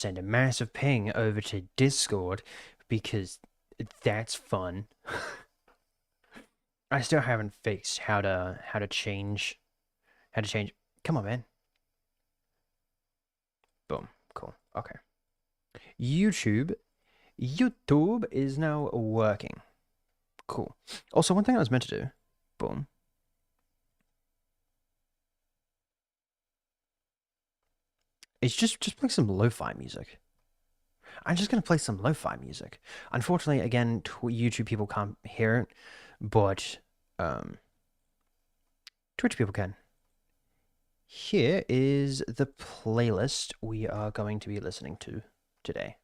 send a massive ping over to Discord because that's fun. I still haven't fixed how to change. Come on, man. Boom. Cool. Okay. YouTube. YouTube is now working. Cool. Also, one thing I was meant to do. Boom. It's just play some lo-fi music. I'm just gonna play some lo-fi music. Unfortunately, again, YouTube people can't hear it, but Twitch people can. Here is the playlist we are going to be listening to today.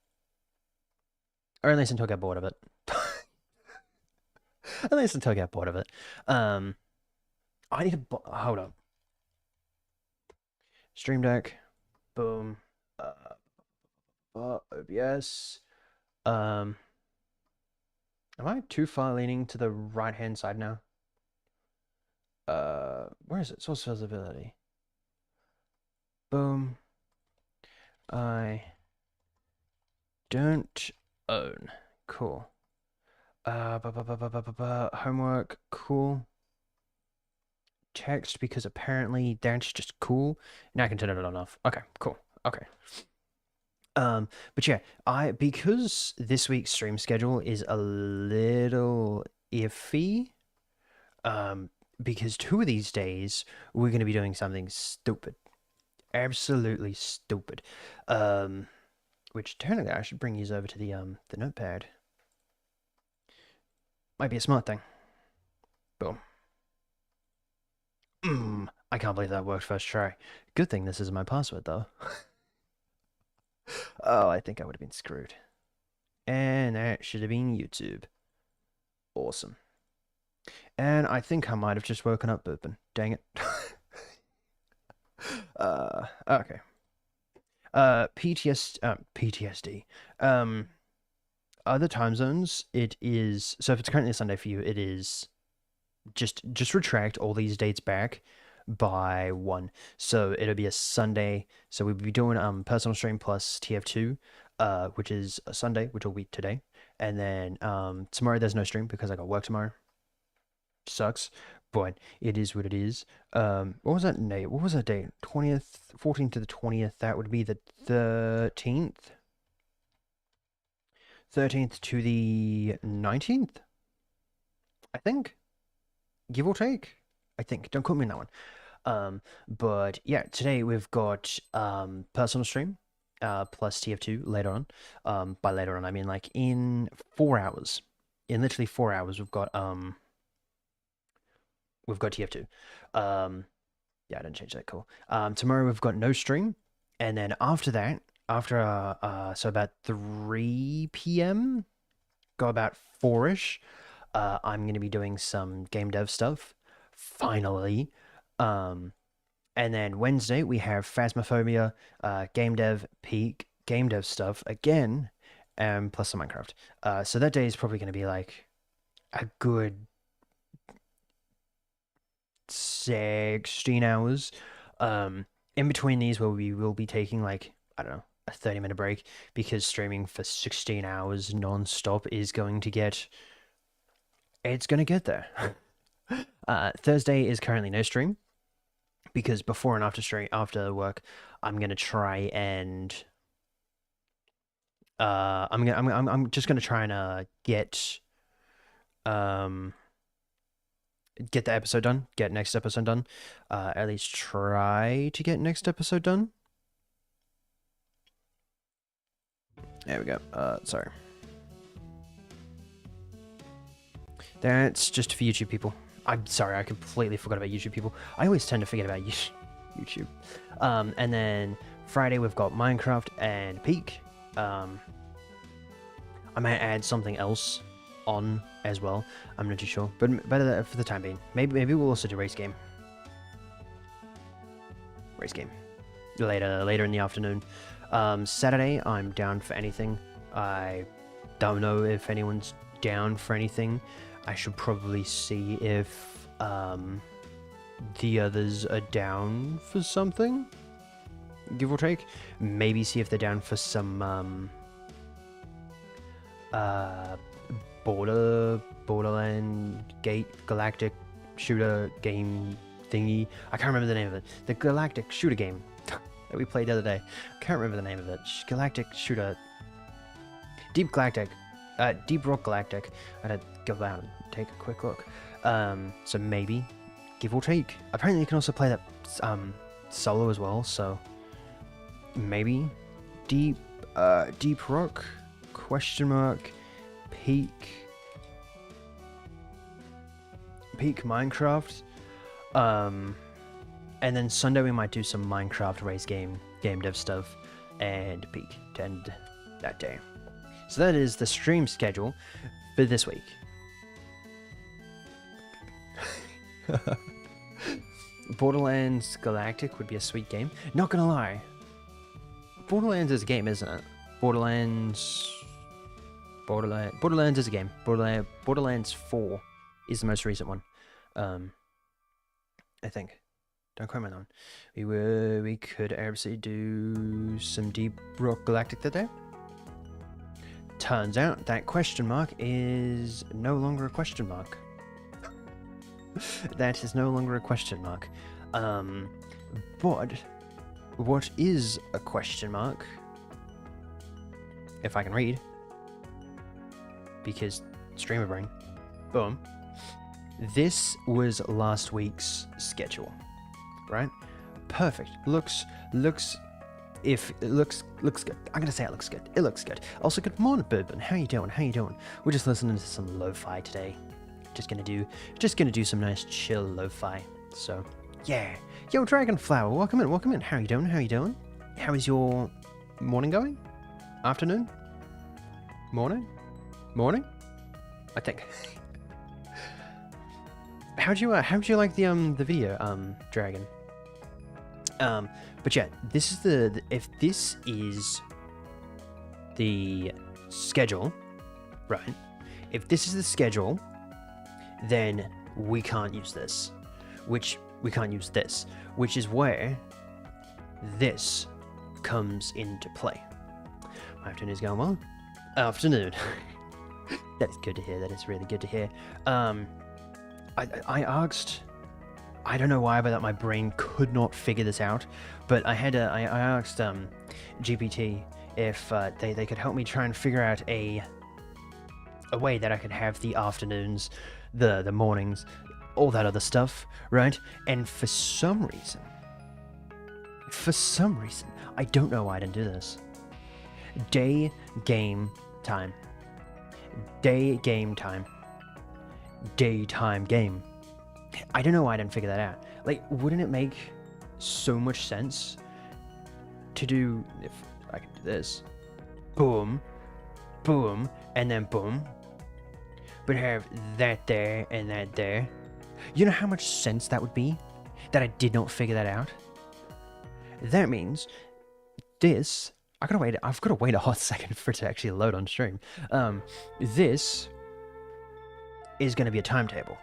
Or at least until I get bored of it. At least until I get bored of it. I need to hold up. Stream Deck. Boom. OBS. Am I too far leaning to the right hand side now? Where is it? Source visibility. Boom. I don't own. Cool. Homework. Cool. Text, because apparently that's just cool. Now I can turn it on off. Okay, cool. Okay. But yeah, because this week's stream schedule is a little iffy, because 2 of these days we're going to be doing something stupid. Absolutely stupid. Which technically I should bring these over to the notepad. Might be a smart thing. Boom. I can't believe that worked first try. Good thing this is my password though. Oh, I think I would have been screwed. And that should have been YouTube. Awesome. And I think I might have just woken up booping. Dang it. Okay. PTSD. Other time zones, it is, so if it's currently a Sunday for you, it is just retract all these dates back by 1. So it'll be a Sunday. So we'll be doing personal stream plus TF2, which is a Sunday, which will be today. And then tomorrow there's no stream because I got work tomorrow. Sucks, but it is what it is. What was that date? What was that date? 20th, 14th to the 20th. That would be the 13th. 13th to the 19th, I think. Give or take. I think. Don't quote me on that one. But yeah, today we've got personal stream plus TF2 later on. By later on, I mean like in 4 hours. In literally 4 hours, we've got TF2. Yeah, I didn't change that. Cool. Tomorrow we've got no stream, and then after that, so about 3 p.m., go about 4ish. I'm going to be doing some game dev stuff, finally. And then Wednesday, we have Phasmophobia, game dev, peak, game dev stuff again, plus some Minecraft. So that day is probably going to be like a good 16 hours. In between these, where we will be taking like, I don't know, a 30-minute break, because streaming for 16 hours non-stop is going to get... It's going to get there. Thursday is currently no stream, because before and after work, I'm going to try and... I'm just going to try and get the episode done, get next episode done. At least try to get next episode done. There we go. Sorry. That's just for YouTube people. I'm sorry, I completely forgot about YouTube people. I always tend to forget about YouTube. And then Friday we've got Minecraft and Peak. I might add something else on as well. I'm not too sure, but better for the time being. Maybe we'll also do race game later in the afternoon. Saturday I'm down for anything. I don't know if anyone's down for anything. I should probably see if the others are down for something. give or take. Maybe see if they're down for some Borderland Gate Galactic shooter game thingy. I can't remember the name of it. The Galactic shooter game that we played the other day. Can't remember the name of it. Galactic shooter. Deep Galactic. Deep Rock Galactic. I had to go out and take a quick look. So maybe, give or take. Apparently you can also play that solo as well, so maybe. Deep Rock, question mark, Peak Minecraft. And then Sunday we might do some Minecraft race game dev stuff, and Peak to end that day. So that is the stream schedule for this week. Borderlands Galactic would be a sweet game. Not gonna lie. Borderlands is a game, isn't it? Borderlands is a game. Borderlands 4 is the most recent one. I think. Don't quote me on. We could absolutely do some Deep Rock Galactic today. Turns out that question mark is no longer a question mark. That is no longer a question mark. But what is a question mark? If I can read. Because streamer brain. Boom. This was last week's schedule. Right? Perfect. Looks good. I'm gonna say it looks good. It looks good. Also, good morning, Bourbon. How you doing? We're just listening to some lo-fi today. Just gonna do some nice chill lo-fi. So yeah. Yo, Dragonflower, welcome in. How you doing? How is your morning going? Afternoon? Morning? I think. How'd you like the video, Dragon? But yeah, this is if this is the schedule, right? If this is the schedule, then we can't use this, which is where this comes into play. My afternoon's going well. Afternoon. That is good to hear. That is really good to hear. I asked, I don't know why, but that my brain could not figure this out. But I asked GPT if they could help me try and figure out a way that I could have the afternoons, the mornings, all that other stuff, right? And for some reason, I don't know why I didn't do this. Day game time. Daytime game. I don't know why I didn't figure that out. Like, wouldn't it make so much sense to do, if I could do this, boom, and then boom, but have that there and that there? You know how much sense that would be? That I did not figure that out? That means this, I've got to wait a hot second for it to actually load on stream. This is going to be a timetable.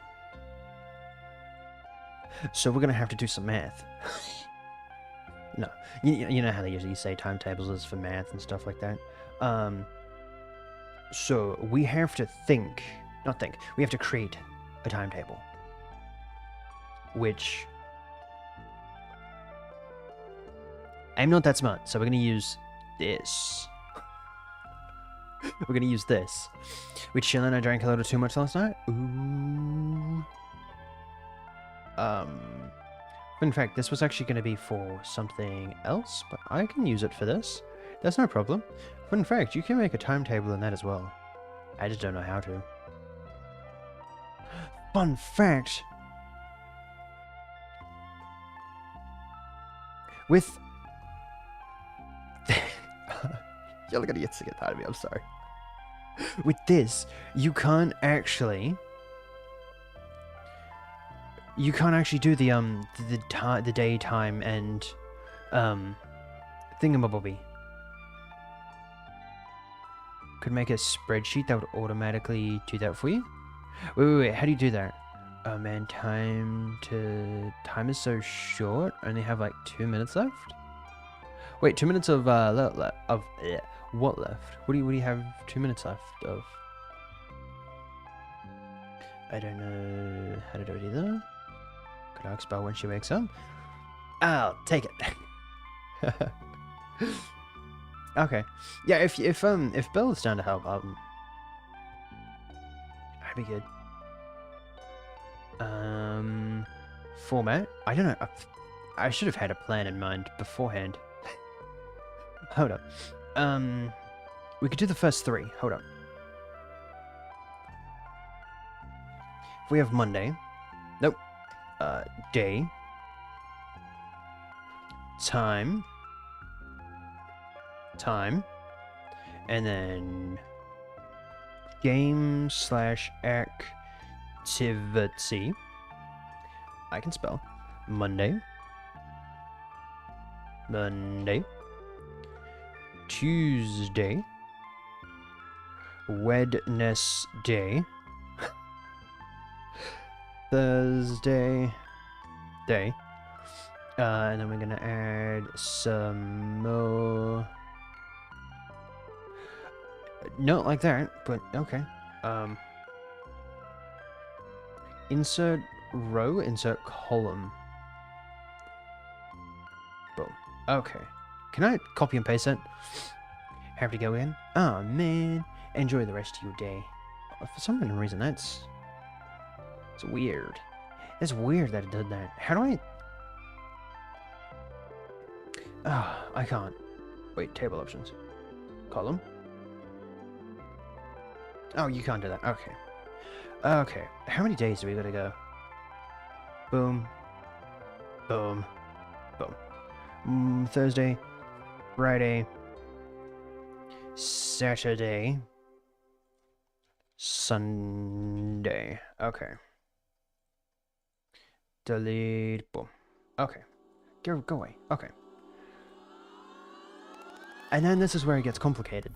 So we're going to have to do some math. No, you know how they usually say timetables is for math and stuff like that. So we have to we have to create a timetable. Which, I'm not that smart, so we're going to use this. We're going to use this. We chillin', I drank a little too much last night. Ooh. In fact, this was actually going to be for something else, but I can use it for this. That's no problem. In fact, you can make a timetable in that as well. I just don't know how to. Fun fact! With... You're gonna get sick and tired of me, I'm sorry. With this, you can't actually do the daytime and thingamabobby. Could make a spreadsheet that would automatically do that for you. Wait, how do you do that? Oh man, time is so short. Only have like 2 minutes left. Wait, 2 minutes of what left? What do you have 2 minutes left of? I don't know how to do it either. Could I expel when she wakes up? I'll take it. Okay. Yeah, if Bill's down to help, I'd be good. Format? I don't know. I should have had a plan in mind beforehand. Hold up. We could do the first three. Hold up. If we have Monday. Nope. Day. Time. And then game / activity. I can spell. Monday. Tuesday. Wednesday. Thursday. Day. And then we're gonna add some more. Not like that, but okay. Insert row, insert column. Boom. Okay. Can I copy and paste it? Have to go in? Oh man. Enjoy the rest of your day. For some reason it's weird. It's weird that it did that. How do I... Ah, I can't. Wait, table options. Column? Oh, you can't do that. Okay. Okay. How many days do we gotta go? Boom. Boom. Boom. Thursday. Friday. Saturday. Sunday. Okay. Delete. Boom. Okay. Go away. Okay. And then this is where it gets complicated.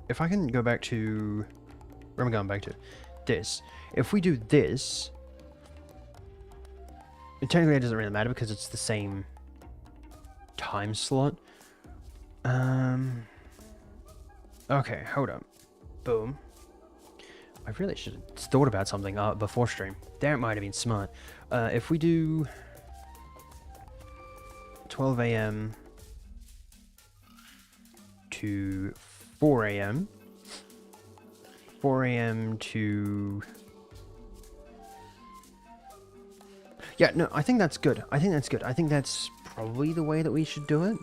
If I can go back to... Where am I going back to? This. If we do this... Technically it doesn't really matter because it's the same time slot. Okay, hold up. Boom. I really should have thought about something before stream. That might have been smart. If we do 12 a.m. to 4 a.m. 4 a.m. to... Yeah, no, I think that's good. I think that's probably the way that we should do it.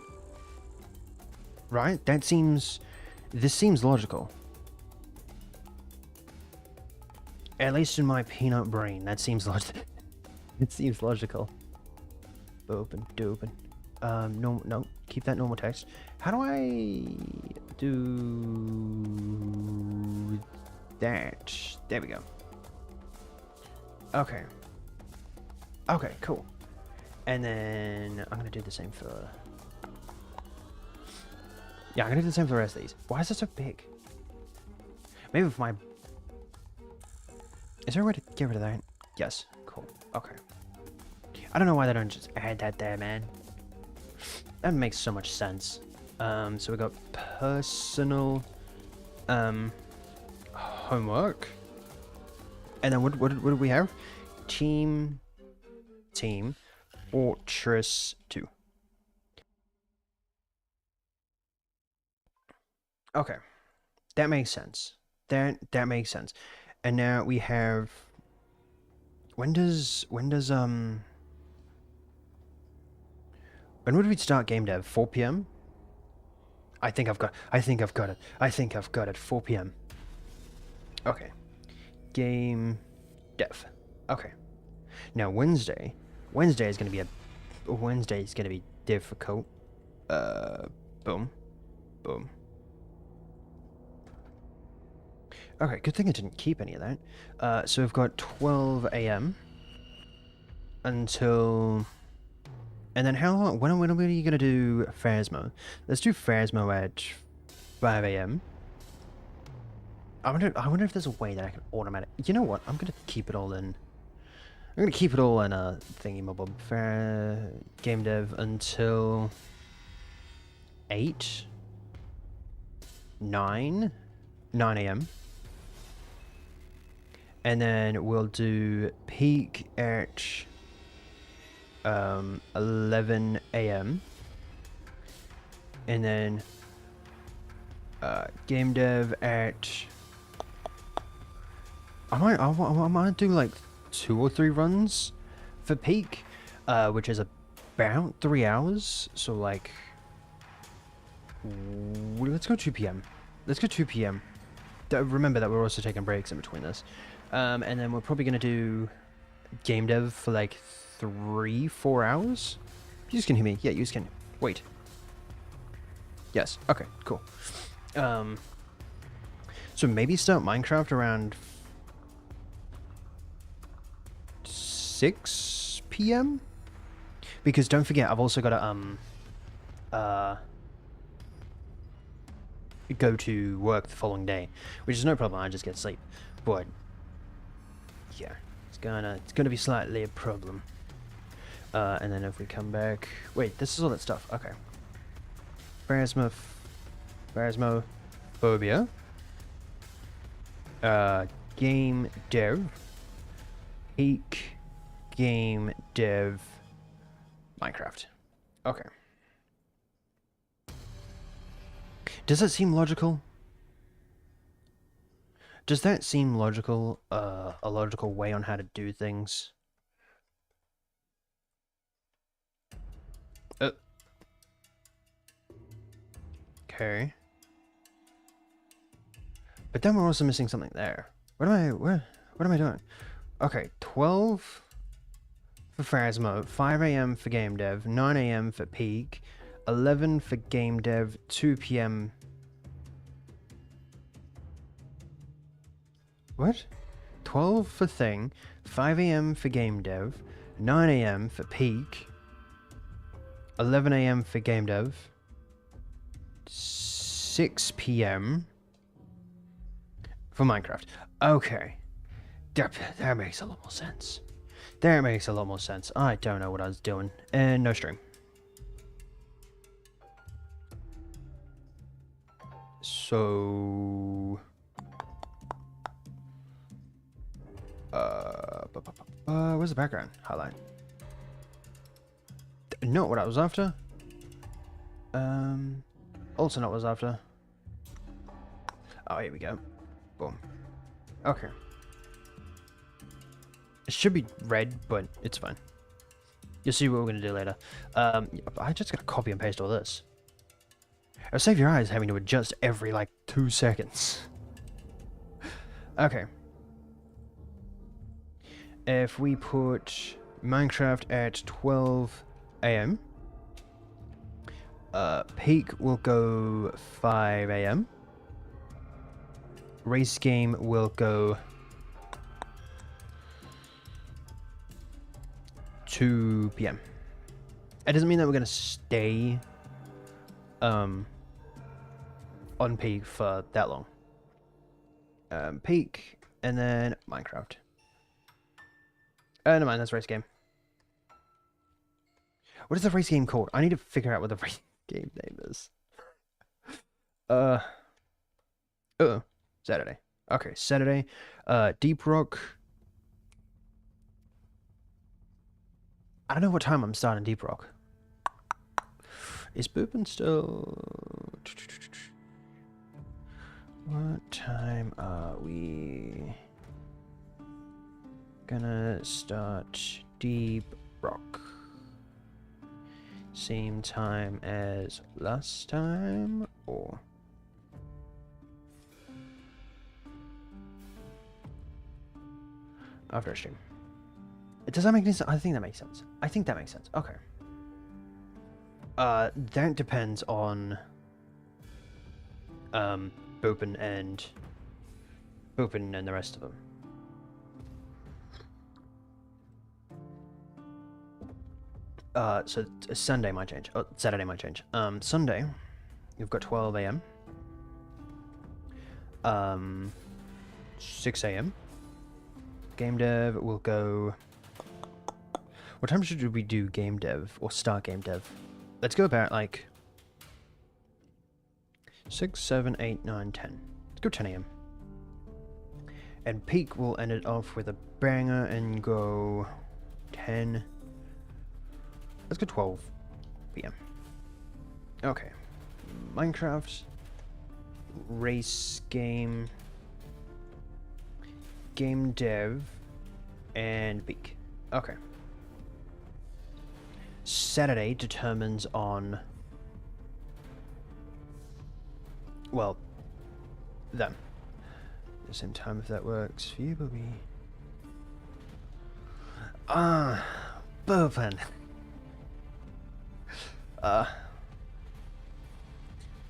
Right? This seems logical. At least in my peanut brain, that seems it seems logical. Open. No, keep that normal text. How do I do that? There we go. Okay. Okay, cool. And then I'm gonna do the same for... Yeah, I'm gonna do the same for the rest of these. Why is it so big? Maybe with my... Is there a way to get rid of that? Yes. Cool. Okay. I don't know why they don't just add that there, man. That makes so much sense. So we got personal homework. And then what do we have? Team Fortress 2. Okay. That makes sense. That makes sense. And now we have... When would we start game dev? 4 p.m? I think I've got it. 4 p.m. Okay. Game dev. Okay. Now Wednesday is gonna be difficult. Boom. Okay, good thing I didn't keep any of that. So we've got 12 a.m. until... And then how long... When are we going to do Phasmo? Let's do Phasmo at 5 a.m. I wonder if there's a way that I can automate it. You know what? I'm going to keep it all in. I'm gonna keep it all in a thingy-mabob. Fair game dev until 8, 9 a.m. And then we'll do peak at 11 a.m. And then game dev at I might do like 2 or 3 runs for peak, which is about 3 hours. So like, let's go 2 p.m. Let's go 2 p.m. Remember that we're also taking breaks in between this. And then we're probably gonna do game dev for like 3-4 hours. You just can hear me. Yeah, you just can. Wait. Yes. Okay. Cool. So maybe start Minecraft around 6 p.m. Because don't forget, I've also got to go to work the following day, which is no problem. I just get sleep, but yeah, it's gonna be slightly a problem. And then if we come back, wait, this is all that stuff. Okay, Phasmophobia, game dev, peak game dev, Minecraft. Okay. Does that seem logical? Does that seem logical? A logical way on how to do things? Okay. But then we're also missing something there. What am I doing? Okay, 12 for Phasmo, 5 a.m. for game dev, 9 a.m. for peak, 11 for game dev, 2 p.m. What? 12 for thing, 5 a.m. for game dev, 9 a.m. for peak, 11 a.m. for game dev, 6 p.m. for Minecraft. Okay. That makes a lot more sense. That makes a lot more sense. I don't know what I was doing. And no stream. So... where's the background highlight? Not what I was after. Also not what I was after. Oh, here we go. Boom. Okay. It should be red, but it's fine. You'll see what we're going to do later. I just got to copy and paste all this. It'll save your eyes having to adjust every, like, 2 seconds. Okay. If we put Minecraft at 12 a.m. Peak will go 5 a.m. Race game will go 2 p.m. It doesn't mean that we're going to stay on peak for that long. Peak, and then Minecraft. Never mind, that's race game. What is the race game called? I need to figure out what the race game name is. Saturday. Okay, Saturday. Deep Rock. I don't know what time I'm starting Deep Rock. Is Boopin still... What time are we gonna start Deep Rock? Same time as last time, or... After stream. Does that make any sense? I think that makes sense. I think that makes sense. Okay. That depends on Boopin and the rest of them. So Sunday might change. Oh, Saturday might change. Sunday, you've got 12 a.m. 6 a.m. Game dev will go What time should we do game dev or start game dev? Let's go about like 6, 7, 8, 9, 10. Let's go 10 a.m. And peak will end it off with a banger and go 10. Let's go 12 p.m. Okay. Minecraft. Race game. Game dev. And peak. Okay. Saturday determines on... well, them. At the same time, if that works for you, Bobby. Bourbon.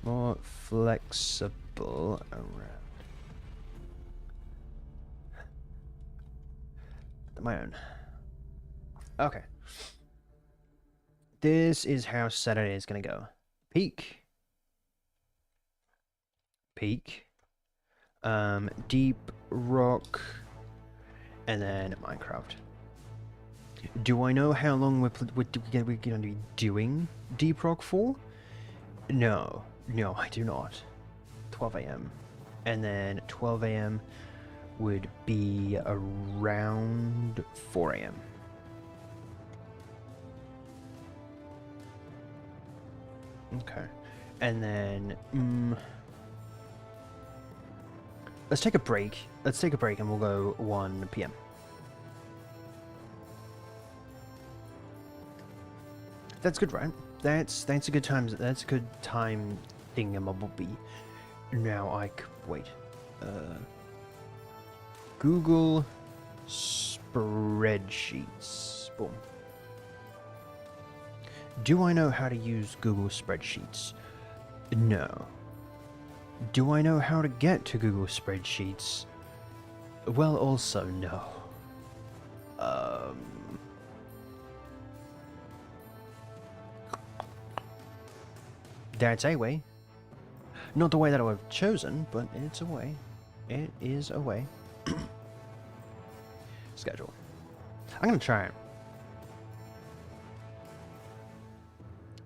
More flexible around. My own. Okay. This is how Saturday is gonna go. Peak. Peak. Deep rock. And then Minecraft. Do I know how long we're gonna be doing Deep Rock for? No. No, I do not. 12 a.m. And then 12 a.m. would be around 4 a.m. Okay. And then... let's take a break. Let's take a break and we'll go 1 p.m. That's good, right? That's a good time. That's a good time thingamabobby. Now wait. Google spreadsheets. Boom. Do I know how to use Google spreadsheets? No. Do I know how to get to Google spreadsheets? Well, also no. That's a way. Not the way that I've chosen, but it's a way. It is a way. Schedule. I'm gonna try it.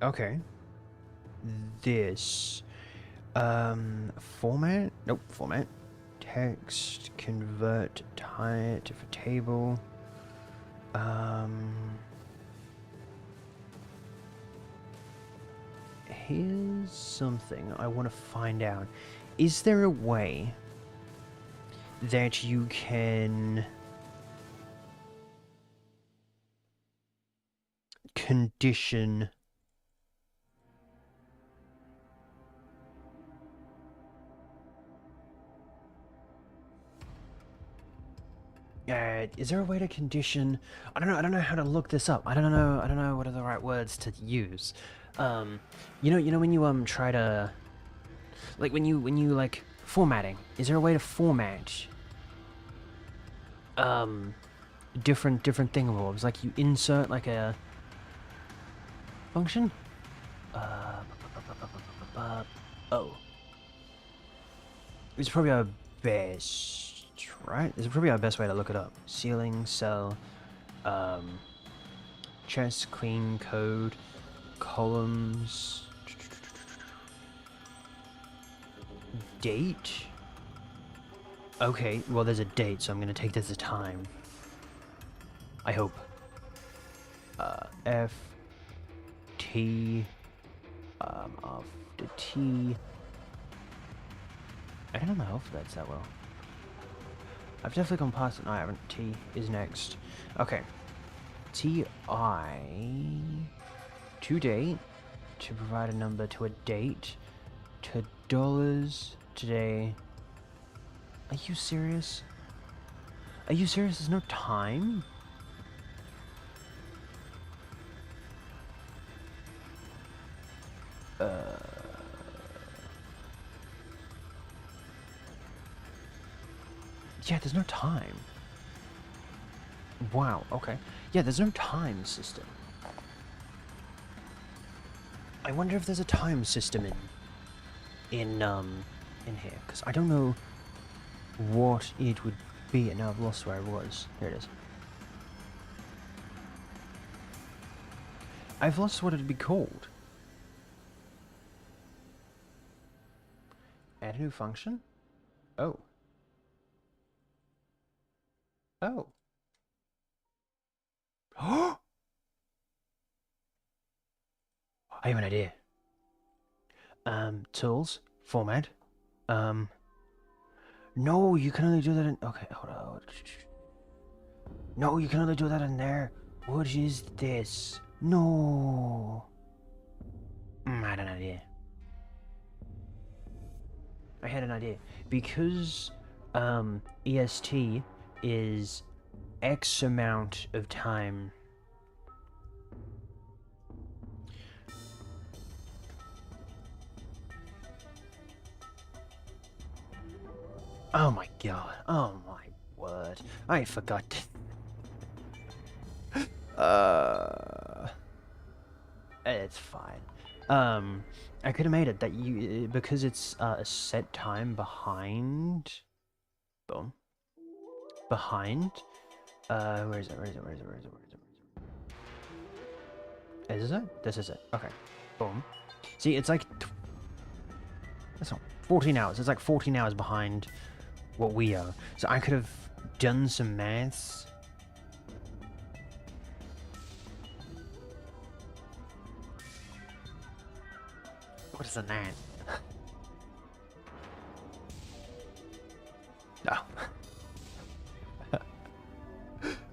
Okay. This. Format? Nope, format. Text, convert, type for table. Here's something I want to find out. Is there a way that you can condition is there a way to condition? I don't know how to look this up. I don't know what are the right words to use. You know when you try to, like when you like formatting. Is there a way to format different thingamabobs? Like you insert like a function. Oh, it's probably our best. Right? This is probably our best way to look it up. Ceiling, cell, chest, clean code, columns, date. Okay, well there's a date, so I'm gonna take this as time. I hope. F T after T. I don't know my alphabets that well. I've definitely gone past it. No, I haven't. T is next. Okay. T-I... to date. To provide a number to a date. To dollars. Today. Are you serious? Are you serious? There's no time? Yeah, there's no time. Wow, okay. Yeah, there's no time system. I wonder if there's a time system in here, because I don't know what it would be, and now I've lost where I was. Here it is. I've lost what it'd be called. Add a new function? Oh. Oh. I have an idea. Tools, format. Um, no, you can only do that in. Okay, hold on. No, you can only do that in there. What is this? No. I had an idea. I had an idea. Because, EST is X amount of time. Oh my god. Oh my word. I forgot. It's fine. I could have made it that you because it's a set time behind. Boom. Behind. Where is it? Where is it? Where is it? Where is it? Where is it? Is it? This is it. Okay. Boom. See, it's like that's not 14 hours. It's like 14 hours behind what we are. So I could have done some maths. What is a nan? No.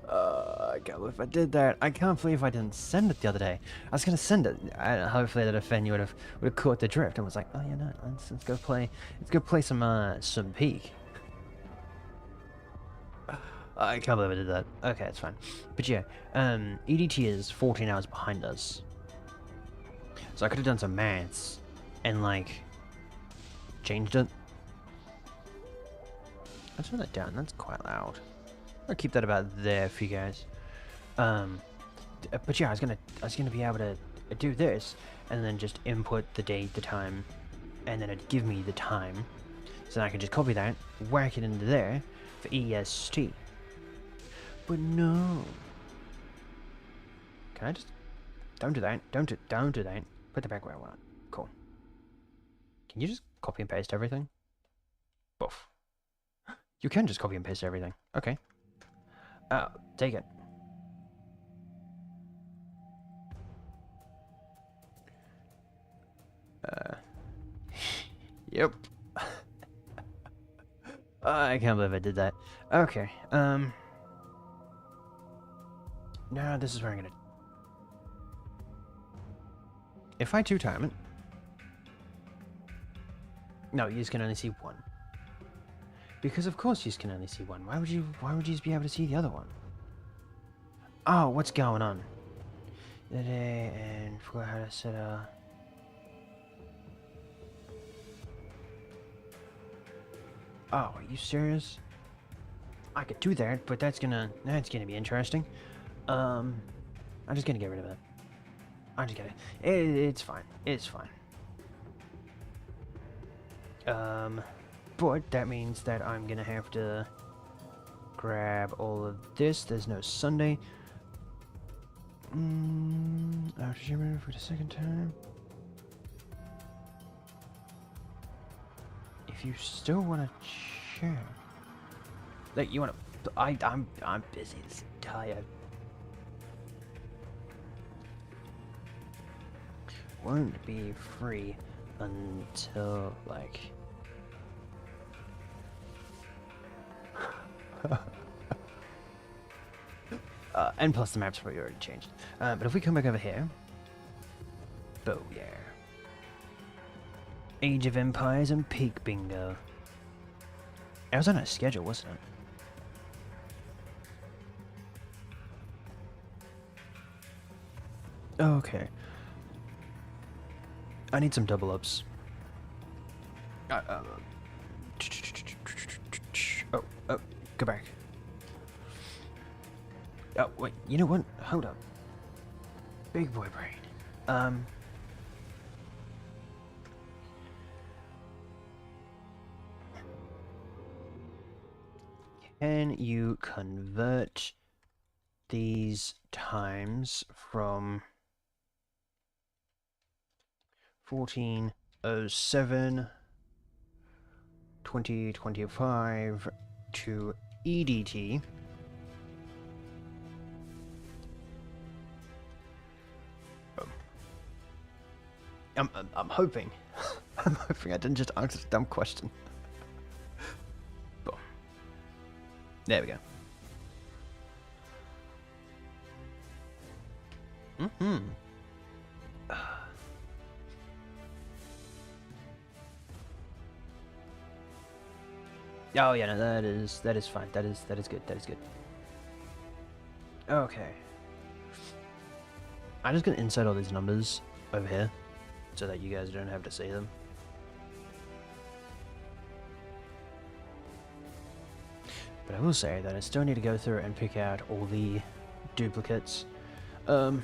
I can't believe I did that. I can't believe I didn't send it the other day. I was gonna send it. Hopefully that offend you would have caught the drift and was like, oh yeah, no, let's go play. Let's go play some Peak. I can't believe I did that. Okay, it's fine. But yeah, EDT is 14 hours behind us. So I could have done some maths and like changed it. Let's turn that down. That's quite loud. I'll keep that about there for you guys. But yeah, I was gonna be able to do this and then just input the date, the time, and then it'd give me the time. So then I can just copy that, whack it into there for EST. But no. Can I just don't do that? Don't do that. Put it back where I want. Cool. Can you just copy and paste everything? Boof. You can just copy and paste everything. Okay. Take it. Yep. I can't believe I did that. Okay, now this is where I'm gonna... If I two-time it... No, you can only see one. Because of course you can only see one. Why would you just be able to see the other one? Oh, what's going on? Today and forgot how to set a... Oh, are you serious? I could do that, but that's gonna be interesting. I'm just gonna get rid of it. I'm just gonna... It's fine. It's fine. But that means that I'm gonna have to grab all of this. There's no Sunday. After German for the second time. If you still want to check, like you want to, I'm busy. This tired. Won't be free until like. And plus the map's probably already changed. But if we come back over here, oh yeah. Age of Empires and Peak Bingo. It was on a schedule, wasn't it? Okay. I need some double ups. Oh, go back. Oh, wait, you know what? Hold up. Big boy brain. Can you convert these times from 1407 2025 to EDT. I'm hoping. I'm hoping I didn't just answer a dumb question. Boom. There we go. Mm-hmm. Oh yeah, no, that is fine. That is good. That is good. Okay. I'm just gonna insert all these numbers over here so that you guys don't have to see them. But I will say that I still need to go through and pick out all the duplicates. You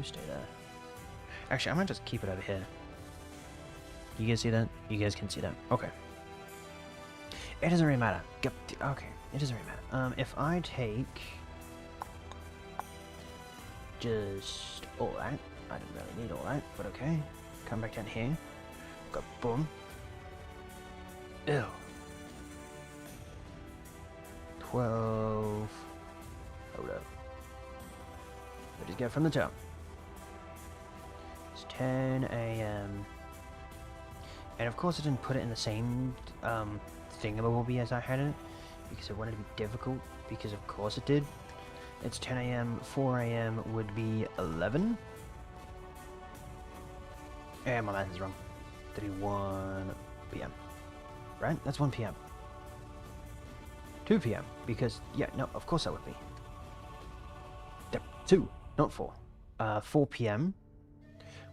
stay there. Actually, I might just keep it over here. You guys see that? You guys can see that. Okay. It doesn't really matter. Okay, it doesn't really matter. If I take just all that, I don't really need all that, but okay. Come back down here. Go boom. Ew. 12. Hold up. We'll just get from the top. It's 10 a.m. And of course I didn't put it in the same thingamabobby as I had it, because I wanted to be difficult, because of course it did. It's 10 a.m., 4 a.m. would be 11. And my math is wrong. 31 p.m. Right? That's 1 p.m. 2 p.m. Because, yeah, no, of course that would be. Yep, 2, not 4. 4 p.m.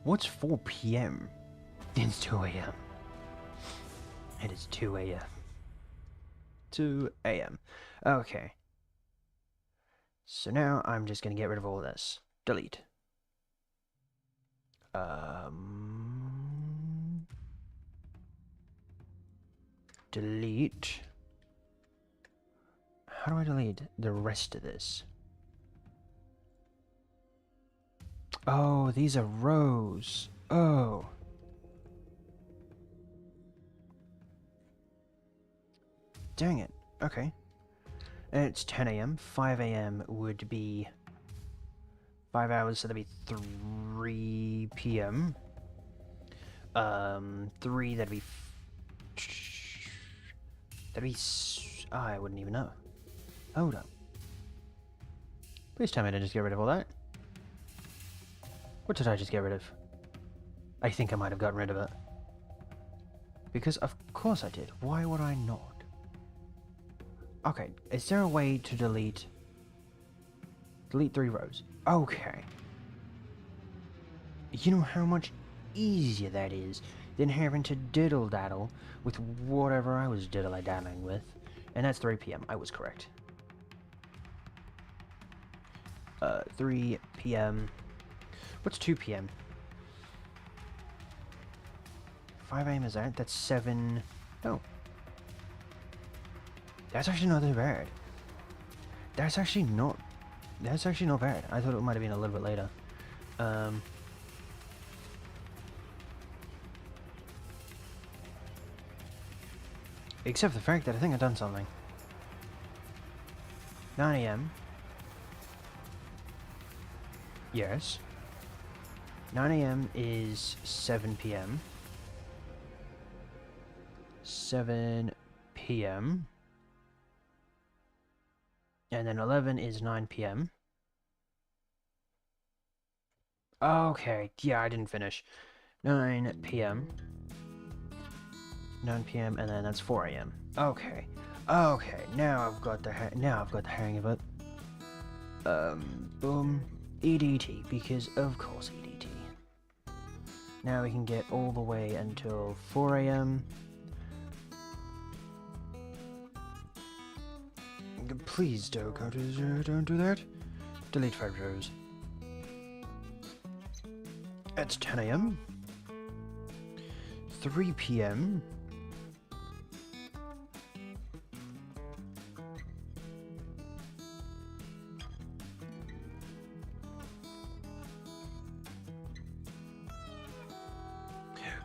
What's 4 p.m.? It's 2 a.m. It is 2 a.m. 2 a.m. Okay. So now I'm just going to get rid of all this. Delete. Delete. How do I delete the rest of this? Oh, these are rows. Oh. Dang it. Okay. And it's 10 a.m. 5 a.m. would be 5 hours, so that'd be 3 p.m. 3, that'd be... Oh, I wouldn't even know. Hold up. Please tell me to just get rid of all that. What did I just get rid of? I think I might have gotten rid of it. Because of course I did. Why would I not? Okay, is there a way to delete 3 rows? Okay. You know how much easier that is than having to diddle-daddle with whatever I was diddle-daddling with. And that's 3 p.m. I was correct. 3 p.m. What's 2 p.m.? 5 a.m. is that? That's 7... Oh. That's actually not that bad. That's actually not bad. I thought it might have been a little bit later. Except for the fact that I think I've done something. 9 a.m. Yes. 9 a.m. is 7 p.m. 7 p.m. And then 11 is 9 p.m. Okay, yeah, I didn't finish. 9 p.m. 9 p.m. and then that's 4 a.m. Okay. Okay, now I've got the hang of it. Boom. EDT, because of course EDT. Now we can get all the way until 4 a.m. Please don't do that. Delete 5 rows. It's 10 a.m. 3 p.m.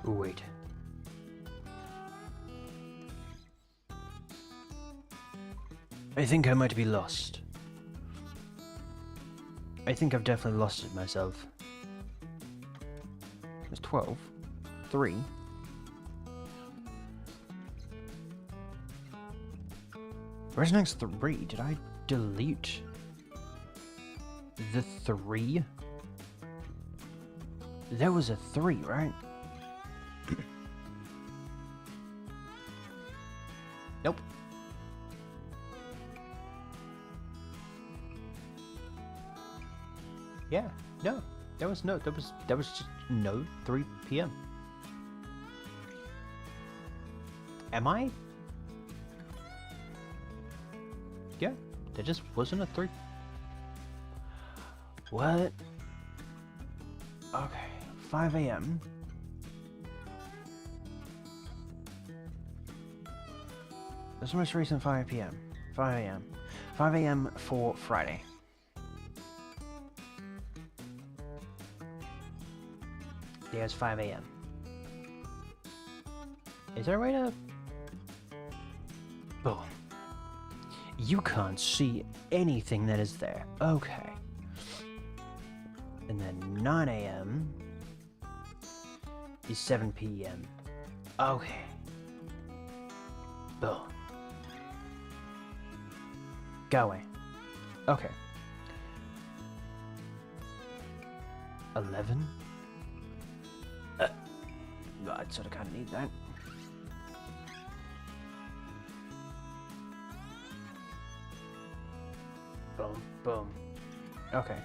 Wait. I think I might be lost. I think I've definitely lost it myself. It's 12. 3. Where's next 3? Did I delete the 3? There was a 3, right? Nope. Yeah, no. There was just no 3 p.m. Am I? Yeah, there just wasn't a 3. What? Okay, 5 a.m. That's the most recent 5 p.m. 5 a.m. 5 a.m. for Friday. There's 5 a.m. Is there a way to... Boom. You can't see anything that is there. Okay. And then 9 a.m. is 7 p.m. Okay. Boom. Go away. Okay. 11? I'd sort of kind of need that. Boom, boom. Okay.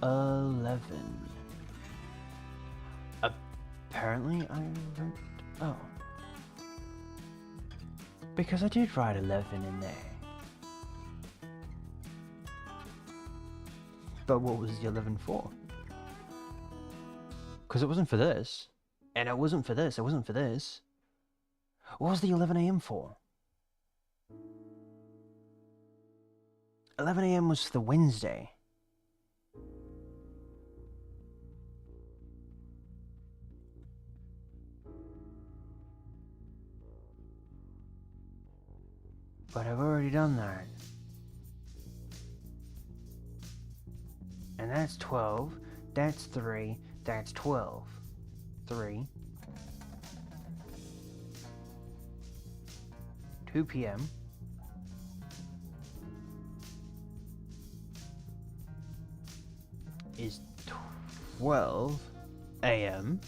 11. Apparently I wrote... Oh. Because I did write 11 in there. But what was the 11 for? Because it wasn't for this. And it wasn't for this. It wasn't for this. What was the 11 a.m. for? 11 a.m. was the Wednesday. But I've already done that. And that's 12. That's 3. That's 12. 3. 2 p.m. is 12 a.m.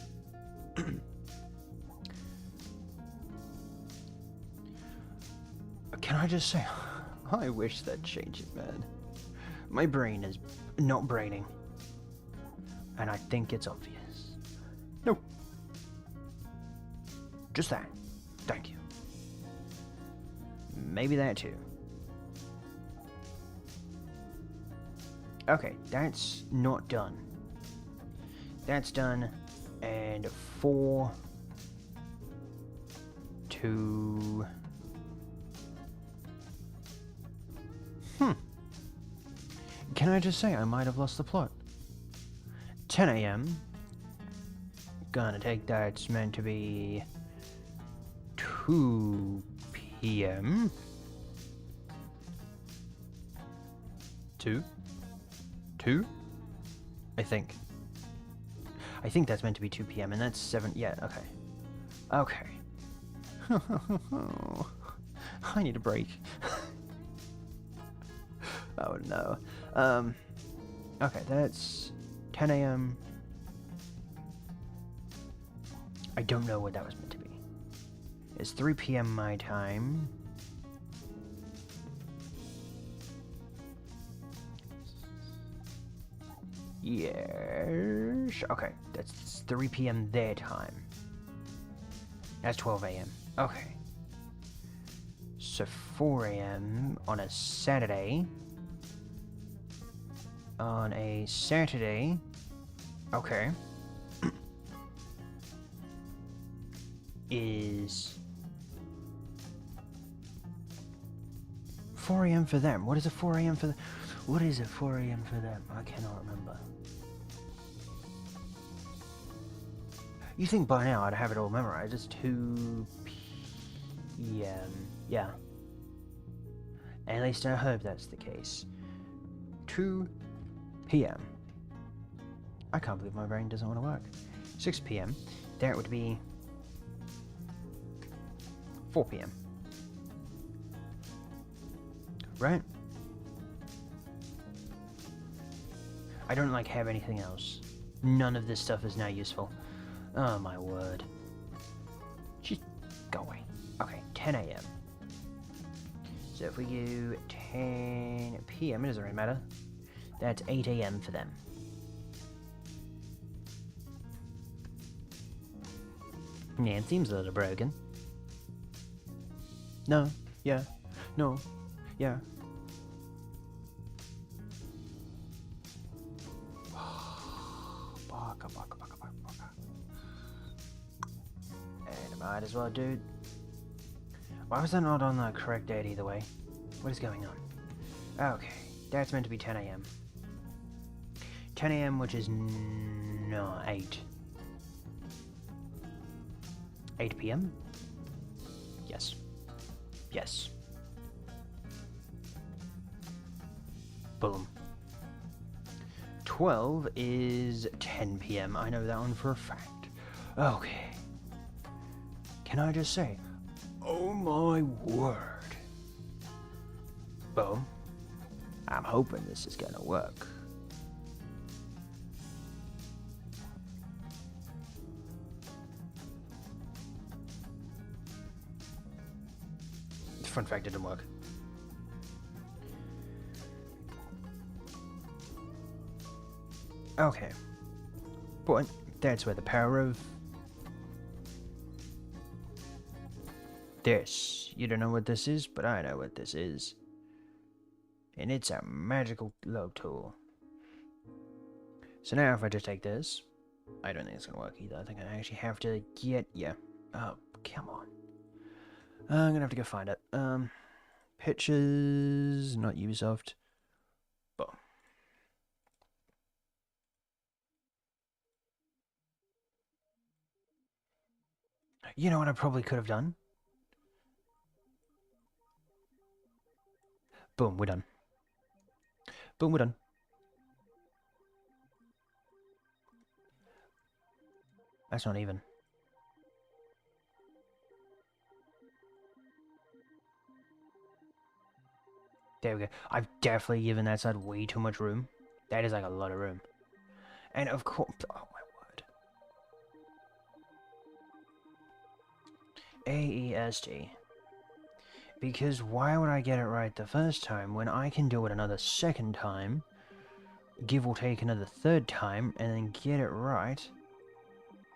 Can I just say, I wish that'd change it, man. My brain is not braining. And I think it's obvious. No. Just that. Thank you. Maybe that too. Okay, that's not done. That's done. And 4 to... Can I just say I might have lost the plot? 10 a.m. Gonna take that's meant to be 2 p.m. 2? I think that's meant to be 2 p.m. and that's 7. Yeah, okay. I need a break. Oh no. Okay, that's 10 a.m. I don't know what that was meant to be. It's 3 p.m. my time. Yes. Okay, that's 3 p.m. their time. That's 12 a.m. Okay. So 4 a.m. on a Saturday. On a Saturday. Okay. Is 4 a.m. for them. What is a 4 a.m. for them? What is a 4 a.m. for them? I cannot remember. You think by now I'd have it all memorized. It's 2 p.m. Yeah. At least I hope that's the case. 2 p.m. I can't believe my brain doesn't want to work. 6 p.m. That would be 4 p.m. Right? I don't have anything else. None of this stuff is now useful. Oh my word. Just go away. Okay, 10 a.m. So if we do 10 p.m., it doesn't really matter. That's 8 a.m. for them. Yeah, it seems a little broken. No, yeah, no, yeah. And I might as well, dude. Why was that not on the correct date either way? What is going on? Okay, that's meant to be 10 a.m. 10 a.m., which is no 8. 8 p.m. Yes. Yes. Boom. 12 is 10 p.m. I know that one for a fact. Okay. Can I just say, oh my word. Boom. I'm hoping this is gonna work. Fun fact, it didn't work. Okay. But that's where the power of this. You don't know what this is, but I know what this is. And it's a magical log tool. So now if I just take this, I don't think it's gonna work either. I think I actually have to get, yeah. Oh, come on. I'm gonna have to go find it. Pictures, not Ubisoft. Boom. You know what I probably could have done? Boom, we're done. Boom, we're done. That's not even. There we go. I've definitely given that side way too much room. That is like a lot of room. And of course, oh my word. AESD. Because why would I get it right the first time when I can do it another second time, give or take another third time, and then get it right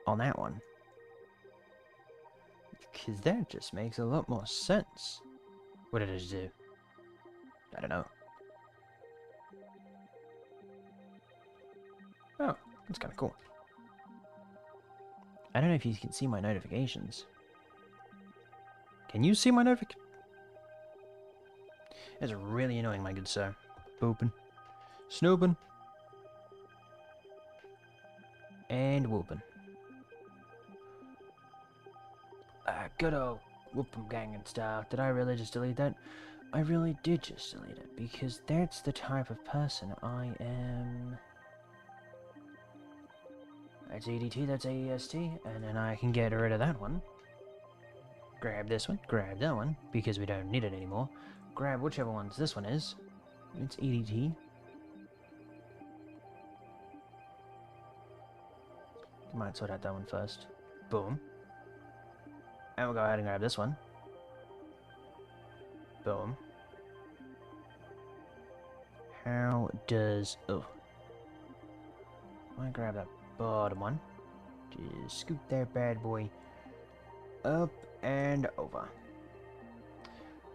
on that one? Because that just makes a lot more sense. What did it do? I don't know. Oh, that's kind of cool. I don't know if you can see my notifications. Can you see my notifications? It's really annoying, my good sir. Booping. Snooping. And whooping. Good old whooping Gangnam Style. Did I really just delete that? I really did just delete it, because that's the type of person I am. That's EDT, that's AEST, and then I can get rid of that one. Grab this one, grab that one, because we don't need it anymore. Grab whichever ones this one is. It's EDT. Might sort out that one first. Boom. And we'll go ahead and grab this one. Boom. How does... oh. I'm gonna grab that bottom one. Just scoop that bad boy up and over.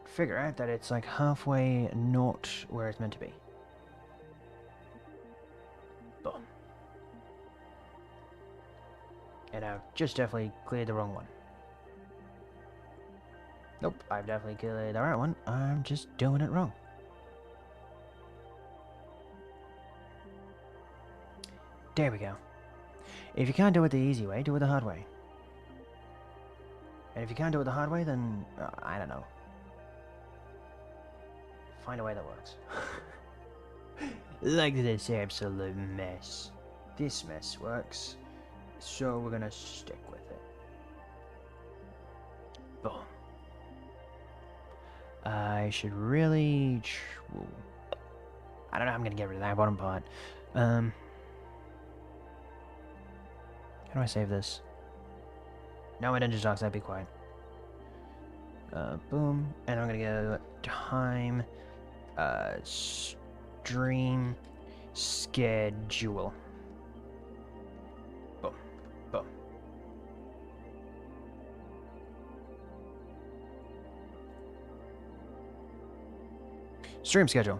Figure out that it's like halfway not where it's meant to be. Boom. And I've just definitely cleared the wrong one. Nope, I've definitely cleared the right one. I'm just doing it wrong. There we go. If you can't do it the easy way, do it the hard way. And if you can't do it the hard way, then I don't know. Find a way that works. Like this absolute mess. This mess works, so we're gonna stick with it. Boom. I should really... I don't know how I'm gonna get rid of that bottom part. How do I save this? No, my Dungeon Talks, that'd be quiet. Boom. And I'm gonna go time, stream, schedule. Boom. Boom. Stream schedule.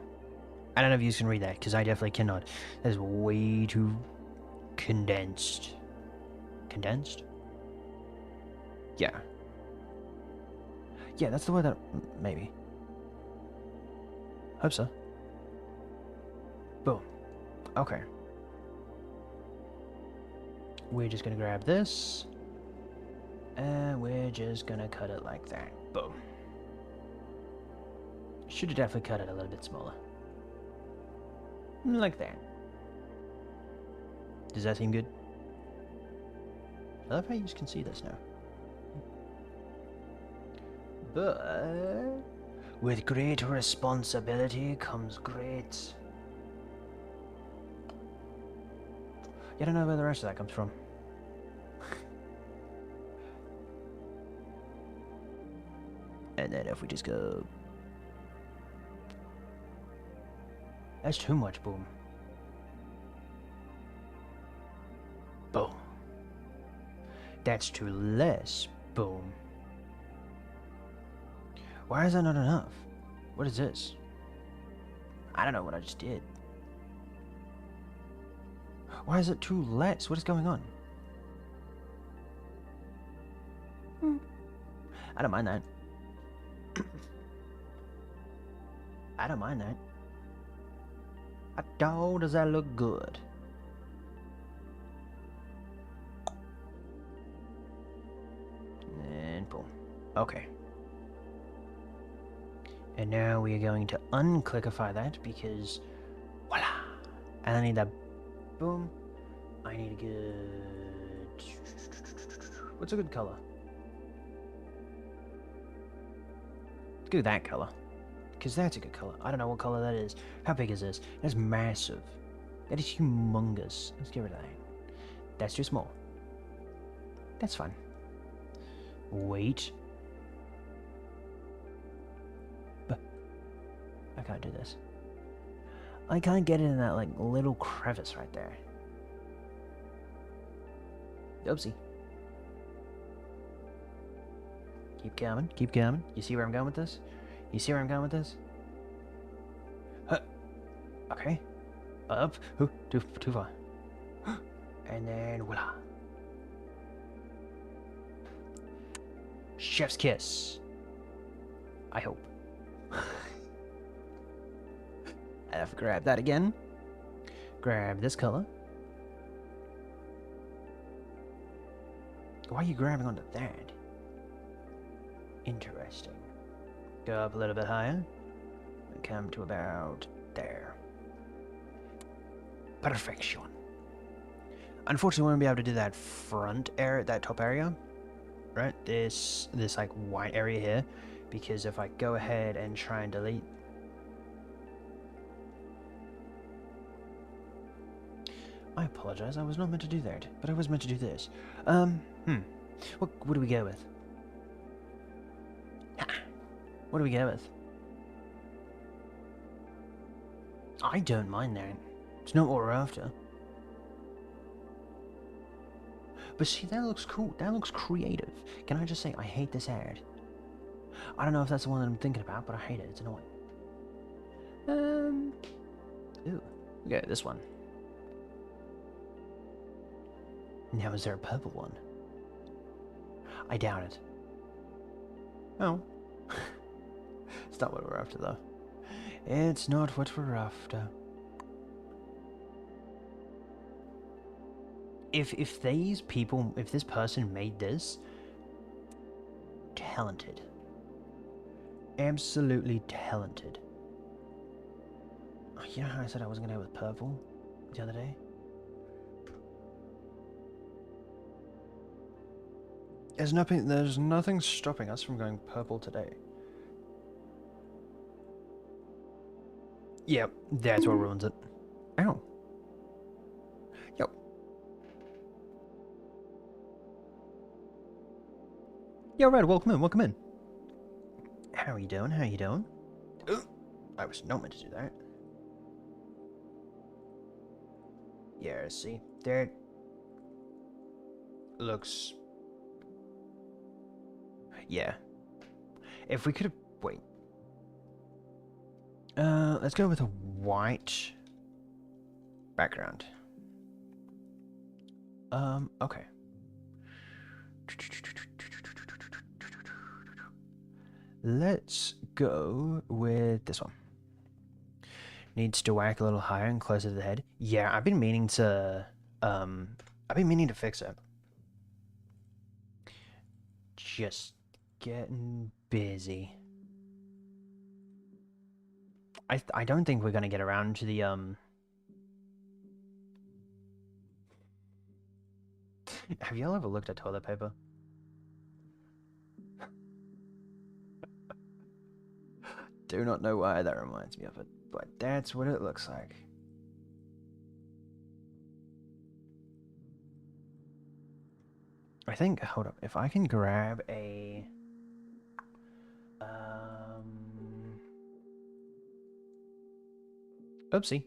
I don't know if you can read that, because I definitely cannot. That is way too condensed. Condensed? Yeah. Yeah, that's the word that... maybe. Hope so. Boom. Okay. We're just gonna grab this. And we're just gonna cut it like that. Boom. Should have definitely cut it a little bit smaller. Like that. Does that seem good? I love how you can see this now. But with great responsibility comes great... I don't know where the rest of that comes from. And then if we just go... That's too much, boom. Boom. That's too less, boom. Why is that not enough? What is this? I don't know what I just did. Why is it too less? What is going on? I don't mind that. I don't mind that. Oh, does that look good? And boom. Okay. And now we are going to unclickify that because voila! And I need that boom. I need a good... What's a good color? Let's go that color. Because that's a good color. I don't know what color that is. How big is this? That's massive. That is humongous. Let's get rid of that. That's too small. That's fine. Wait. But I can't do this. I can't get it in that like little crevice right there. Oopsie. Keep coming, keep coming. You see where I'm going with this? You see where I'm going with this? Huh. Okay. Up. Ooh, too far. And then voila. Chef's kiss. I hope. I have to grab that again. Grab this color. Why are you grabbing onto that? Interesting. Go up a little bit higher. And come to about there. Perfection. Unfortunately, we won't be able to do that front area, that top area. Right? This like white area here. Because if I go ahead and try and delete... I apologize, I was not meant to do that. But I was meant to do this. What do we go with? What do we go with? I don't mind that. It's not what we're after. But see, that looks cool. That looks creative. Can I just say, I hate this ad. I don't know if that's the one that I'm thinking about, but I hate it. It's annoying. Ooh. Okay, this one. Now, is there a purple one? I doubt it. Oh. It's not what we're after, though. It's not what we're after. if these people, if this person made this, talented. Absolutely talented. Oh, you know how I said I wasn't gonna go with purple the other day? There's nothing stopping us from going purple today. Yep, that's what ruins it. Ow. Yep. Yo, Red, welcome in, welcome in. How are you doing? How are you doing? Ugh, I was not meant to do that. Yeah, see, that looks... Yeah. If we could have... Wait. Let's go with a white background. Okay. Let's go with this one. Needs to whack a little higher and closer to the head. Yeah, I've been meaning to fix it. Just getting busy. I don't think we're gonna get around to the Have y'all ever looked at toilet paper? Do not know why that reminds me of it, but that's what it looks like. I think, hold up, if I can grab a... Oopsie.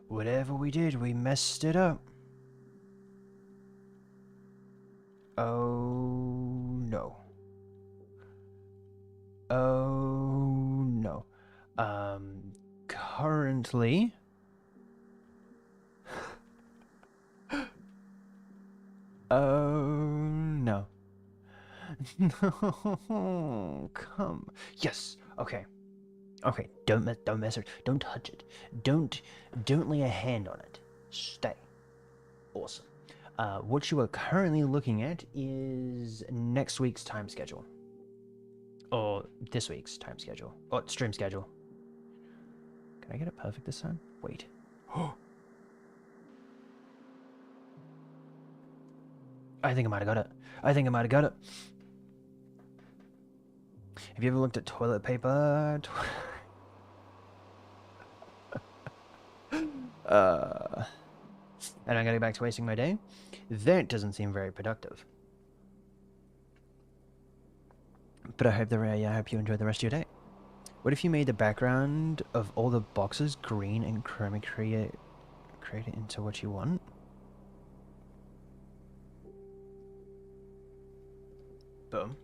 Whatever we did, we messed it up. Oh, no. Oh, no. Currently... Oh, no. No, come. Yes. Okay. Okay. Don't mess it. Don't touch it. Don't lay a hand on it. Stay. Awesome. What you are currently looking at is next week's time schedule. Or this week's time schedule. Or stream schedule. Can I get it perfect this time? Wait. I think I might have got it. I think I might have got it. Have you ever looked at toilet paper? And I'm gonna go back to wasting my day? That doesn't seem very productive. But I hope I hope you enjoy the rest of your day. What if you made the background of all the boxes green and create it into what you want? Boom.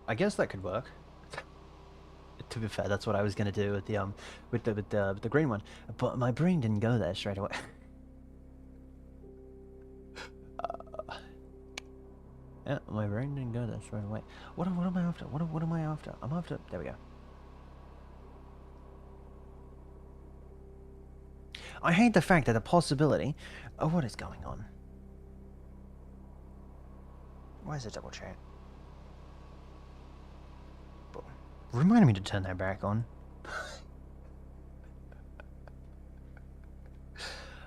I guess that could work. To be fair, that's what I was gonna do with the green one, but my brain didn't go there straight away. Yeah, my brain didn't go there straight away. What am I after? What am I after? I'm after... There we go. I hate the fact that the possibility... Oh, what is going on? Why is it double chat? Remind me to turn that back on.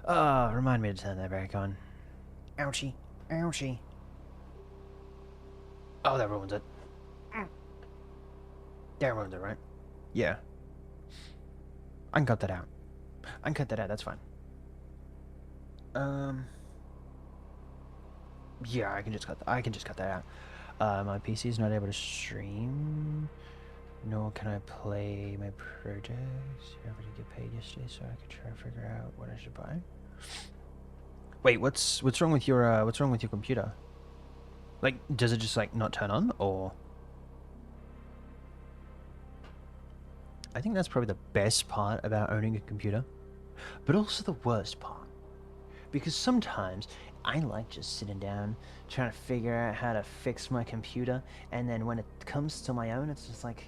Remind me to turn that back on. Ouchie. Ouchie. Oh, that ruins it. That ruins it, right? Yeah. I can cut that out. I can cut that out, that's fine. Yeah, I can just cut that out. My PC is not able to stream, nor can I play my projects. I already get paid yesterday, so I can try to figure out what I should buy. Wait, what's wrong with your computer? Like, does it just like not turn on, or? I think that's probably the best part about owning a computer, but also the worst part. Because sometimes I like just sitting down, trying to figure out how to fix my computer, and then when it comes to my own, it's just like,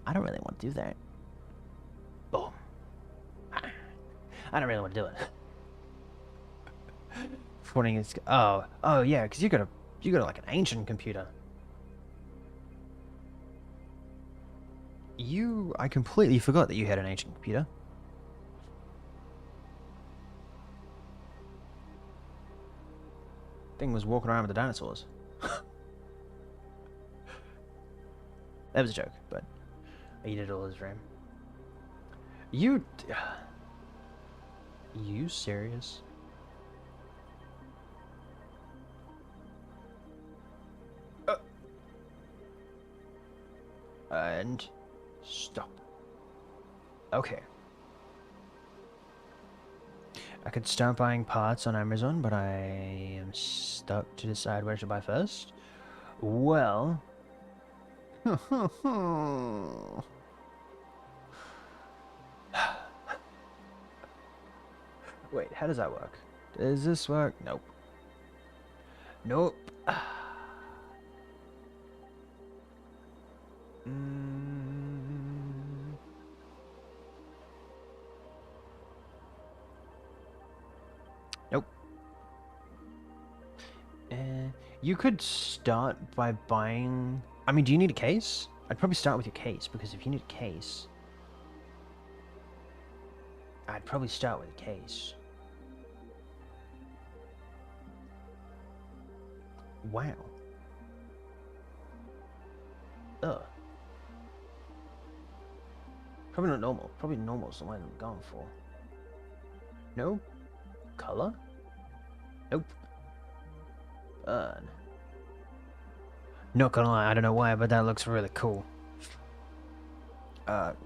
I don't really want to do that. I don't really want to do it. Porting is oh yeah, because you got like an ancient computer. I completely forgot that you had an ancient computer. Thing was walking around with the dinosaurs. That was a joke, but I eat it all as RAM. You serious? And stop. Okay. I could start buying parts on Amazon, but I am stuck to decide where to buy first. Well... Wait, how does that work? Does this work? Nope. Nope. Nope. You could start by buying... I mean, do you need a case? I'd probably start with your case, because if you need a case... I'd probably start with a case. Wow. Ugh. Probably not normal. Probably normal is the one I'm going for. No? Color? Nope. Burn. Not gonna lie, I don't know why, but that looks really cool.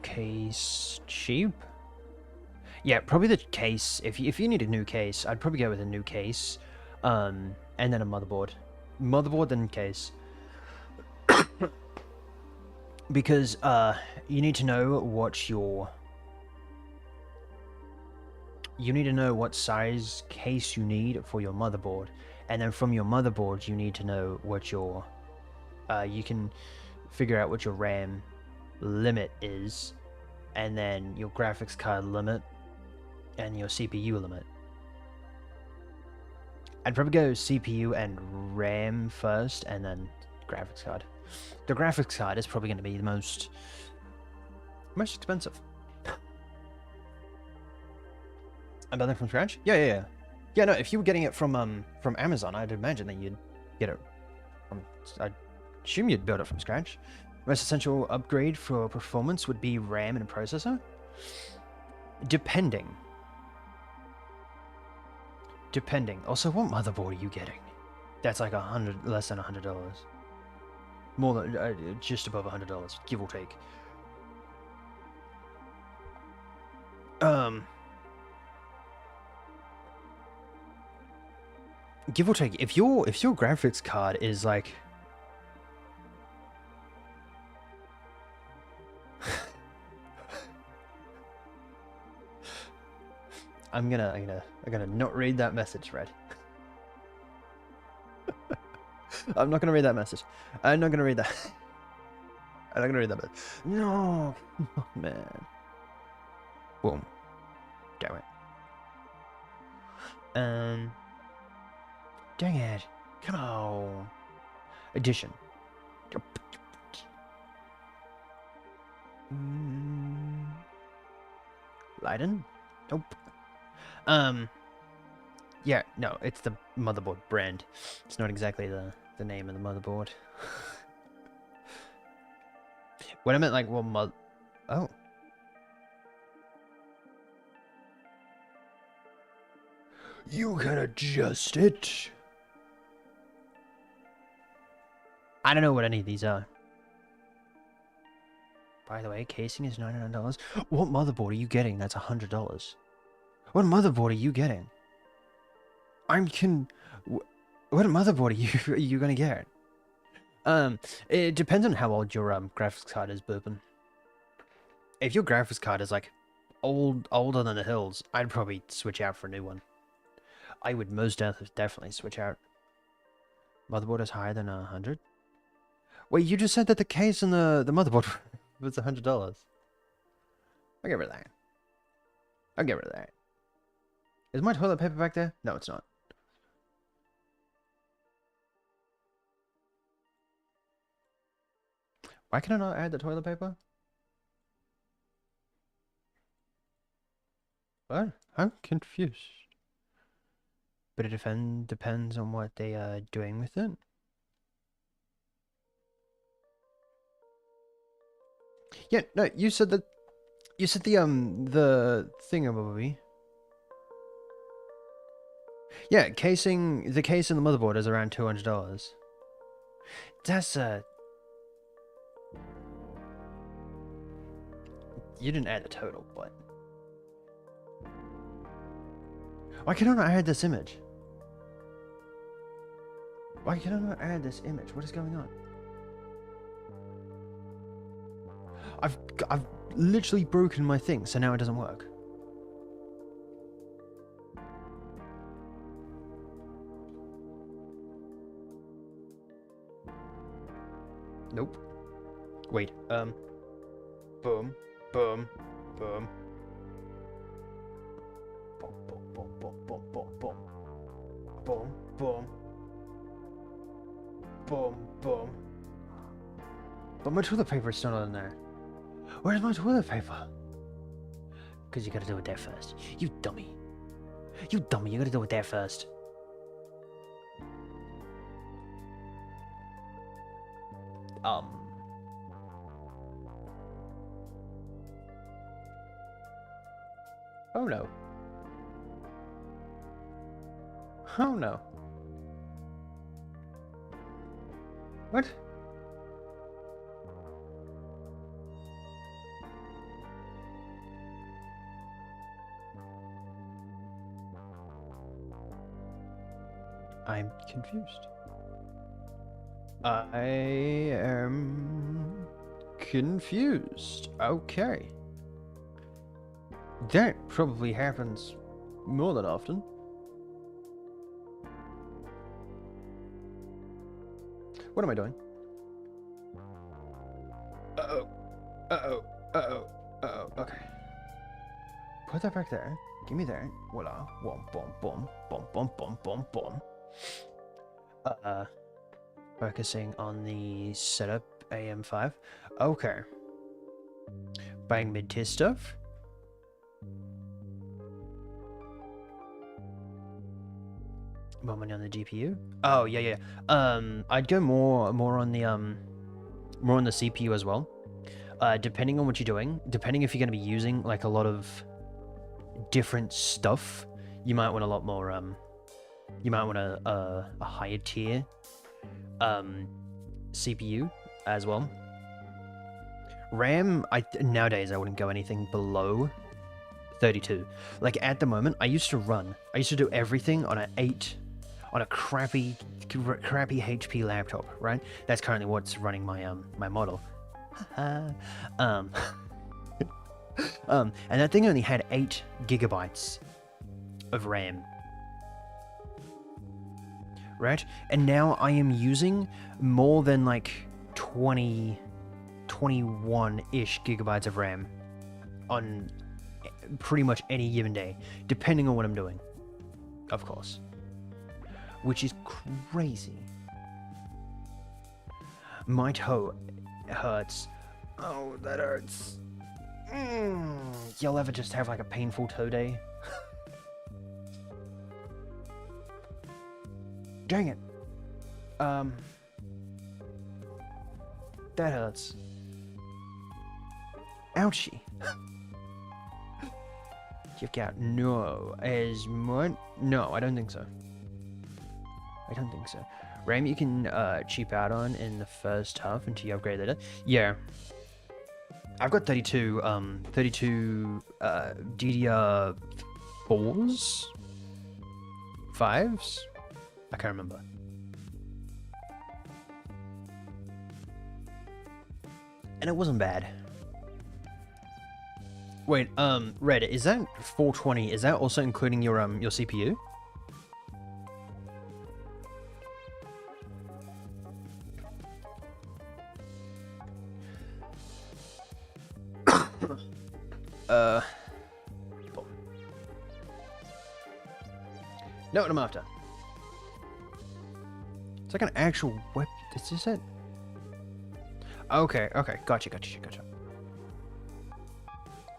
Case cheap? Yeah, probably the case. If you need a new case, I'd probably go with a new case. And then a motherboard. Motherboard, then case. Because, you need to know what your... You need to know what size case you need for your motherboard. And then from your motherboard, you need to know what your... you can figure out what your RAM limit is. And then your graphics card limit. And your CPU limit. I'd probably go CPU and RAM first, and then graphics card. The graphics card is probably going to be the most expensive. And building from scratch? Yeah. Yeah, no, if you were getting it from Amazon, I'd imagine that you'd get it from... I'd assume you'd build it from scratch. Most essential upgrade for performance would be RAM and processor? Depending. Also, what motherboard are you getting? That's like less than $100. More than, just above $100, give or take. Give or take, if your graphics card is like... I'm gonna not read that message, Red. I'm not gonna read that message. I'm not gonna read that. I'm not gonna read that message. No, oh, man. Boom. Damn it. Dang it. Come on. Addition. Leiden? Nope. Yeah, no, it's the motherboard brand. It's not exactly the name of the motherboard. When I meant like, well, oh. You can adjust it. I don't know what any of these are. By the way, casing is $99. What motherboard are you getting? That's $100. What motherboard are you getting? What motherboard are you gonna get? It depends on how old your graphics card is, Burpin. If your graphics card is like older than the hills, I'd probably switch out for a new one. I would most definitely switch out. Motherboard is higher than 100. Wait, you just said that the case and the motherboard was $100. I'll get rid of that. Is my toilet paper back there? No, it's not. Why can I not add the toilet paper? What? I'm confused. But it depends on what they are doing with it. Yeah, no, you said that. You said the thingamabobby. Yeah, the case in the motherboard is around $200. That's you didn't add the total, but why can I not add this image? Why can I not add this image? What is going on? I've literally broken my thing, so now it doesn't work. Nope. Wait, boom, boom, boom. Boom, boom, boom, boom, boom, boom, boom. Boom, boom. Boom, boom. But my toilet paper is still not in there. Where's my toilet paper? Because you gotta do it there first. You dummy. You dummy, you gotta do it there first. Oh no. Oh no. What? I'm confused. I am confused. Okay. That probably happens more than often. What am I doing? Uh-oh. Uh-oh. Uh-oh. Uh-oh. Okay. Put that back there. Give me that. Voila. Boom, boom, boom. Boom, boom, boom, boom, boom. Focusing on the setup AM5. Okay. Buying mid-tier stuff. More money on the GPU. Oh yeah. I'd go more on the CPU as well. Depending on what you're doing, depending if you're going to be using like a lot of different stuff, you might want a lot more. You might want a higher tier CPU as well. RAM, nowadays I wouldn't go anything below 32. Like at the moment, I used to do everything on a crappy HP laptop, right? That's currently what's running my my model. And that thing only had 8 gigabytes of RAM. Right? And now I am using more than like 21-ish gigabytes of RAM on pretty much any given day, depending on what I'm doing, of course. Which is crazy. My toe hurts. Oh, that hurts. You'll ever just have like a painful toe day? Dang it. That hurts. Ouchie. You've got no as much. No, I don't think so. RAM you can cheap out on in the first half until you upgrade later. Yeah. I've got 32 DDR4s? 5s? I can't remember. And it wasn't bad. Wait, Red, is that 420? Is that also including your CPU? Know what I'm after. It's like an actual web. Is this it? Okay, okay. Gotcha.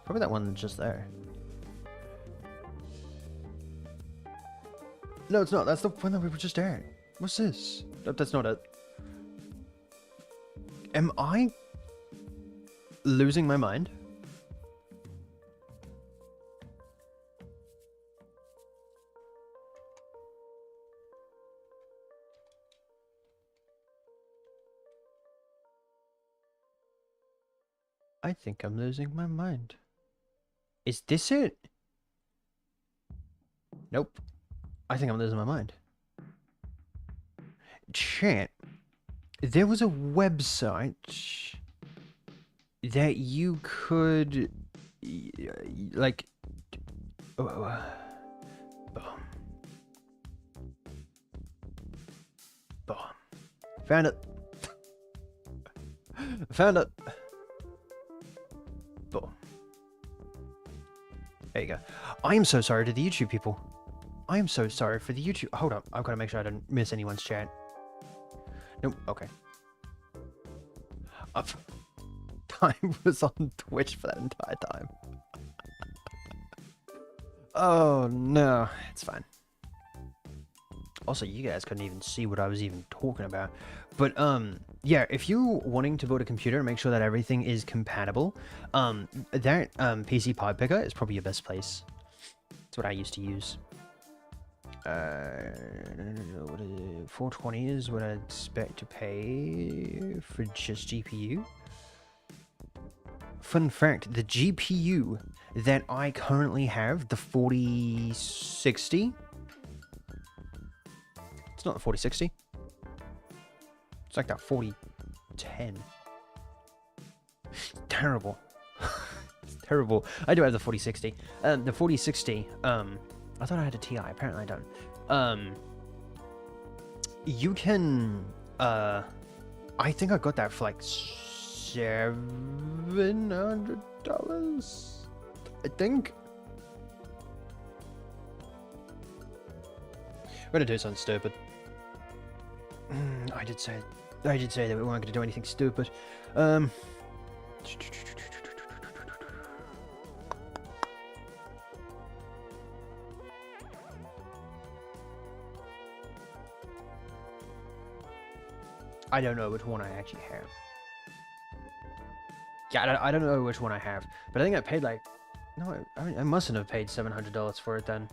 Probably that one just there. No, it's not. That's the one that we were just at. What's this? That's not it. Am I losing my mind? I think I'm losing my mind. Is this it? Nope. I think I'm losing my mind. Chat. There was a website that you could like boom. Found it. Found it. Boom. There you go. I am so sorry to the YouTube people. I am so sorry for the YouTube. Hold up. I've got to make sure I don't miss anyone's chat. Nope. Okay. I was on Twitch for that entire time. Oh no, it's fine. Also, you guys couldn't even see what I was even talking about. But yeah, if you're wanting to build a computer and make sure that everything is compatible, that PC Pipe Picker is probably your best place. That's what I used to use. What is it? 420 is what I expect to pay for just GPU. Fun fact, the GPU that I currently have, the 4060, it's not the 4060, it's like that 4010. Terrible. It's terrible. I do have the 4060. The 4060, I thought I had a TI, apparently I don't. You can, I think I got that for like $700, I think. We're gonna do something stupid. I did say that we weren't gonna do anything stupid. I don't know which one I actually have. Yeah, I don't know which one I have, but I think I paid like, no, I mustn't have paid $700 for it then.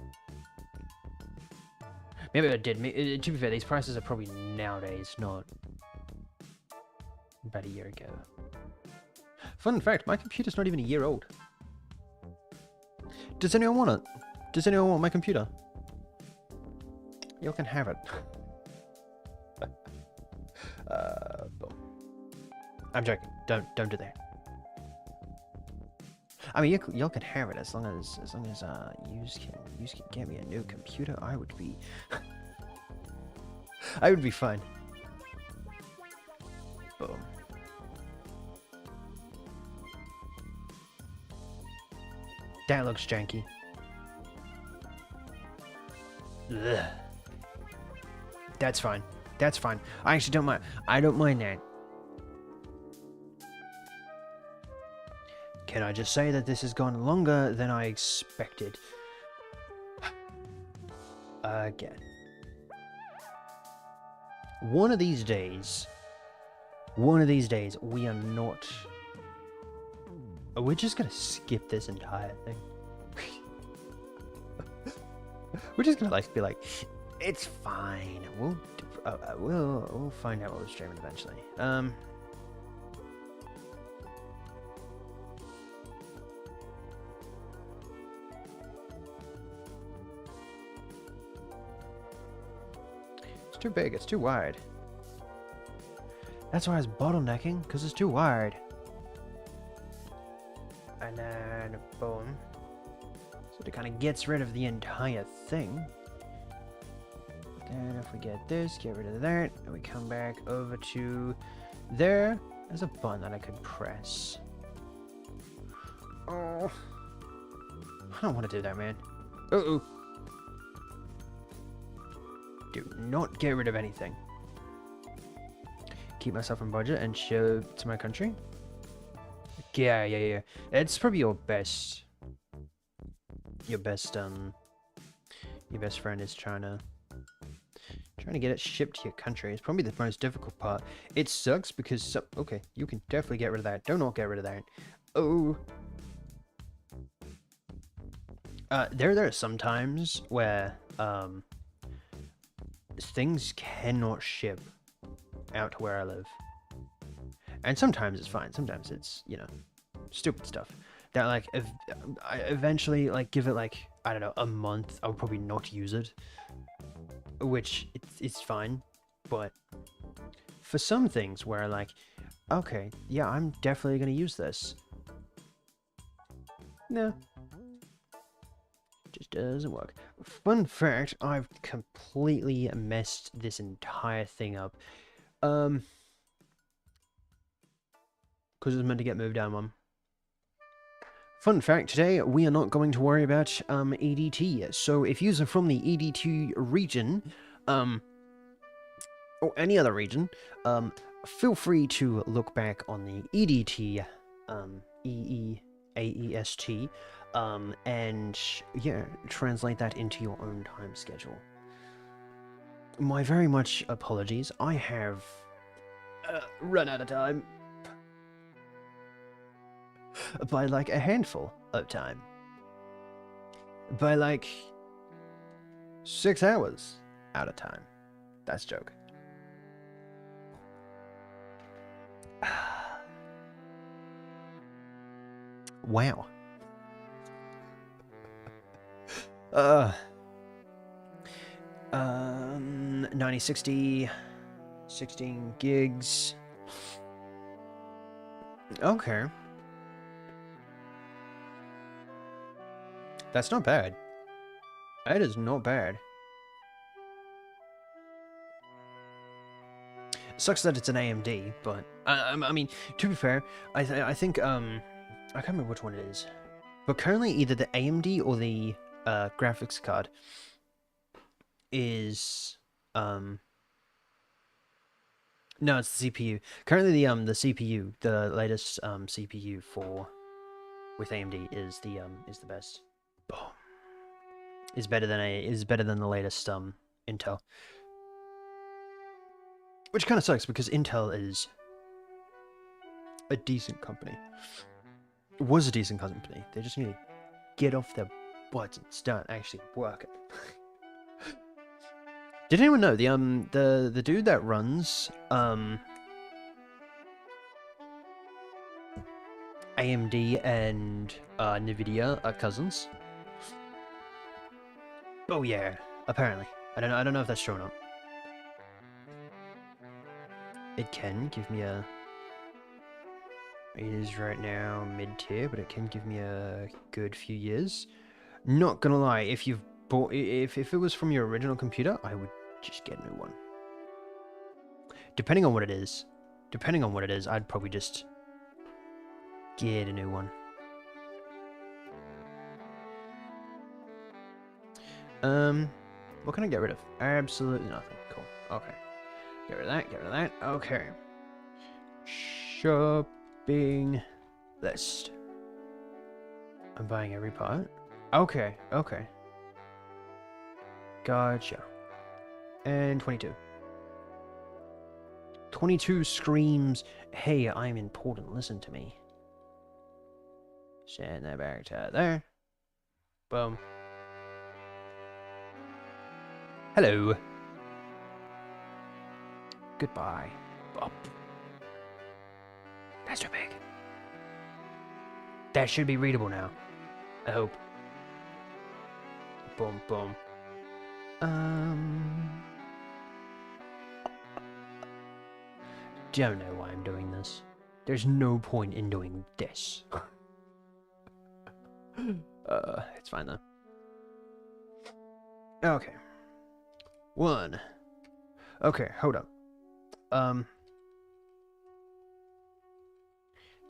Maybe I did. To be fair, these prices are probably nowadays, not about a year ago. Fun fact, my computer's not even a year old. Does anyone want it? Does anyone want my computer? You can have it. I'm joking. Don't do that. I mean, y'all can have it as long as you can get me a new computer. I would be fine. Boom. That looks janky. Ugh. That's fine. That's fine. I actually don't mind. I don't mind that. Can I just say that this has gone longer than I expected? Again. One of these days, we are not... We're just gonna skip this entire thing. We're just gonna be like, it's fine. We'll find out what we're streaming eventually. It's too big. It's too wide. That's why it's bottlenecking, because it's too wide. And then boom. So it kind of gets rid of the entire thing. Then if we get this, get rid of that, and we come back over to there. There's a button that I could press. Oh, I don't want to do that, man. Uh-oh. Do not get rid of anything. Keep myself on budget and show to my country. Yeah. It's probably your best friend is trying to get it shipped to your country. It's probably the most difficult part. It sucks because okay, you can definitely get rid of that. Do not get rid of that. Oh. There are some times where things cannot ship out to where I live. And sometimes it's fine. Sometimes it's, you know, stupid stuff. That, like, I eventually, like, give it, like, I don't know, a month, I'll probably not use it. Which, it's fine. But for some things where, like, okay, yeah, I'm definitely going to use this. No. Just doesn't work. Fun fact, I've completely messed this entire thing up. Because it was meant to get moved down one. Fun fact, today we are not going to worry about EDT. So if you're from the EDT region, or any other region, feel free to look back on the EDT, AEST, and yeah, translate that into your own time schedule. My very much apologies. I have run out of time. By like a handful of time. By like 6 hours out of time. That's a joke. Wow. 9060, 16 gigs. Okay. That's not bad. That is not bad. Sucks that it's an AMD, but I mean, to be fair, I think I can't remember which one it is, but currently either the AMD or the graphics card is no, it's the CPU. Currently the CPU, the latest CPU with AMD is the best. Boom. Is better than the latest Intel. Which kind of sucks because Intel is a decent company. It was a decent company. They just need to get off their butts and start actually working. Did anyone know the dude that runs AMD and Nvidia are cousins? Oh yeah, apparently. I don't know if that's true or not. It can give me a... It is right now mid-tier, but it can give me a good few years. Not gonna lie, if you've bought... If it was from your original computer, I would just get a new one. Depending on what it is. I'd probably just get a new one. What can I get rid of? Absolutely nothing. Cool. Okay. Get rid of that, Okay. Shopping list. I'm buying every part. Okay. Gotcha. And 22. 22 screams, hey, I'm important, listen to me. Send that back to there. Boom. Hello. Goodbye. Up. That's too big. That should be readable now. I hope. Boom, boom. Don't know why I'm doing this. There's no point in doing this. It's fine though. Okay. One. Okay, hold up.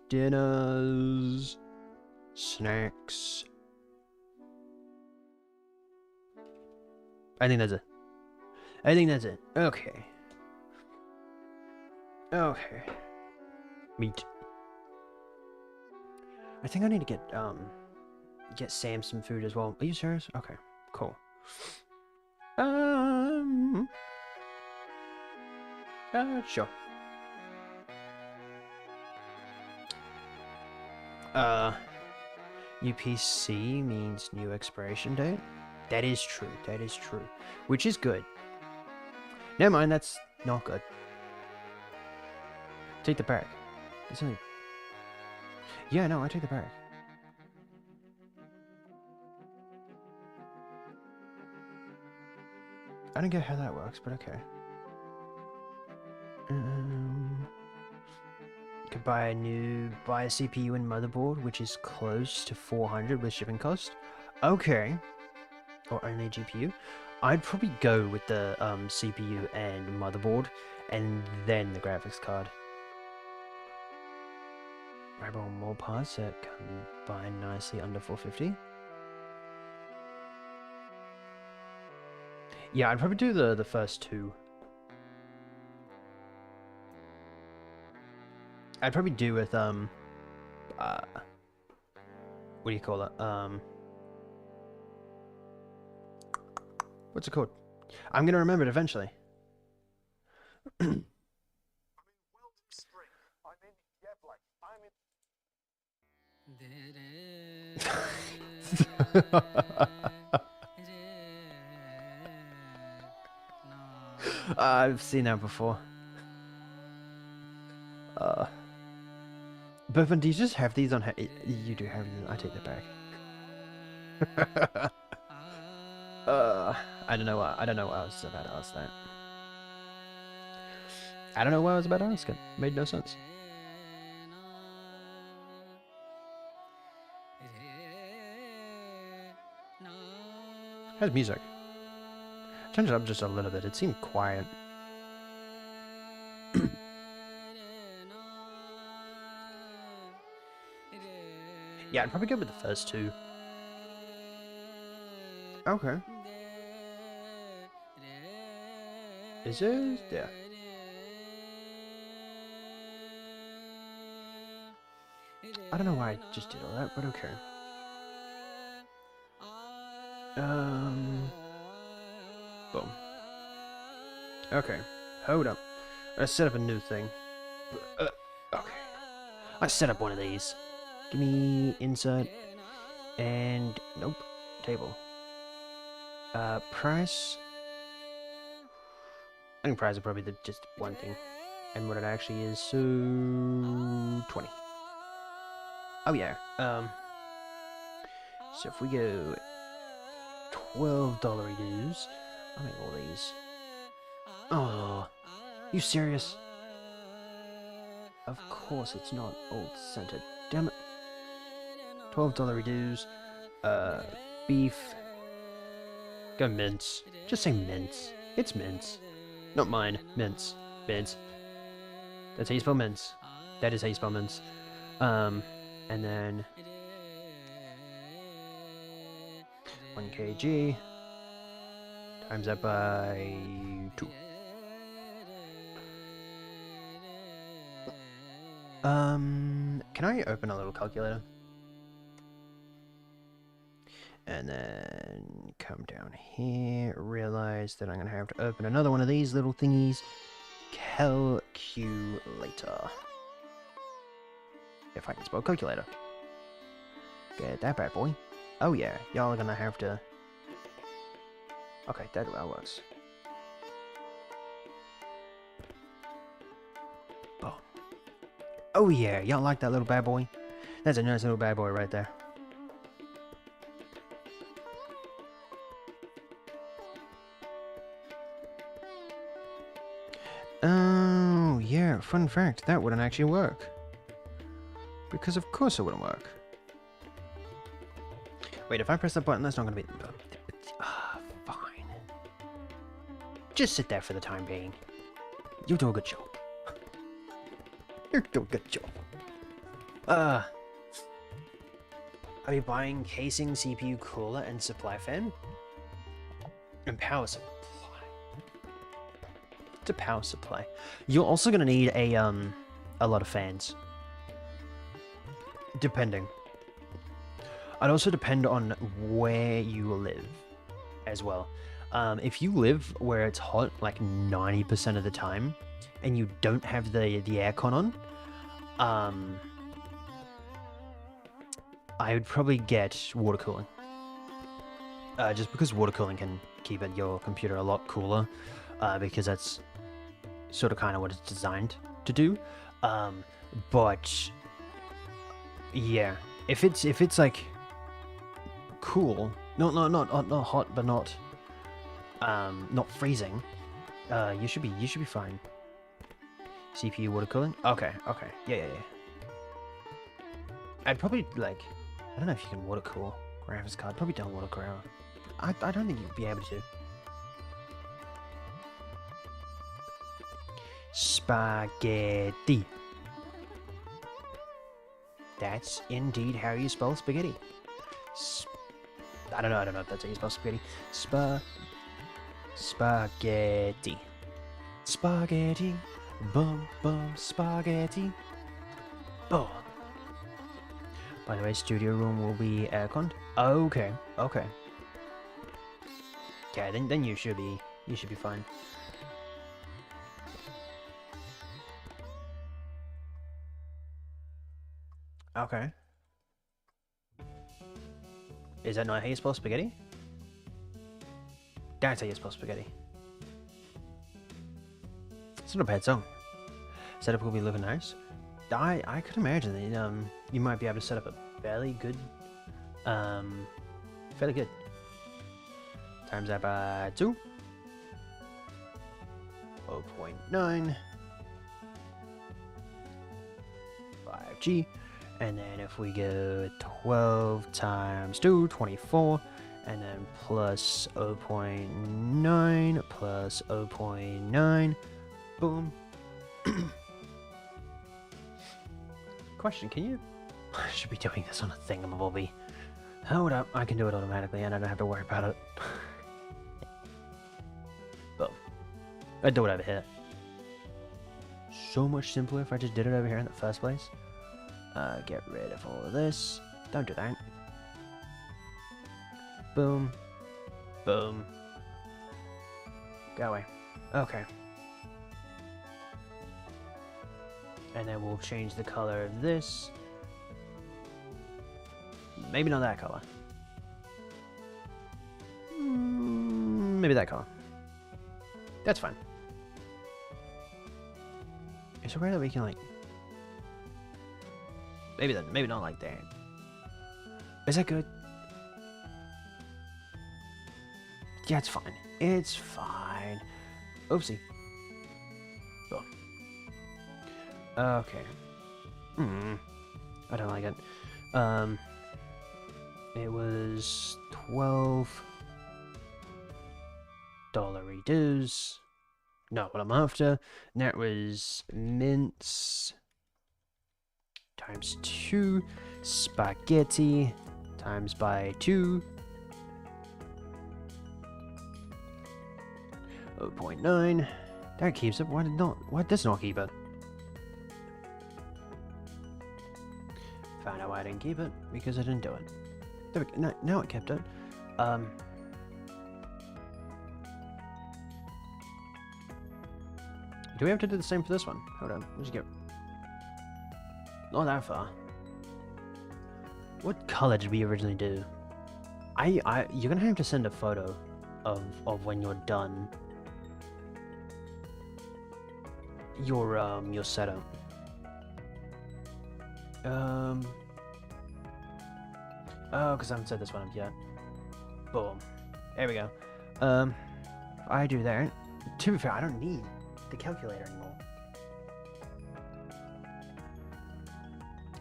Dinners, snacks. I think that's it. I think that's it. Okay. Okay. Meat. I think I need to get Sam some food as well. Are you serious? Okay, cool. Sure. UPC means new expiration date. That is true. That is true. Which is good. Never mind, that's not good. Take the back. It's only... Yeah, no, I take the back. I don't get how that works, but okay. Could buy a CPU and motherboard, which is close to 400 with shipping cost. Okay. Or only GPU. I'd probably go with the CPU and motherboard, and then the graphics card. Grab on more parts that combine nicely under 450. Yeah, I'd probably do the first two. I'd probably do with what do you call it? What's it called? I'm gonna remember it eventually. I've seen that before. But do you just have these on? You do have them. I take that back. I don't know what I was about to ask that. I don't know what I was about to ask it. Made no sense. How's music? Turn it up just a little bit. It seemed quiet. Yeah, I'd probably go with the first two. Okay. Is it? Yeah. I don't know why I just did all that, but okay. Boom. Okay. Hold up. I set up a new thing. Okay. I set up one of these. Give me insert. And nope. Table. Price. I think price is probably just one thing. And what it actually is, so 20. Oh yeah. So if we go $12 dues, I'll make all these. Oh, you serious? Of course it's not old centered. Damn it. $12 dues. Beef. Go mince. Just say mince. It's mince. Not mine. Mince. Mince. That's how you spell mince. That is how you spell mince. And then 1 kg times that by 2. Can I open a little calculator? And then come down here, realize that I'm gonna have to open another one of these little thingies. Calculator. If I can spell calculator. Get that bad boy. Oh yeah, y'all are gonna have to... Okay, that works. Boom. Oh yeah, y'all like that little bad boy? That's a nice little bad boy right there. Oh yeah, fun fact, that wouldn't actually work. Because of course it wouldn't work. Wait, if I press that button, that's not gonna be... fine. Just sit there for the time being. You do a good job. You do a good job. Are we buying casing, CPU, cooler, and supply fan? And power supply. to power supply. You're also gonna need a lot of fans. Depending. I'd also depend on where you live as well. If you live where it's hot like 90% of the time and you don't have the aircon on, I would probably get water cooling. Just because water cooling can keep your computer a lot cooler, because that's sort of kind of what it's designed to do. But yeah, if it's like cool, not hot, but not freezing, you should be fine. CPU water cooling. Okay. Yeah. I'd probably like, I don't know if you can water cool graphics card. Probably don't water cool. I don't think you'd be able to. Spaghetti. That's indeed how you spell spaghetti. I don't know if that's how you spell spaghetti. Spaghetti. Spaghetti. Boom, spaghetti. Oh. By the way, studio room will be aircon. Okay. Yeah, then you should be fine. Okay. Is that not how you spell spaghetti? That's how you spell spaghetti. It's not a bad song. Setup will be looking nice. I could imagine that you might be able to set up a fairly good, Times that by 2. 0.9. 5G. And then if we go 12 times 2, 24. And then plus 0.9 plus 0.9. Boom. Question, can you... I should be doing this on a thingamabobby. Hold up, I can do it automatically and I don't have to worry about it. Boom. I'd do it over here. So much simpler if I just did it over here in the first place. Get rid of all of this. Don't do that. Boom. Boom. Go away. Okay. And then we'll change the color of this. Maybe not that color. Maybe that color. That's fine. Is there a way that we can like... Maybe not like that. Is that good? Yeah, it's fine. It's fine. Oopsie. Boom. Okay. I don't like it. It was $12 dues. Not what I'm after. And that was mince times 2, spaghetti times by 2, 0.9. That keeps it. Why did not? Why does not keep it? Found out why I didn't keep it because I didn't do it. There we go. No, now it kept it. Do we have to do the same for this one? Hold on. Let's get. Not that far. What color did we originally do? You're gonna have to send a photo of when you're done. Your setup. Oh, because I haven't set this one up yet. Boom. There we go. I do that. To be fair, I don't need the calculator anymore.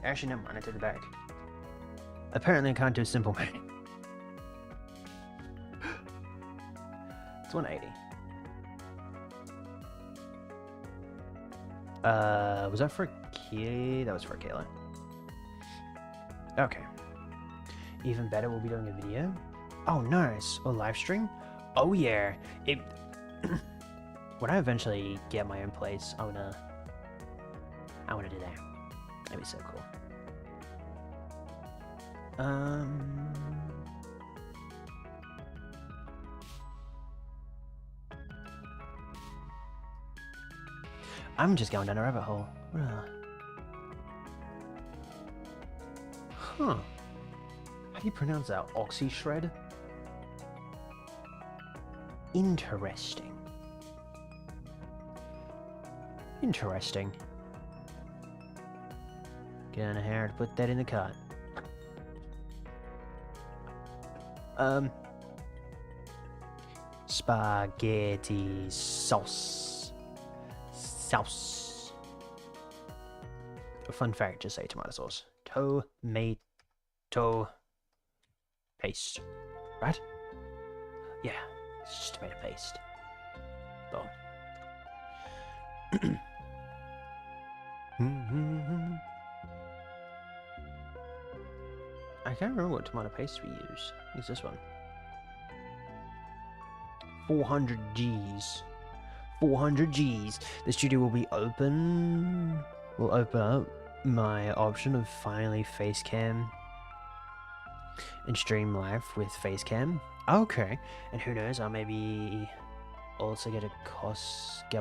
Actually, never mind. I took it back. Apparently, I can't do simple math. It's 180. Was that for a kilo? That was for a kilo. Okay. Even better, we'll be doing a video. Oh, nice. A live stream? Oh, yeah. when I eventually get my own place, I wanna do that. That'd be so cool. I'm just going down a rabbit hole. Huh. How do you pronounce that? Aussie shred? Interesting. Interesting. Gonna have to put that in the cart. Spaghetti sauce. Sauce. A fun fact, just say tomato sauce. Tomato paste. Right? Yeah, it's just tomato paste. Boom. I can't remember what tomato paste we use. Use this one. 400 Gs. 400 Gs. The studio will be open. We'll open up my option of finally facecam and stream live with facecam. Okay, and who knows? I'll maybe also get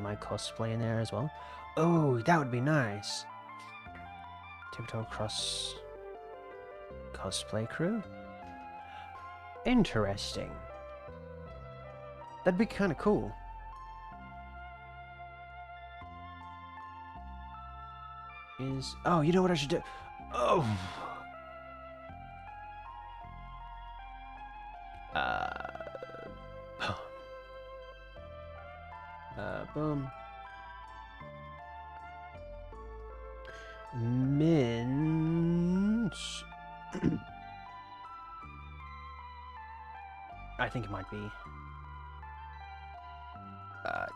my cosplay in there as well. Oh, that would be nice. TikTok cosplay crew. Interesting. That'd be kind of cool. Oh, you know what I should do? Oh. Boom. Mint. I think it might be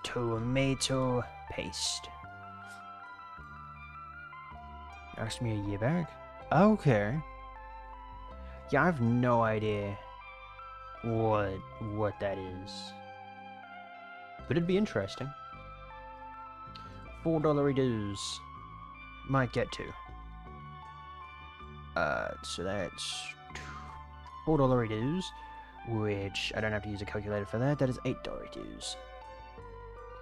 tomato paste. Asked me a year back. Okay. Yeah, I have no idea what that is, but it'd be interesting. $4 dues. Might get to. So that's $4 dues, which I don't have to use a calculator for that. That is $8 dues,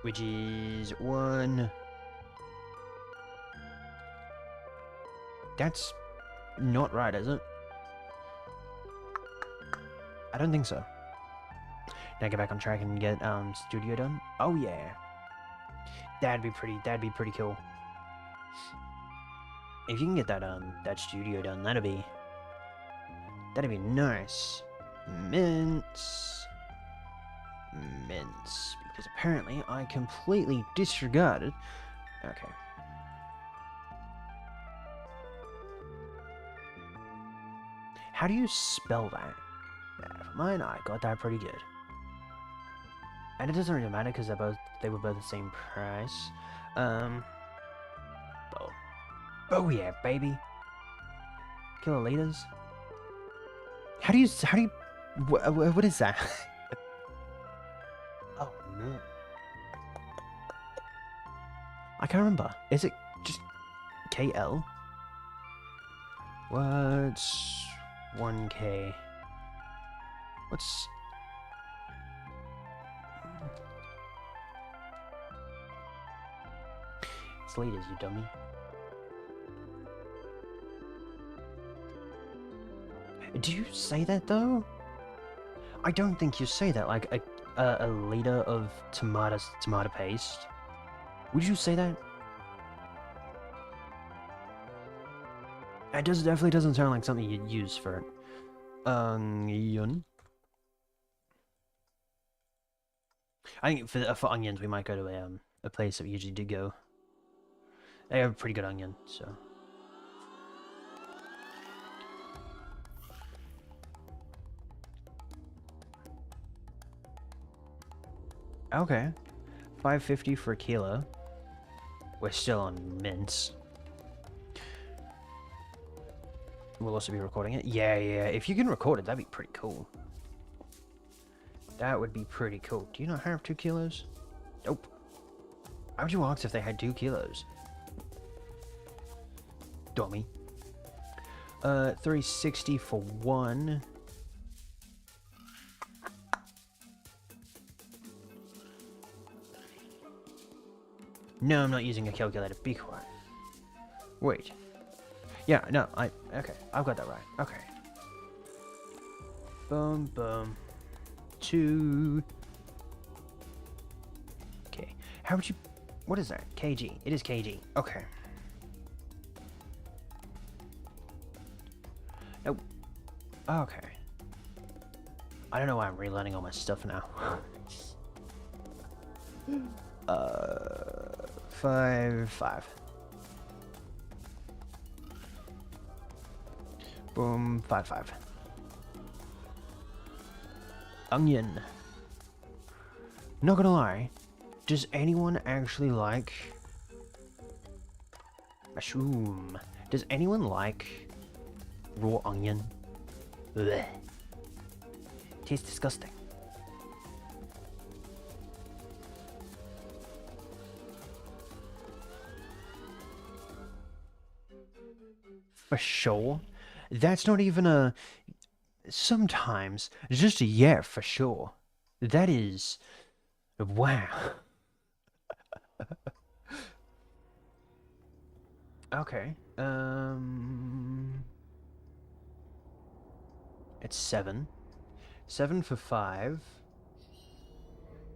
which is one. That's not right, is it? I don't think so. Now get back on track and get studio done. Oh yeah, that'd be pretty cool. If you can get that studio done, that'd be nice. Mints, because apparently I completely disregarded. Okay. How do you spell that? Never mind, I got that pretty good. And it doesn't really matter because they were both the same price. Oh yeah, baby. Kiloliters. How do you what is that? Oh no. I can't remember. Is it just KL? What's 1K? What's... It's liters, you dummy. Do you say that though? I don't think you say that, like a liter of tomato paste. Would you say that? It definitely doesn't sound like something you'd use for it. Onion. I think for onions we might go to a place that we usually do go. They have a pretty good onion, so. Okay, $5.50 for a kilo. We're still on mints. We'll also be recording it. Yeah, if you can record it, that'd be pretty cool. That would be pretty cool. Do you not have 2 kilos? Nope. Why would you ask if they had 2 kilos? Dummy. 360 for 1. No, I'm not using a calculator. Be quiet. Wait. Yeah, no, okay, I've got that right. Okay. Boom, boom. 2. Okay. How would you... What is that? kg. It is kg. Okay. Nope. Okay. I don't know why I'm relearning all my stuff now. 5. Boom, 5. Onion. Not gonna lie, does anyone actually like mushroom? Does anyone like raw onion? Blech. Tastes disgusting. For sure. That's not even a... Sometimes. Just a yeah, for sure. That is... Wow. Okay. It's 7. 7 for 5.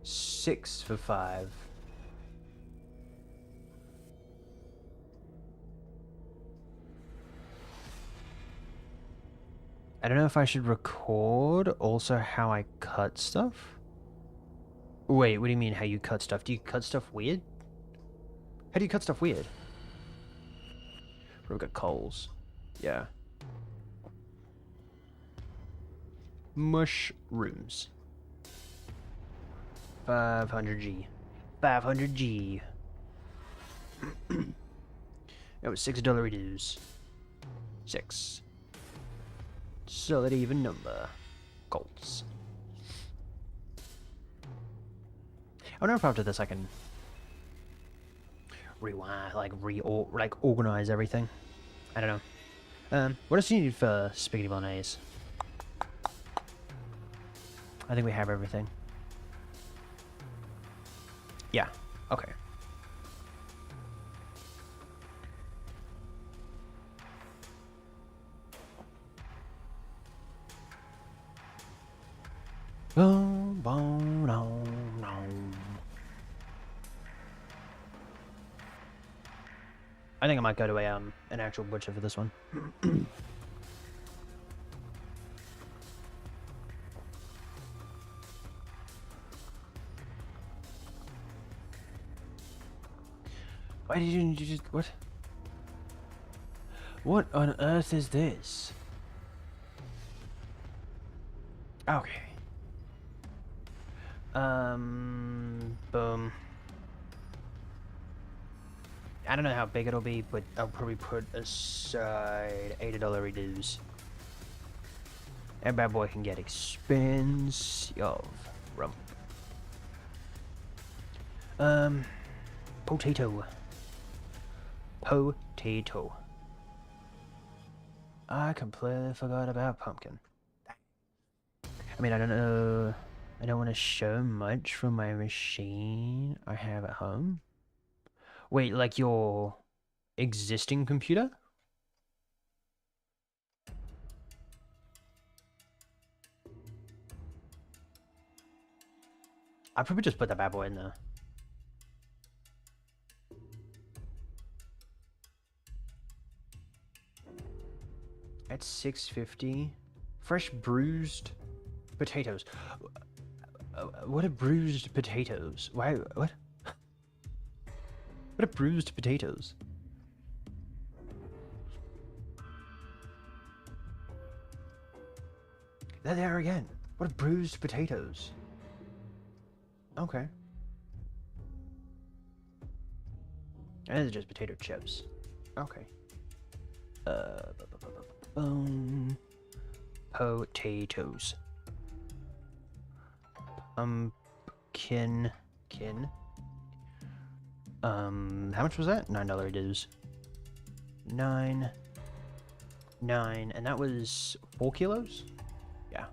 6 for 5. I don't know if I should record also how I cut stuff. Wait, what do you mean how you cut stuff? Do you cut stuff weird? How do you cut stuff weird? We've got coals. Yeah. Mushrooms. 500G. 500G. That was $6 dues. 6. Solid even number. Colts. I wonder if after this I can rewind, like organize everything. I don't know. What else do you need for spaghetti bolognese? I think we have everything. Yeah. Okay. Boom, boom, no, no. I think I might go to an actual butcher for this one. Why did you just... What? What on earth is this? Okay. Boom. I don't know how big it'll be, but I'll probably put aside $80 dues. That bad boy can get expensive. Rum. Potato. Potato. I completely forgot about pumpkin. I mean, I don't know. I don't want to show much from my machine I have at home. Wait, like your existing computer? I'd probably just put that bad boy in there. At 650. Fresh bruised potatoes. What are bruised potatoes? Why? What? What are bruised potatoes? There they are again. What are bruised potatoes? Okay. And these are just potato chips. Okay. Potatoes. Pumpkin. How much was that? $9 dues. 9, 9, and that was 4 kilos? Yeah.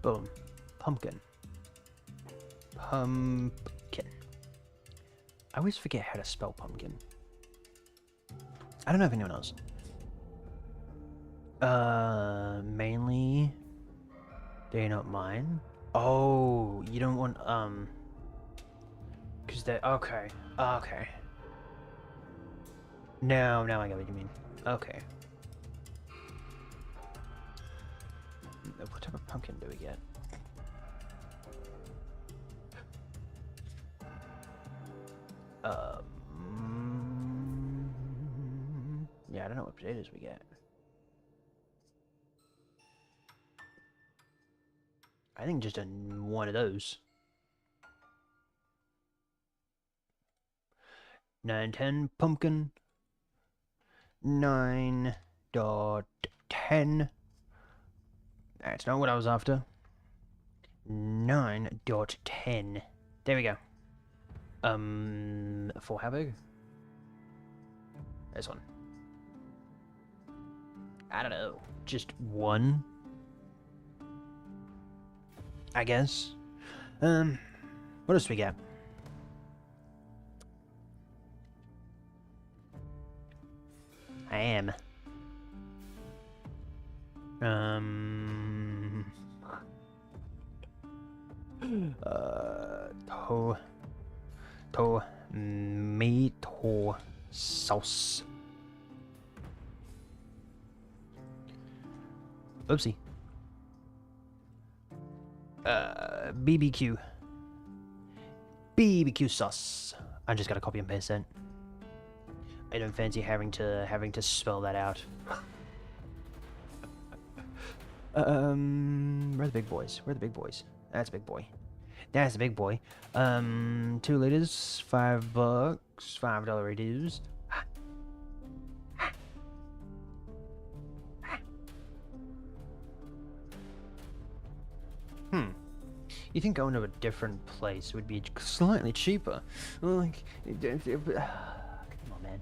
Boom. Pumpkin. Pumpkin. I always forget how to spell pumpkin. I don't know if anyone else. Mainly. Do you not mind? Oh, you don't want, because they're, okay. Okay. Now I get what you mean. Okay. What type of pumpkin do we get? Yeah, I don't know what potatoes we get. I think just one of those. 9.10 pumpkin. 9.10. That's not what I was after. 9.10. There we go. For how big? This one. I don't know. Just one? I guess. What else do we got? I am. Tomato sauce. Oopsie. BBQ. BBQ sauce. I just gotta copy and paste that. I don't fancy having to spell that out. Where are the big boys? Where are the big boys? That's a big boy. That's a big boy. 2 liters, $5, $5 dues. You think going to a different place would be slightly cheaper? Like, come on, man.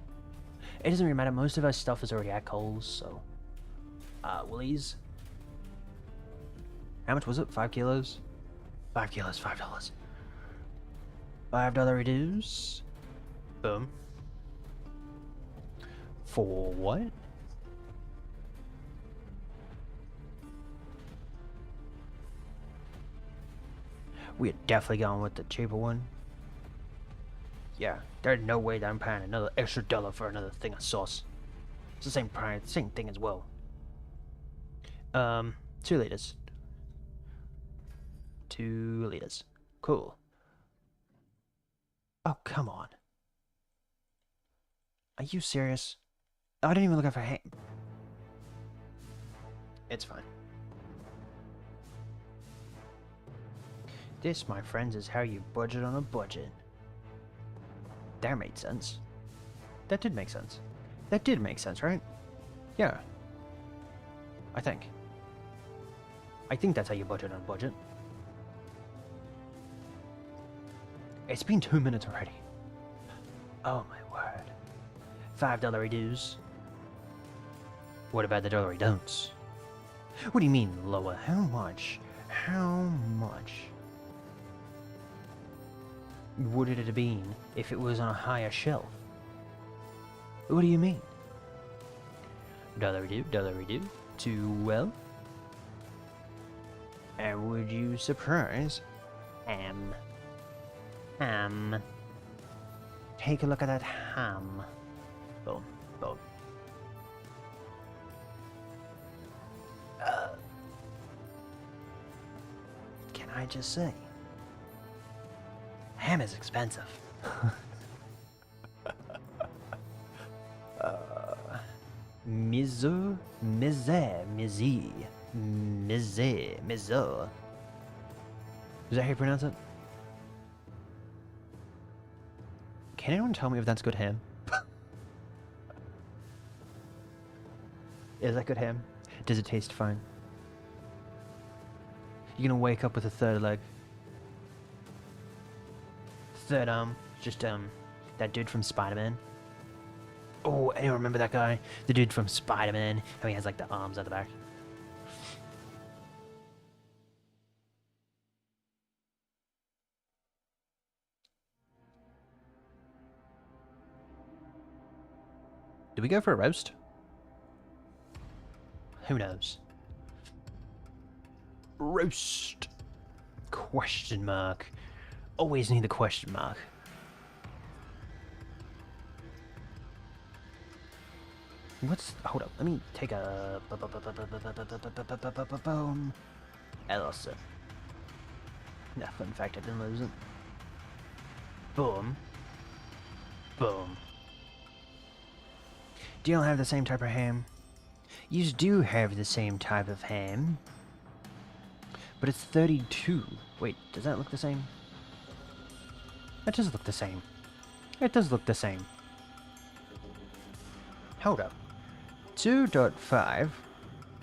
It doesn't really matter. Most of our stuff is already at Coles, so. Woolies. How much was it? 5 kilos? 5 kilos, $5. $5 dues. Boom. For what? We're definitely going with the cheaper one. Yeah, there's no way that I'm paying another extra dollar for another thing of sauce. It's the same price, same thing as well. 2 liters. 2 liters. Cool. Oh, come on. Are you serious? I didn't even look at for ham. It's fine. This, my friends, is how you budget on a budget. That made sense. That did make sense. That did make sense, right? Yeah. I think. I think that's how you budget on a budget. It's been 2 minutes already. Oh my word. $5 dues. What about the dollar don'ts? What do you mean lower? How much? How much would it have been if it was on a higher shelf? What do you mean? Dollar do, 12. And would you surprise? Ham. Take a look at that ham. Boom, boom. Can I just say? Ham is expensive. Mizo. Is that how you pronounce it? Can anyone tell me if that's good ham? Is that good ham? Does it taste fine? You're gonna wake up with a third leg. Third arm. Just, that dude from Spider-Man. Oh, anyone remember that guy? The dude from Spider-Man. How he has, like, the arms at the back. Do we go for a roast? Who knows? Roast. Question mark. Always need the question mark. What's... Hold up. Let me take a... Boom. I lost it. No, fun fact, I didn't lose it. Boom. Boom. Do you all have the same type of ham? You do have the same type of ham. But it's 32. Wait, does that look the same? That does look the same. It does look the same. Hold up. 2.5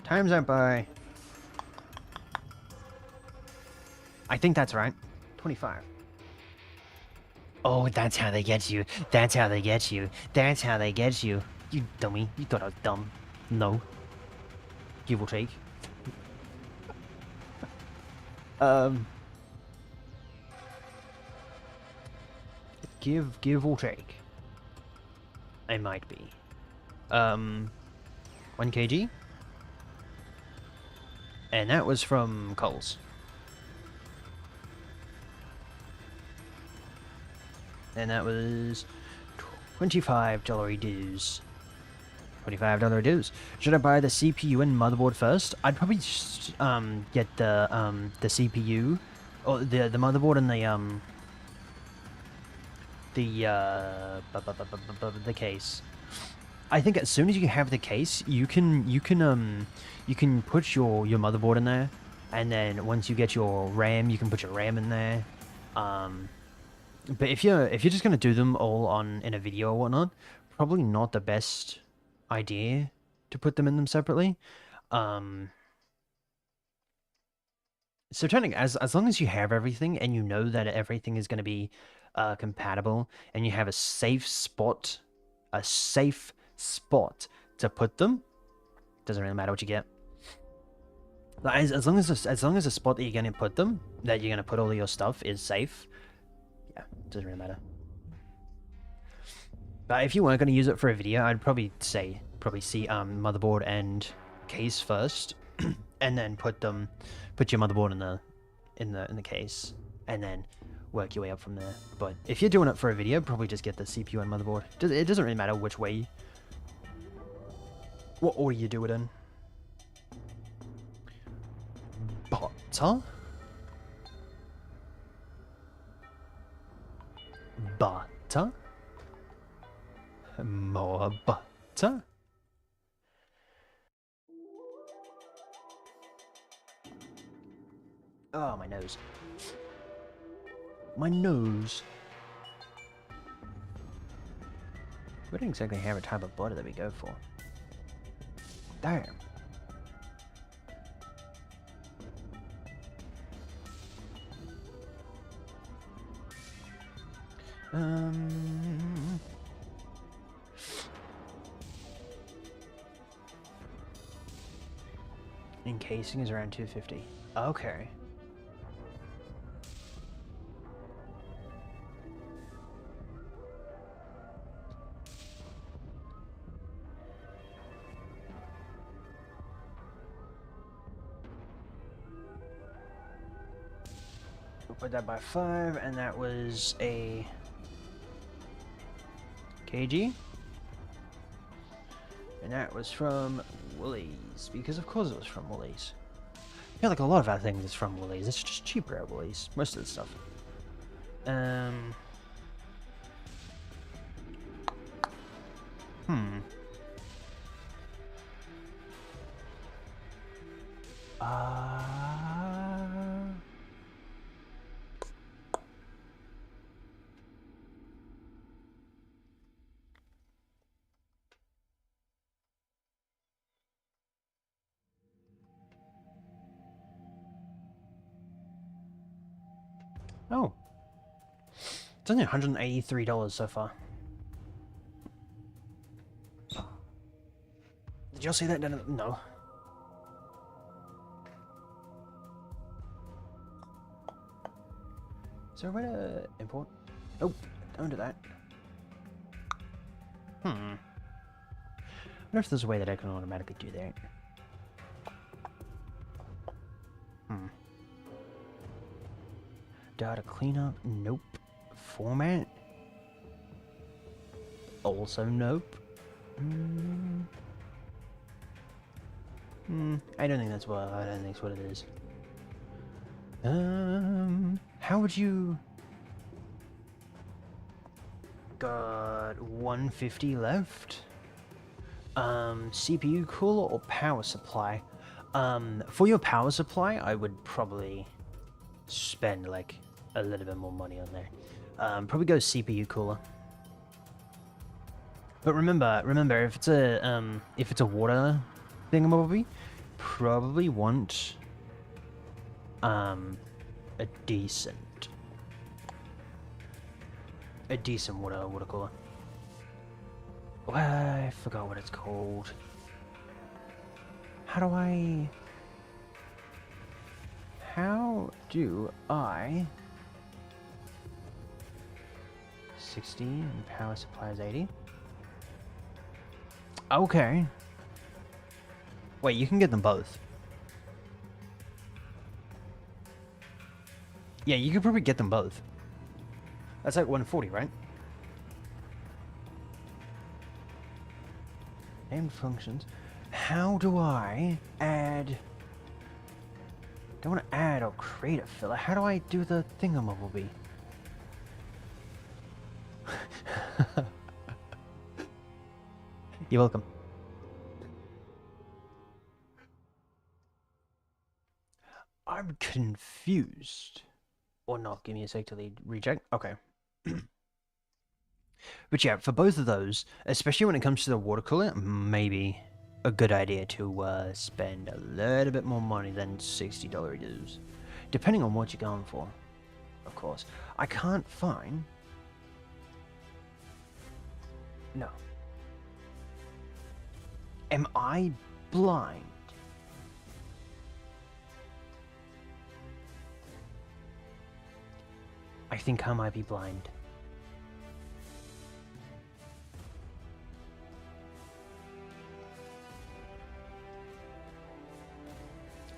times that by... I think that's right. 25. Oh, that's how they get you. That's how they get you. That's how they get you. You dummy. You thought I was dumb. No. Give or take. Give or take. I might be. 1 kg. And that was from Coles. And that was $25 dues. $25 dues. Should I buy the CPU and motherboard first? I'd probably just get the CPU, or the motherboard and the case. I think as soon as you have the case, you can put your motherboard in there, and then once you get your RAM, you can put your RAM in there. But if you're just gonna do them all in a video or whatnot, probably not the best idea to put them separately. So turning as long as you have everything and you know that everything is gonna be compatible, and you have a safe spot to put them, doesn't really matter what you get. As long as the spot that you're gonna put them, that you're gonna put all of your stuff is safe, yeah, doesn't really matter. But if you weren't gonna use it for a video, I'd probably see motherboard and case first, and then put your motherboard in the case, and then work your way up from there. But if you're doing it for a video, probably just get the CPU and motherboard. It doesn't really matter which way, what order you do it in. Butter? Butter? More butter? Oh, my nose. My nose. We don't exactly have a type of butter that we go for. Damn. Encasing is around 250. Okay. We'll put that by 5, and that was a kg. And that was from Woolies, because of course it was from Woolies. Yeah, like a lot of our things is from Woolies. It's just cheaper at Woolies. Most of the stuff. Oh. It's only $183 so far. Did y'all see that? No. Is there a way to import? Oh, don't do that. I wonder if there's a way that I can automatically do that. Data cleanup? Nope. Format? Also nope. I don't think that's what it is. How would you... Got 150 left. CPU cooler or power supply? For your power supply, I would probably spend like a little bit more money on there. Probably go CPU cooler. But remember, if it's a water thingamabobby, probably want a decent water cooler. Well, I forgot what it's called. How do I 60 and power supply is 80? Okay. Wait, you can get them both. Yeah, you could probably get them both. That's like 140, right? Named functions. How do I add... Don't want to add or create a filler. How do I do the thingamabobby? You're welcome. I'm confused. Or not. Give me a sec to recheck. Okay. But yeah, for both of those, especially when it comes to the water cooler, maybe a good idea to spend a little bit more money than $60 dues. Depending on what you're going for, of course. I can't find... No. Am I blind? I think I might be blind.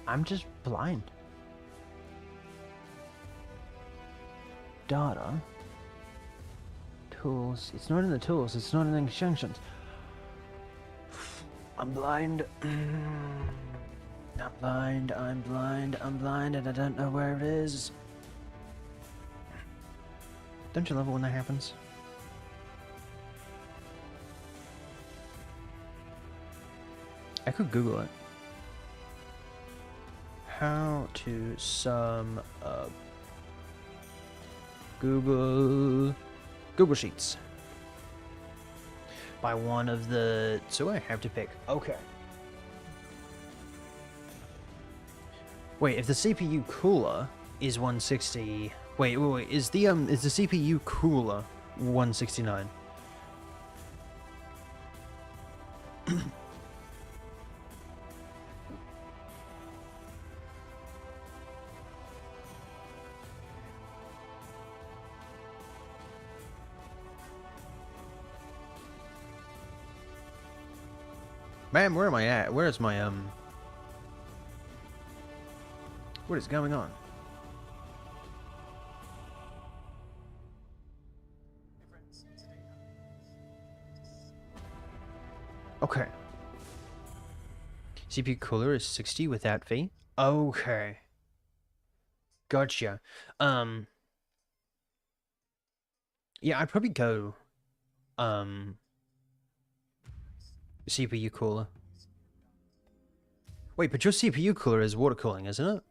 I'm just blind. Data. Tools. It's not in the tools. It's not in the extensions. I'm blind. I'm blind. I'm blind. I'm blind, and I don't know where it is. Don't you love it when that happens? I could Google it. How to sum up Google Sheets by one of the... So I have to pick. Okay. Wait, if the CPU cooler is 160... Wait, is the CPU cooler 169? Man, where am I at? Where is my, what is going on? Okay. CPU cooler is 60 without fee? Okay. Gotcha. Yeah, I'd probably go, CPU cooler. Wait, but your CPU cooler is water cooling, isn't it?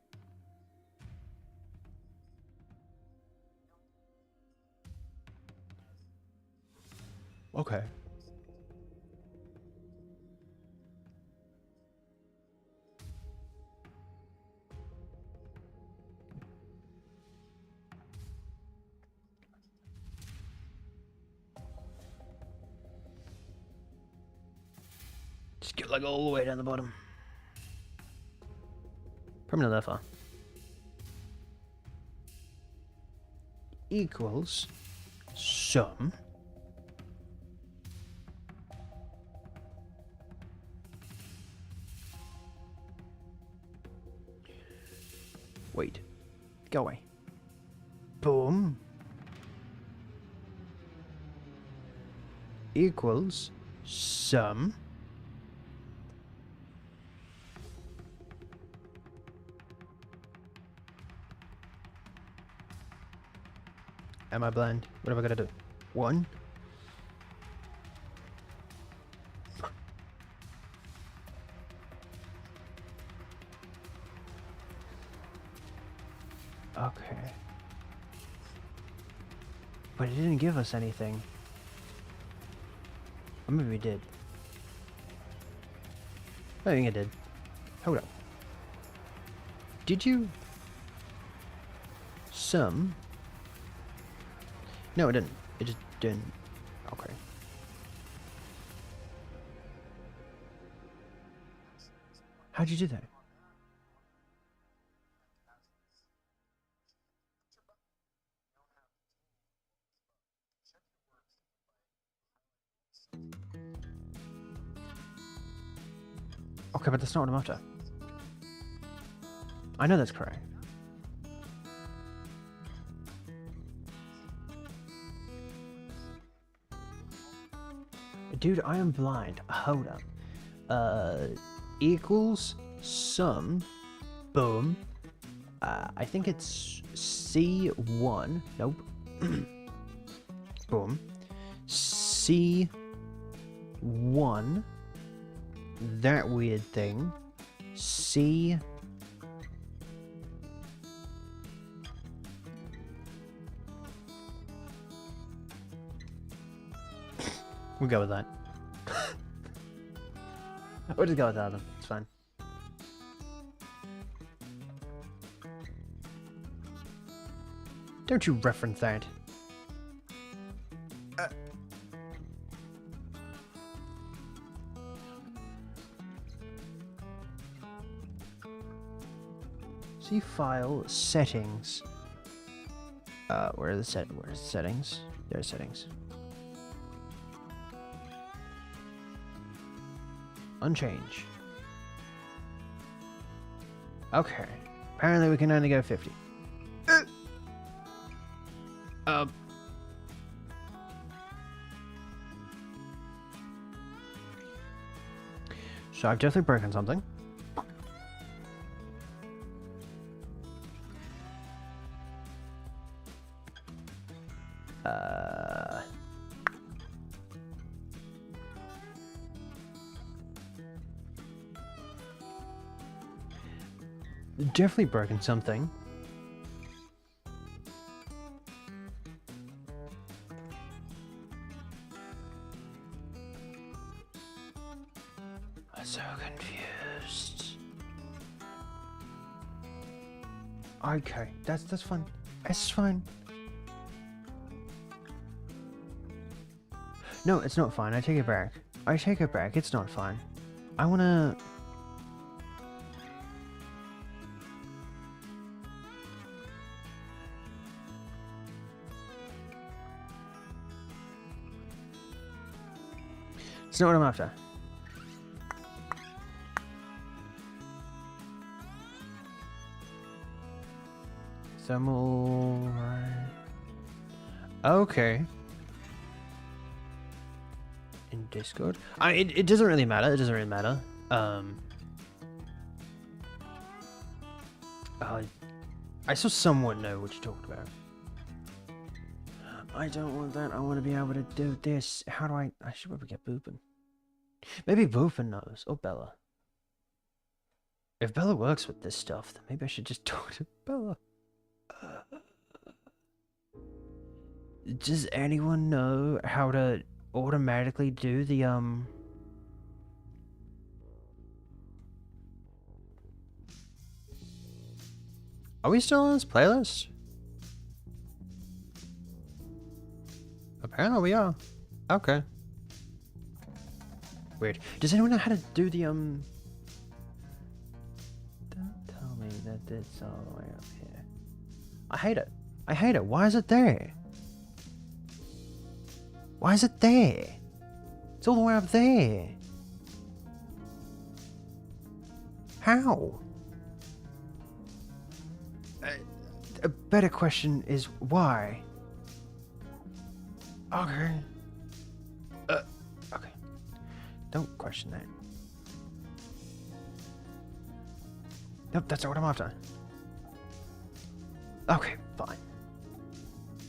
Okay. Get like all the way down the bottom. Probably not that far. Equals sum wait, go away. Boom equals sum am I blind? What have I got to do? 1 okay, but it didn't give us anything. Or maybe we did. I think it did. Hold up. Did you sum? No, it didn't. It just didn't. Okay. How'd you do that? Okay, but that's not what I'm after. I know that's correct. Dude, I am blind. Hold up. Equals sum. Boom. I think it's C1. Nope. Boom. C1. That weird thing. C. We'll go with that. We'll just go with that then. It's fine. Don't you reference that. See file settings. Where's the settings? There's settings. Unchange. Okay. Apparently we can only go 50. So I've definitely broken something. Definitely broken something. I'm so confused. Okay, that's fine. It's fine. No, it's not fine. I take it back. I take it back. It's not fine. I wanna... It's not what I'm after. Thermal... Okay. In Discord? It doesn't really matter. It doesn't really matter. I saw someone know what you talked about. I don't want that. I want to be able to do this. How do I should probably get Boopin. Maybe Boopin knows. Or Bella. If Bella works with this stuff, then maybe I should just talk to Bella. Does anyone know how to automatically do the Are we still on this playlist? Apparently we are. Okay. Weird. Does anyone know how to do the Don't tell me that it's all the way up here. I hate it. I hate it. Why is it there? Why is it there? It's all the way up there. How? A better question is why? Okay. Okay. Don't question that. Nope, that's not what I'm after. Okay, fine.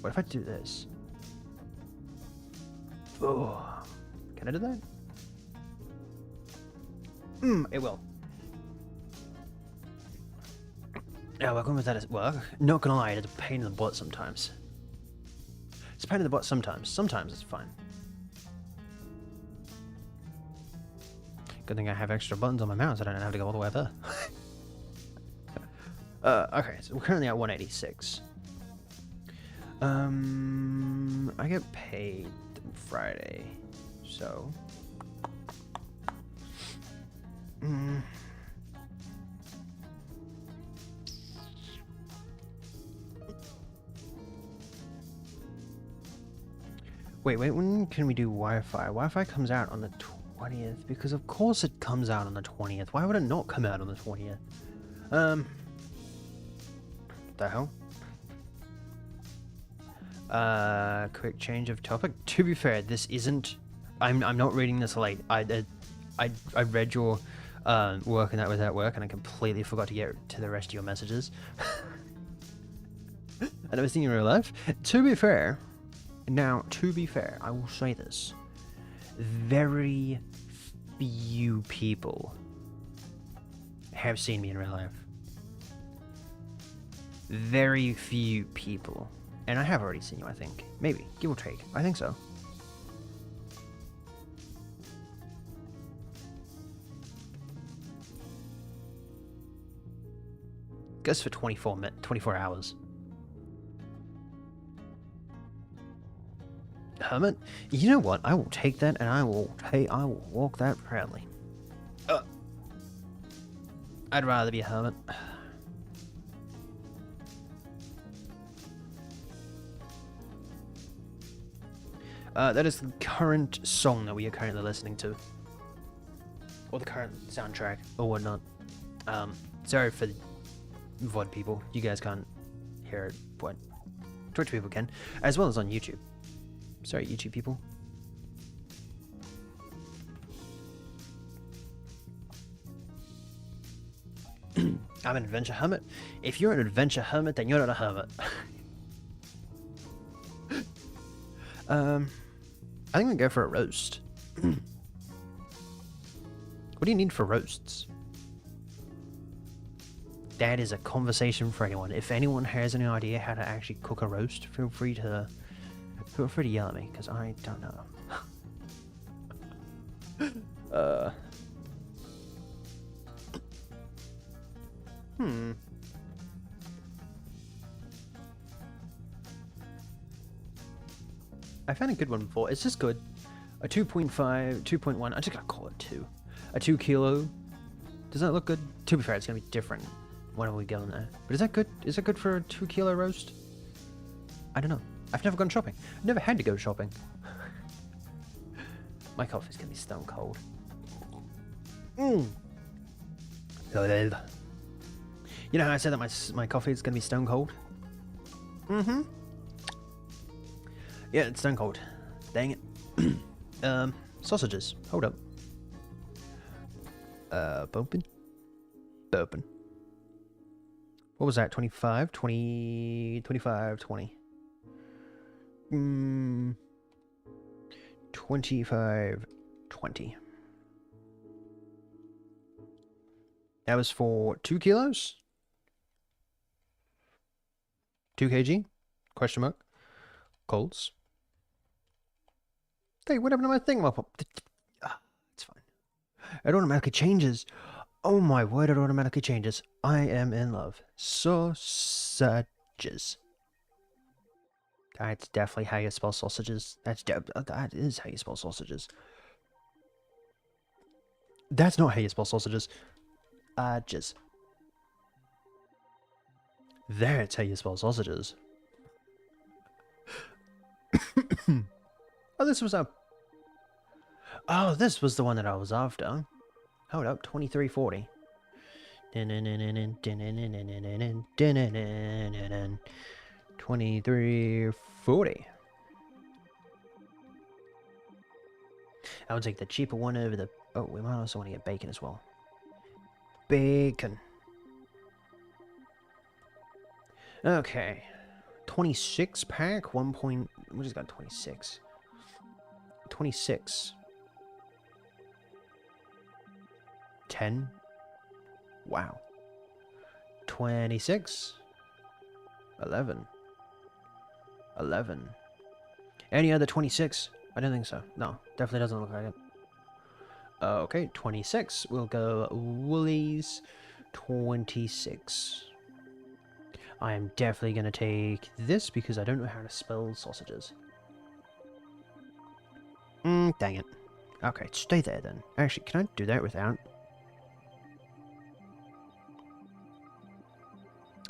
What if I do this? Oh, can I do that? It will. Yeah, welcome with that as work. Not gonna lie, it's a pain in the butt sometimes. It's a pain in the butt sometimes. Sometimes it's fine. Good thing I have extra buttons on my mouse. I don't have to go all the way up there. Okay, so we're currently at 186. I get paid Friday, so. Wait, when can we do Wi-Fi? Wi-Fi comes out on the 20th, because of course it comes out on the 20th. Why would it not come out on the 20th? The hell? Quick change of topic. To be fair, this isn't. I'm not reading this late. I read your work and that was at work, and I completely forgot to get to the rest of your messages. And I was thinking in real life. To be fair, I will say this: very few people have seen me in real life. Very few people. And I have already seen you, I think. Maybe. Give or take. I think so. Goes for 24 hours. Hermit? You know what? I will take that and I will walk that proudly. I'd rather be a hermit. That is the current song that we are currently listening to. Or the current soundtrack, or whatnot. Sorry for the VOD people. You guys can't hear it, but Twitch people can. As well as on YouTube. Sorry, YouTube people. I'm an adventure hermit. If you're an adventure hermit, then you're not a hermit. I think we go for a roast. What do you need for roasts? That is a conversation for anyone. If anyone has any idea how to actually cook a roast, feel free to yell at me, because I don't know. I found a good one before. It's just good. A 2.5, 2.1. I'm just gonna call it 2. A 2 kilo. Does that look good? To be fair, it's gonna be different whenever we go in there. But is that good? Is that good for a 2 kilo roast? I don't know. I've never gone shopping. I've never had to go shopping. My coffee's gonna be stone cold. You know how I said that my coffee is gonna be stone cold? Yeah, it's stone cold. Dang it. Sausages. Hold up. Burping. What was that? 25? 20... 25, 20. 25, 20. That was for 2 kilos? 2 kg? Question mark. Colds. Hey, what happened to my thing? It's fine. It automatically changes. Oh my word, it automatically changes. I am in love. Sausages. That's definitely how you spell sausages. That is how you spell sausages. That's not how you spell sausages. Jizz. That's how you spell sausages. Oh, this was a... Oh, this was the one that I was after. Hold up, 2340. 2340. I would take the cheaper one over the... Oh, we might also want to get bacon as well. Bacon. Okay. 26 pack, 1 point... We just got 26. 26. 10. Wow. 26. 11. 11. Any other 26? I don't think so. No, definitely doesn't look like it. Okay, 26. We'll go Woolies. 26. I am definitely going to take this because I don't know how to spell sausages. Dang it. Okay, stay there then. Actually, can I do that without?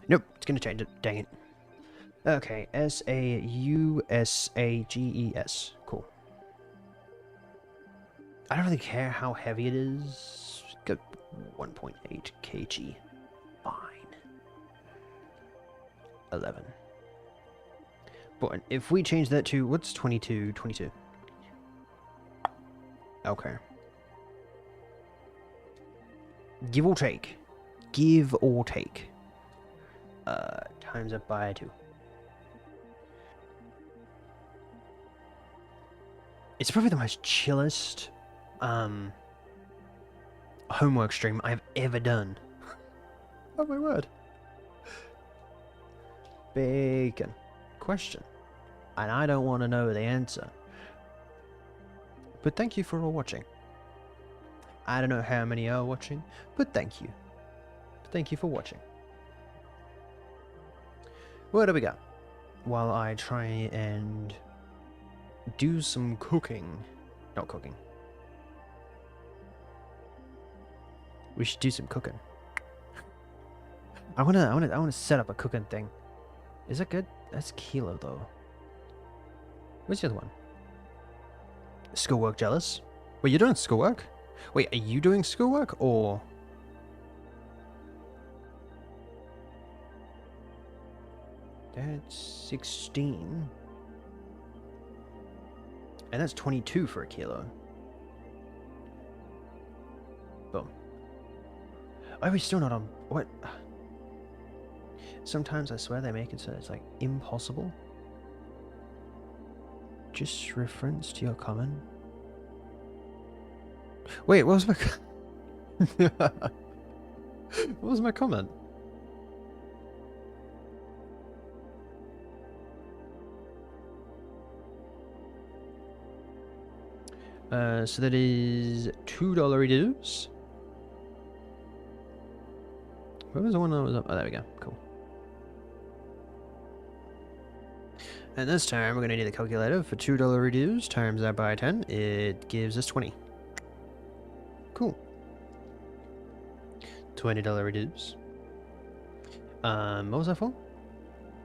Nope, it's going to change it. Dang it. Okay, Sausages. Cool. I don't really care how heavy it is. Got 1.8 kg. Fine. 11. But if we change that to, what's 22? 22. Okay. Give or take. Give or take. Times up by 2. It's probably the most chillest homework stream I've ever done. Oh my word. Bacon. Question. And I don't want to know the answer. But thank you for all watching. I don't know how many are watching, but thank you. Thank you for watching. What do we got? While I try and do some cooking. Not cooking. We should do some cooking. I wanna set up a cooking thing. Is that good? That's kilo though. Where's the other one? Schoolwork jealous? Wait, you're doing schoolwork? Wait, are you doing schoolwork or? That's 16. And that's 22 for a kilo. Boom. Oh, we're still not on... What? Sometimes I swear they make it so it's like impossible. Just reference to your comment. Wait, what was my... What was my comment? So that is $2 dues. Where was the one that was up? Oh, there we go. Cool. And this time we're going to need a calculator for $2 reduce times that by 10. It gives us 20. Cool. $20 reduce. What was that for?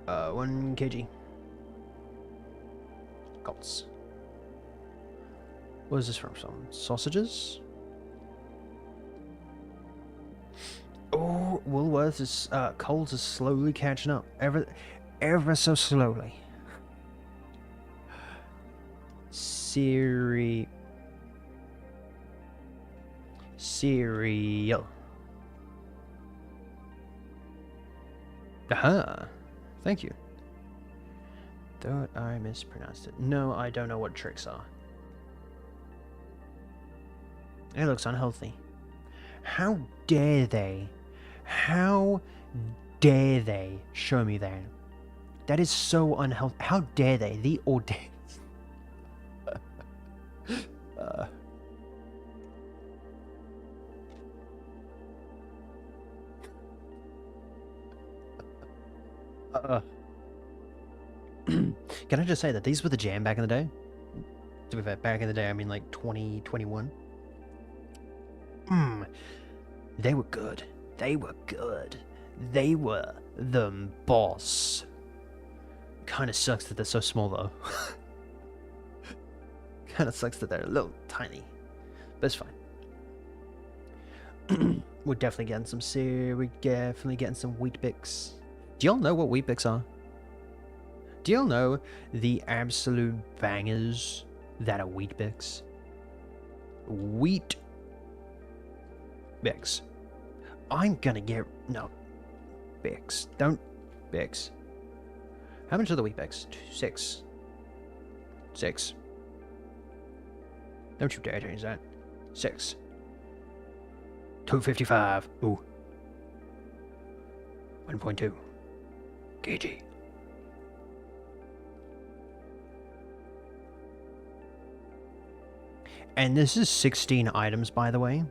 1 kg. Gots. What is this from? Some sausages? Oh, Woolworths is, Coles is slowly catching up. Ever so slowly. Cereal. Aha. Thank you. Thought I mispronounced it. No, I don't know what tricks are. It looks unhealthy. How dare they? How dare they show me that? That is so unhealthy. How dare they? The audacity. Can I just say that these were the jam back in the day? To be fair, back in the day, I mean like 2021. Mmm. They were good. They were good. They were the boss. Kind of sucks that they're so small though. Kind of sucks that they're a little tiny. But it's fine. We're definitely getting some we're definitely getting some wheat bix. Do y'all know what wheat bix are? Do y'all know the absolute bangers that are wheat bix? Wheat bix. I'm gonna get no bix. Don't bix. How much are the wheat bix? 6. 6. Don't you dare change that. 6. 255. Ooh. 1.2 kg. And this is 16 items, by the way.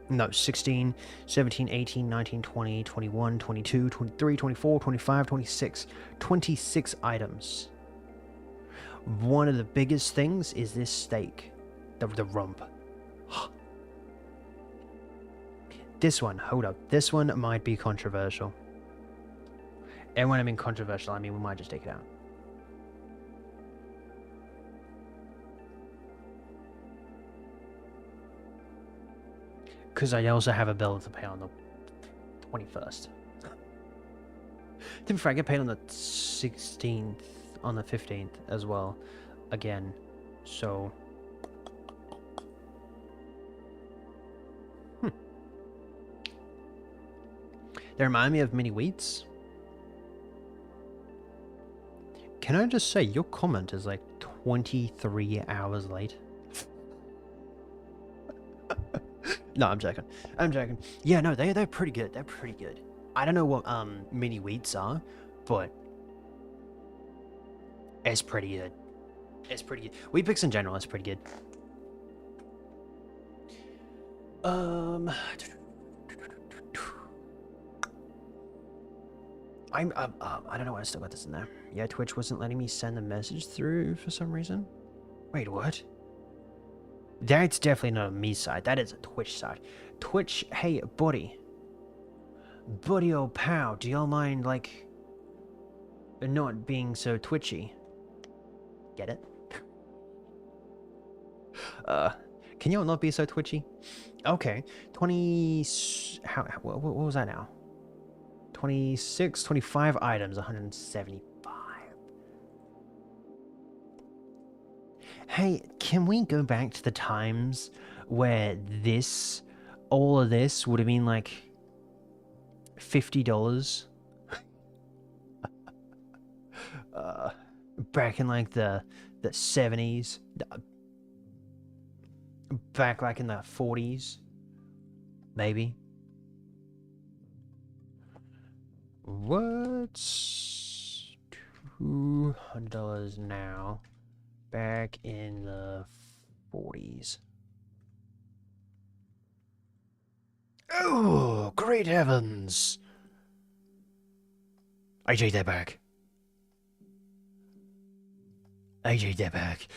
No, 16, 17, 18, 19, 20, 21, 22, 23, 24, 25, 26. 26 items. One of the biggest things is this steak. The rump. This one, hold up. This one might be controversial. And when I mean controversial, I mean we might just take it out. Because I also have a bill to pay on the 21st. To be fair, I get paid on the 16th, on the 15th as well. Again, so... They remind me of mini wheats. Can I just say, your comment is like 23 hours late? No, I'm joking. I'm joking. Yeah, no, they're pretty good. They're pretty good. I don't know what mini wheats are, but it's pretty good. It's pretty good. Wheat picks in general is pretty good. I don't know why I still got this in there. Yeah, Twitch wasn't letting me send the message through for some reason. Wait, what? That's definitely not a me side. That is a Twitch side. Twitch, hey, buddy. Buddy old pal, do y'all mind, like, not being so twitchy? Get it? Can y'all not be so twitchy? Okay, 20... what was that now? 26, 25 items, 175. Hey, can we go back to the times where all of this would have been like $50? Back in like the 70s, back like in the 40s, maybe. What's $200 now? Back in the 40s. Oh, great heavens! I take that back. I take that back.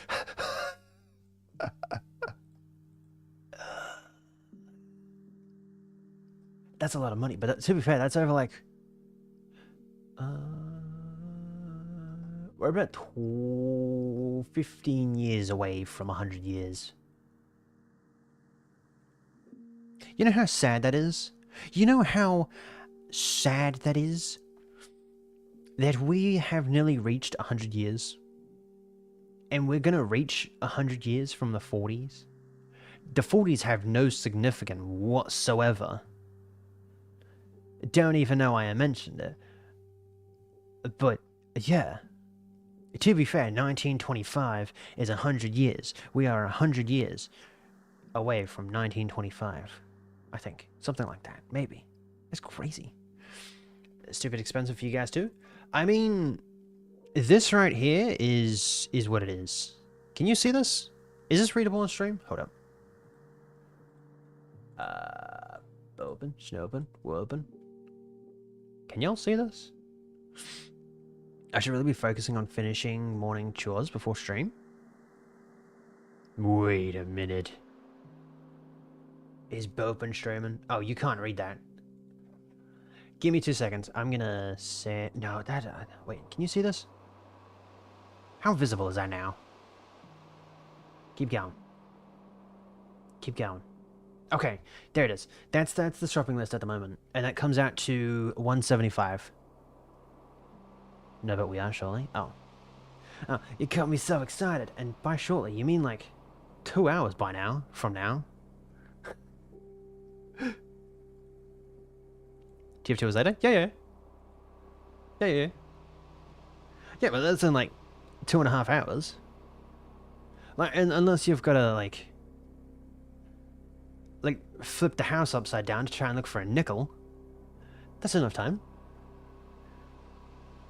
That's a lot of money, but to be fair, that's over like... we're about 15 years away from 100 years. You know how sad that is? You know how sad that is? That we have nearly reached 100 years. And we're gonna reach 100 years from the 40s. The 40s have no significance whatsoever. Don't even know why I mentioned it. But, yeah. To be fair, 1925 is 100 years. We are 100 years away from 1925. I think. Something like that. Maybe. It's crazy. Stupid expensive for you guys too? I mean, this right here is what it is. Can you see this? Is this readable on stream? Hold up. Open, open, open. Can y'all see this? I should really be focusing on finishing morning chores before stream. Wait a minute. Is Bopen streaming? Oh, you can't read that. Give me 2 seconds. I'm gonna say... No, that... wait, can you see this? How visible is that now? Keep going. Keep going. Okay, there it is. That's the shopping list at the moment. And that comes out to 175. No, but we are surely. Oh. Oh, you got me so excited. And by shortly, you mean like 2 hours by now? From now? Do you have 2 hours later? Yeah. Yeah, but that's in like 2.5 hours. Like, and unless you've got to like flip the house upside down to try and look for a nickel. That's enough time.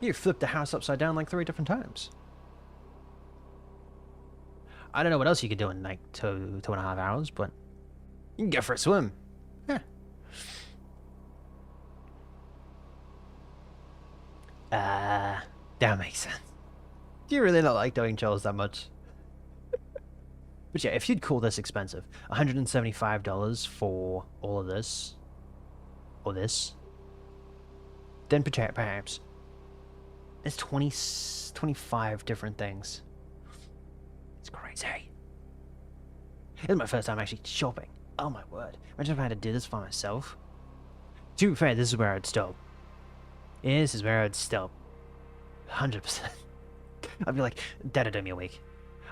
You flipped the house upside down like 3 different times. I don't know what else you could do in like 2.5 hours, but you can go for a swim. Yeah. That makes sense. Do you really not like doing chores that much? But yeah, if you'd call this expensive, $175 for all of this, or this, then perhaps. There's 25 different things. It's crazy. It's my first time actually shopping. Oh my word. Imagine if I had to do this for myself. To be fair, this is where I'd stop. This is where I'd stop. 100%. I'd be like, that'll do me a week.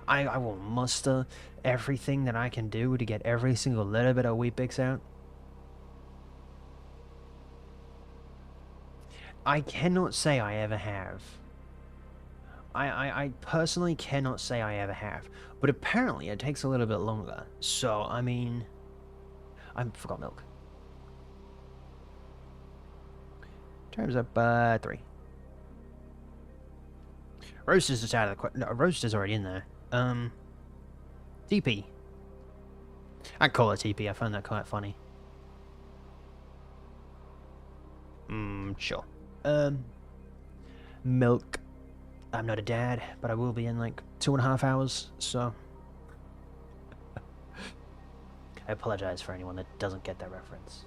I will muster everything that I can do to get every single little bit of Weet-Bix out. I cannot say I ever have. I personally cannot say I ever have. But apparently it takes a little bit longer. So, I mean... I forgot milk. Time's up, 3. Roasters is out of the question. No, Roaster's already in there. TP. I'd call it TP, I found that quite funny. Sure. Milk. I'm not a dad, but I will be in like 2.5 hours, so... I apologize for anyone that doesn't get that reference.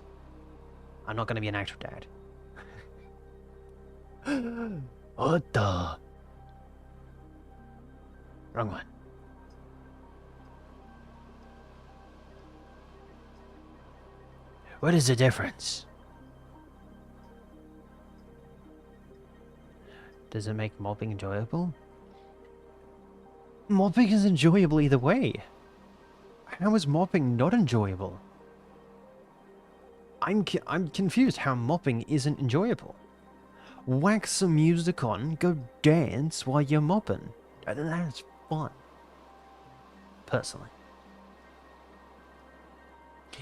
I'm not gonna be an actual dad. What the? Wrong one. What is the difference? Does it make mopping enjoyable? Mopping is enjoyable either way. How is mopping not enjoyable? I'm confused how mopping isn't enjoyable. Whack some music on, go dance while you're mopping. That's fun. Personally.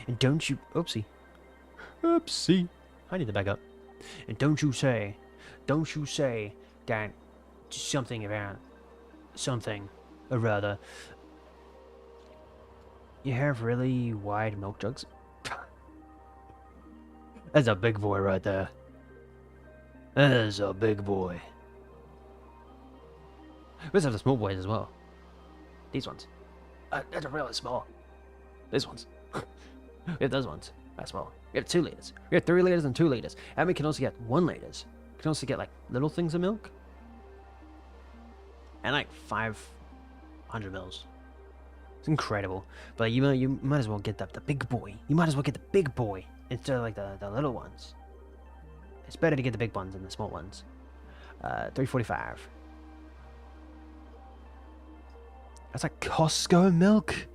And don't you... Oopsie. Oopsie. I need to back up. And don't you say that something about something, or rather, you have really wide milk jugs. That's a big boy right there. That is a big boy. We also have the small boys as well. These ones. They're really small. These ones. We have those ones. That's small. We have 2 liters. We have 3 liters and 2 liters. And we can also get 1 liters. We can also get like little things of milk. And like 500 mils. It's incredible. But you might as well get the big boy. You might as well get the big boy instead of like the little ones. It's better to get the big ones than the small ones. $3.45. That's like Costco milk?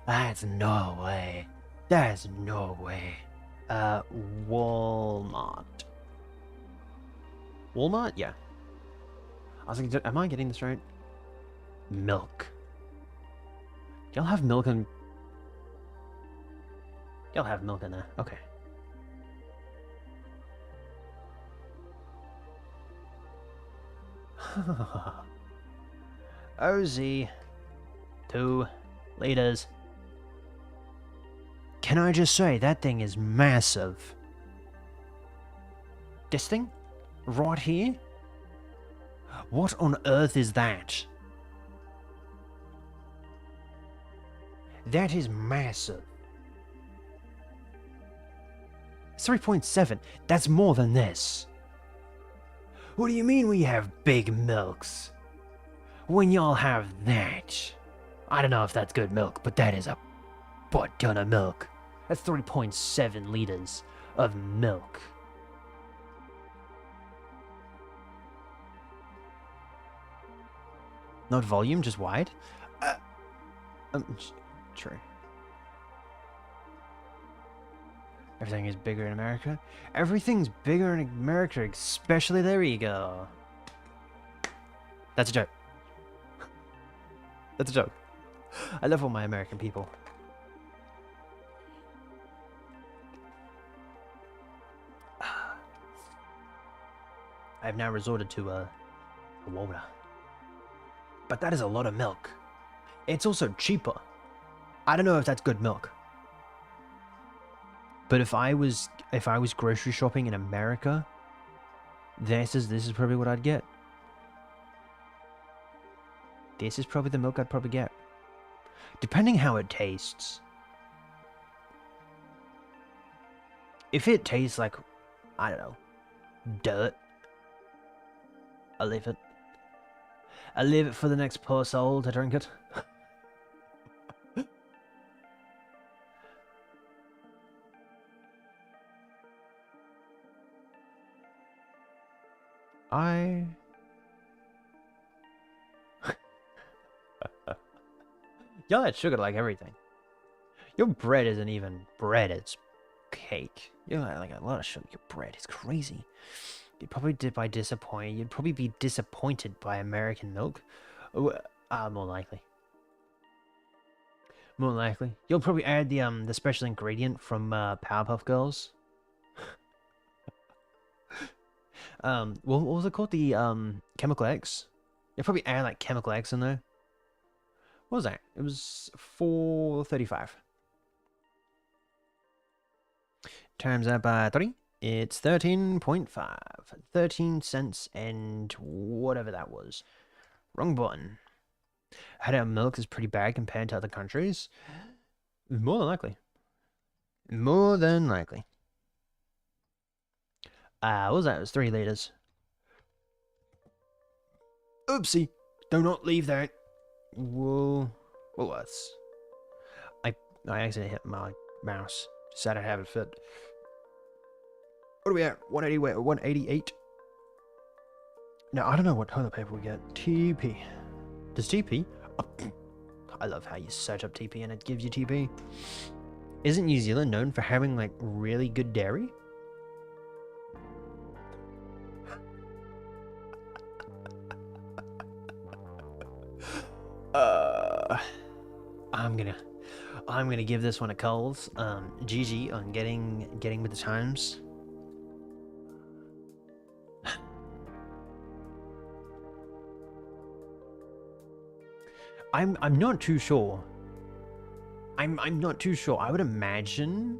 That's no way. That's no way. Walmart. Walmart? Yeah. I was like, am I getting this right? Milk. Y'all have milk in... Y'all have milk in there. Okay. OZ. 2 liters. Can I just say, that thing is massive. This thing? Right here? What on earth is that? That is massive. It's 3.7. That's more than this. What do you mean we have big milks? When y'all have that. I don't know if that's good milk, but that is a butt ton of milk. That's 3.7 liters of milk. Not volume, just wide? True. Everything is bigger in America. Everything's bigger in America, especially there you go. That's a joke. That's a joke. I love all my American people. I have now resorted to water. But that is a lot of milk. It's also cheaper. I don't know if that's good milk. But if I was grocery shopping in America, this is probably what I'd get. This is probably the milk I'd probably get. Depending how it tastes. If it tastes like, I don't know, dirt, I'll leave it. I'll leave it for the next poor soul to drink it. Y'all add sugar to like everything. Your bread isn't even bread, it's cake. You add like a lot of sugar. Your bread is crazy. You'd probably You'd probably be disappointed by American milk. More likely. More likely. You'll probably add the special ingredient from Powerpuff Girls. What was it called? The Chemical X? You'll probably add like Chemical X in there. What was that? It was $4.35. Times that by 3. It's 13.5. 13 cents and whatever that was. Wrong button. Had our milk is pretty bad compared to other countries. More than likely. More than likely. What was that? It was 3 liters. Oopsie. Do not leave that. Woolworths. I accidentally hit my mouse. Decided to have it fit. What are we at? 180, 188? Now, I don't know what toilet paper we get. TP. Does TP? Oh, I love how you search up TP and it gives you TP. Isn't New Zealand known for having, like, really good dairy? I'm gonna give this one a calls. GG on getting with the times. I'm not too sure. I'm not too sure. I would imagine.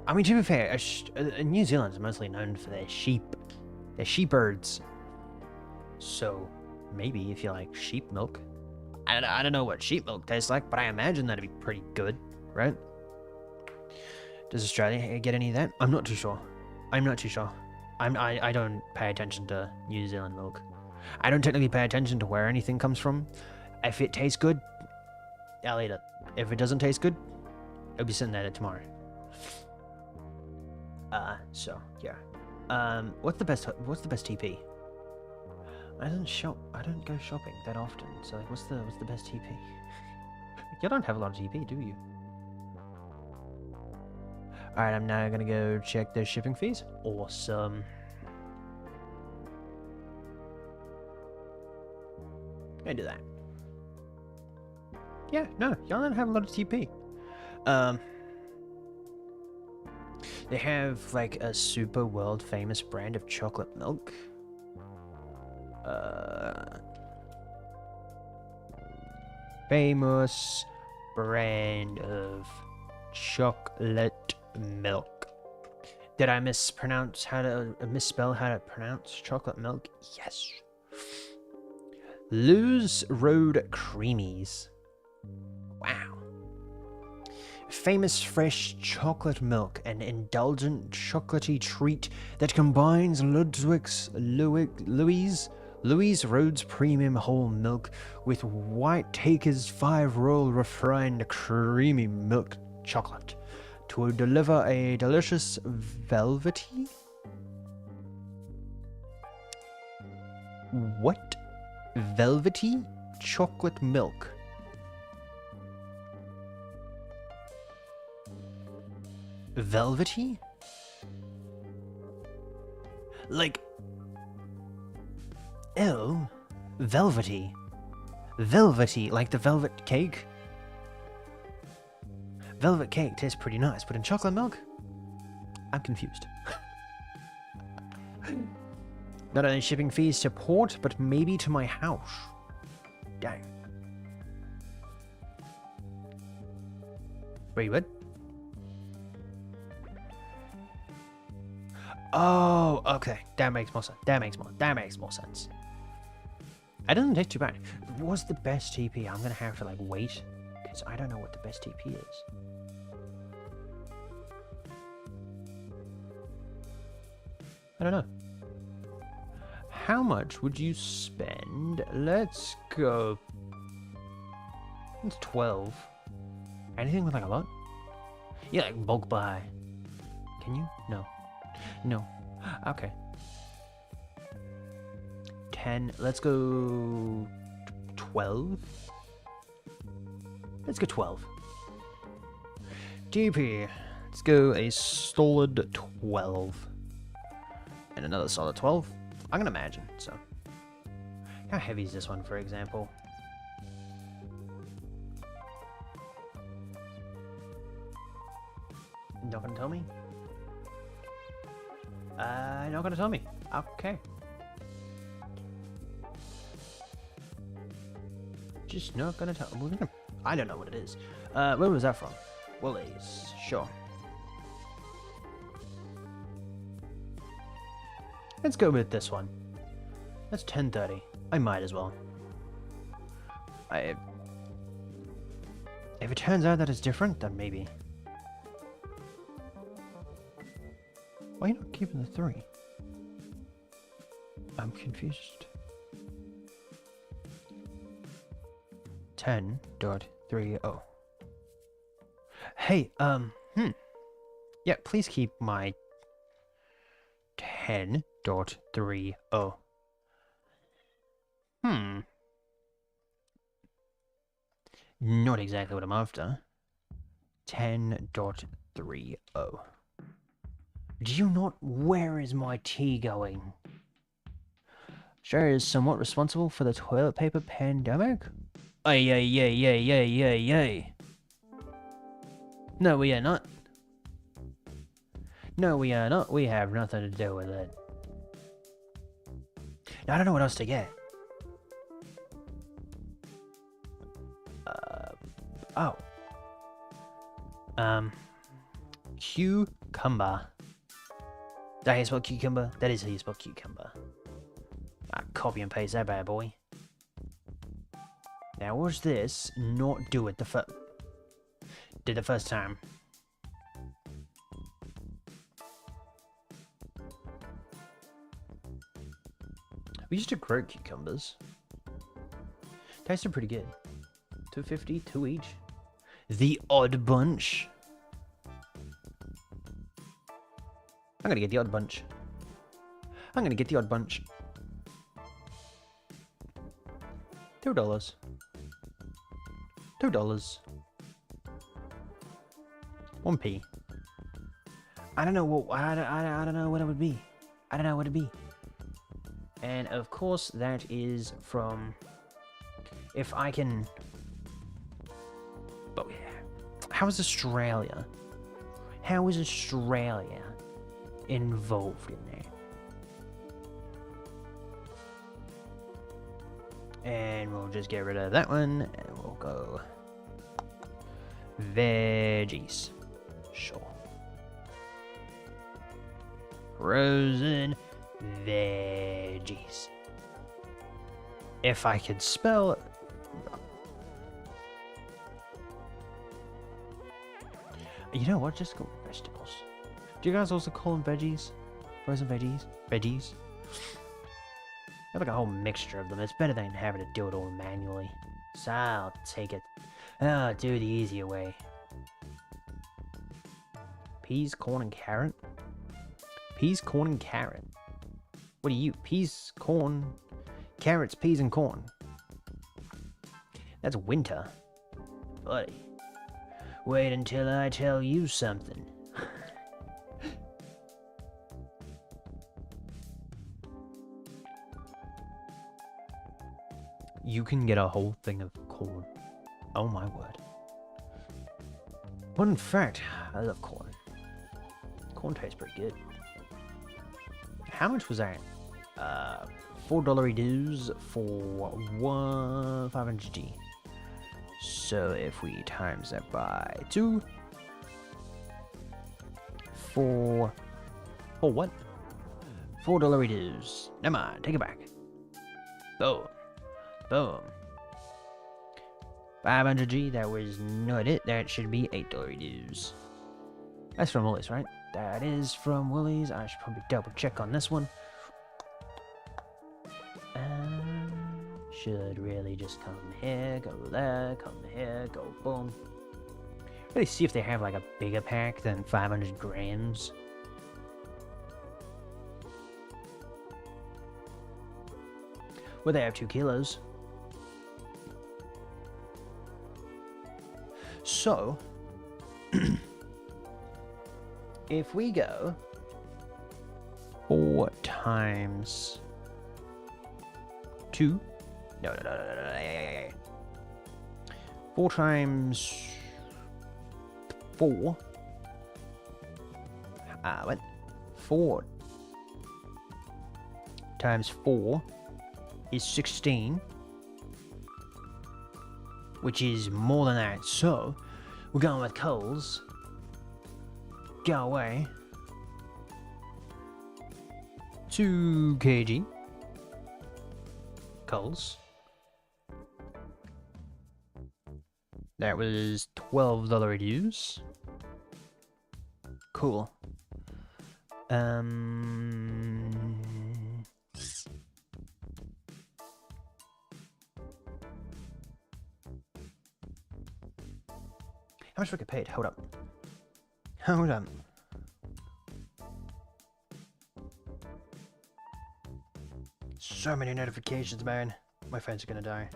I mean, to be fair, New Zealand's mostly known for their sheep. They're sheepherds. So maybe if you like sheep milk. I don't know what sheep milk tastes like, but I imagine that'd be pretty good, right? Does Australia get any of that? I'm not too sure. I'm not too sure. I don't pay attention to New Zealand milk. I don't technically pay attention to where anything comes from. If it tastes good, I'll eat it. If it doesn't taste good, it'll be sitting there tomorrow. So yeah. What's the best TP? I don't go shopping that often. So like, what's the best TP? You don't have a lot of TP, do you? All right, I'm now gonna go check their shipping fees. Awesome. I do that. Yeah, no, y'all don't have a lot of TP. They have like a super world famous brand of chocolate milk. Famous brand of chocolate milk. Did I misspell how to pronounce chocolate milk? Yes. Lewes Road Creamies. Wow. Famous fresh chocolate milk, an indulgent chocolatey treat that combines Louis Rhodes Premium Whole Milk with White Taker's 5-roll refined creamy milk chocolate to deliver a delicious velvety... What? Velvety chocolate milk. Velvety? Like... Ew. Velvety. Velvety, like the velvet cake? Velvet cake tastes pretty nice, but in chocolate milk? I'm confused. Not only shipping fees to port, but maybe to my house. Dang. Wait, what? Oh, okay. That makes more sense. That makes more sense. It doesn't taste too bad. What's the best TP? I'm gonna have to like wait, because I don't know what the best TP is. I don't know. How much would you spend? Let's go. It's 12. Anything with like a lot? Yeah, like bulk buy. Can you? No. No. Okay. 10. Let's go 12. Let's go 12. DP. Let's go a solid 12. And another solid 12. I can imagine, so. How heavy is this one, for example? Not gonna tell me? Not gonna tell me. Okay. Just not gonna tell. I don't know what it is. Where was that from? Woolies. Sure. Let's go with this one. That's 10:30. I might as well. If it turns out that it's different, then maybe. Why are you not keeping the 3? I'm confused. 10.30. Hey, yeah, please keep my 10.30. Not exactly what I'm after. 10.30. Do you not? Where is my tea going? Australia is somewhat responsible for the toilet paper pandemic? Ay. No, we are not. No, we are not. We have nothing to do with it. I don't know what else to get. Cucumber. That how you spell cucumber? That is how you spell cucumber. Copy and paste that bad boy. Now, watch this not do it did the first time. We used to grow cucumbers. Tasted pretty good. $2.50, 2 each. The odd bunch. I'm gonna get the odd bunch. $2. $2. 1p. I don't know what I don't know what it would be. I don't know what it'd be. And of course that is from if I can. Oh yeah. How is Australia? How is Australia involved in that? And we'll just get rid of that one, and we'll go veggies. Sure. Frozen veggies. If I could spell... You know what? Just go vegetables. Do you guys also call them veggies? Frozen veggies? Veggies? I have like a whole mixture of them. It's better than having to do it all manually. So I'll take it. Oh, do the easier way. Peas, corn, and carrot? Peas, corn, and carrot. What are you? Peas, corn, carrots, peas, and corn. That's winter. Buddy. Wait until I tell you something. You can get a whole thing of corn. Oh my word. Fun fact, I love corn. Corn tastes pretty good. How much was that? $4 dues for 500G. So if we times that by 2, for what? $4 dues. Never mind, take it back. Boom. Boom. 500G, that was not it. That should be $8 dues. That's from Woolies, right? That is from Woolies. I should probably double check on this one. Should really just come here, go there, come here, go boom. Really see if they have like a bigger pack than 500 grams. Well, they have 2 kilos. So, if we go 4 times 2, no, 4 times 4, what? 4 times 4 is 16. Which is more than that, so we're going with Coles. Go away. 2 kg. Coles. That was $12 dues. Cool. How much do I get paid? Hold up. Hold up. So many notifications, man. My phone's gonna die.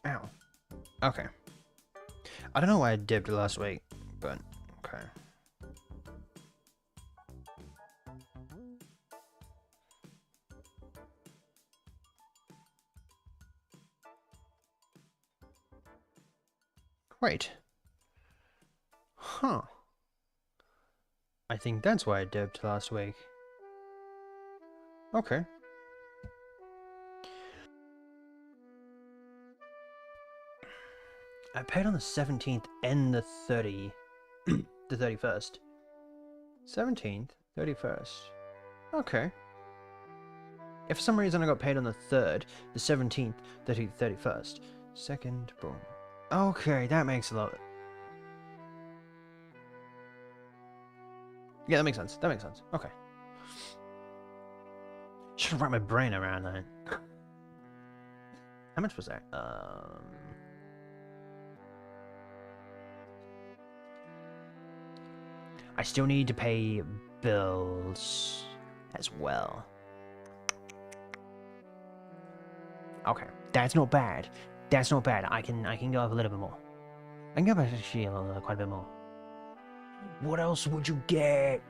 Ow. Okay. I don't know why I dipped last week, but okay. Right. Huh. I think that's why I dipped last week. Okay. I paid on the 17th and the 31st. 17th, 31st. Okay. If for some reason I got paid on the 3rd, the 17th, 30th, 31st. Second, boom. Okay, that makes a lot. Yeah, that makes sense. That makes sense. Okay. Should have wrapped my brain around that. How much was that? I still need to pay bills as well. Okay, that's not bad. That's not bad. I can go up a little bit more. I can go up actually quite a bit more. What else would you get?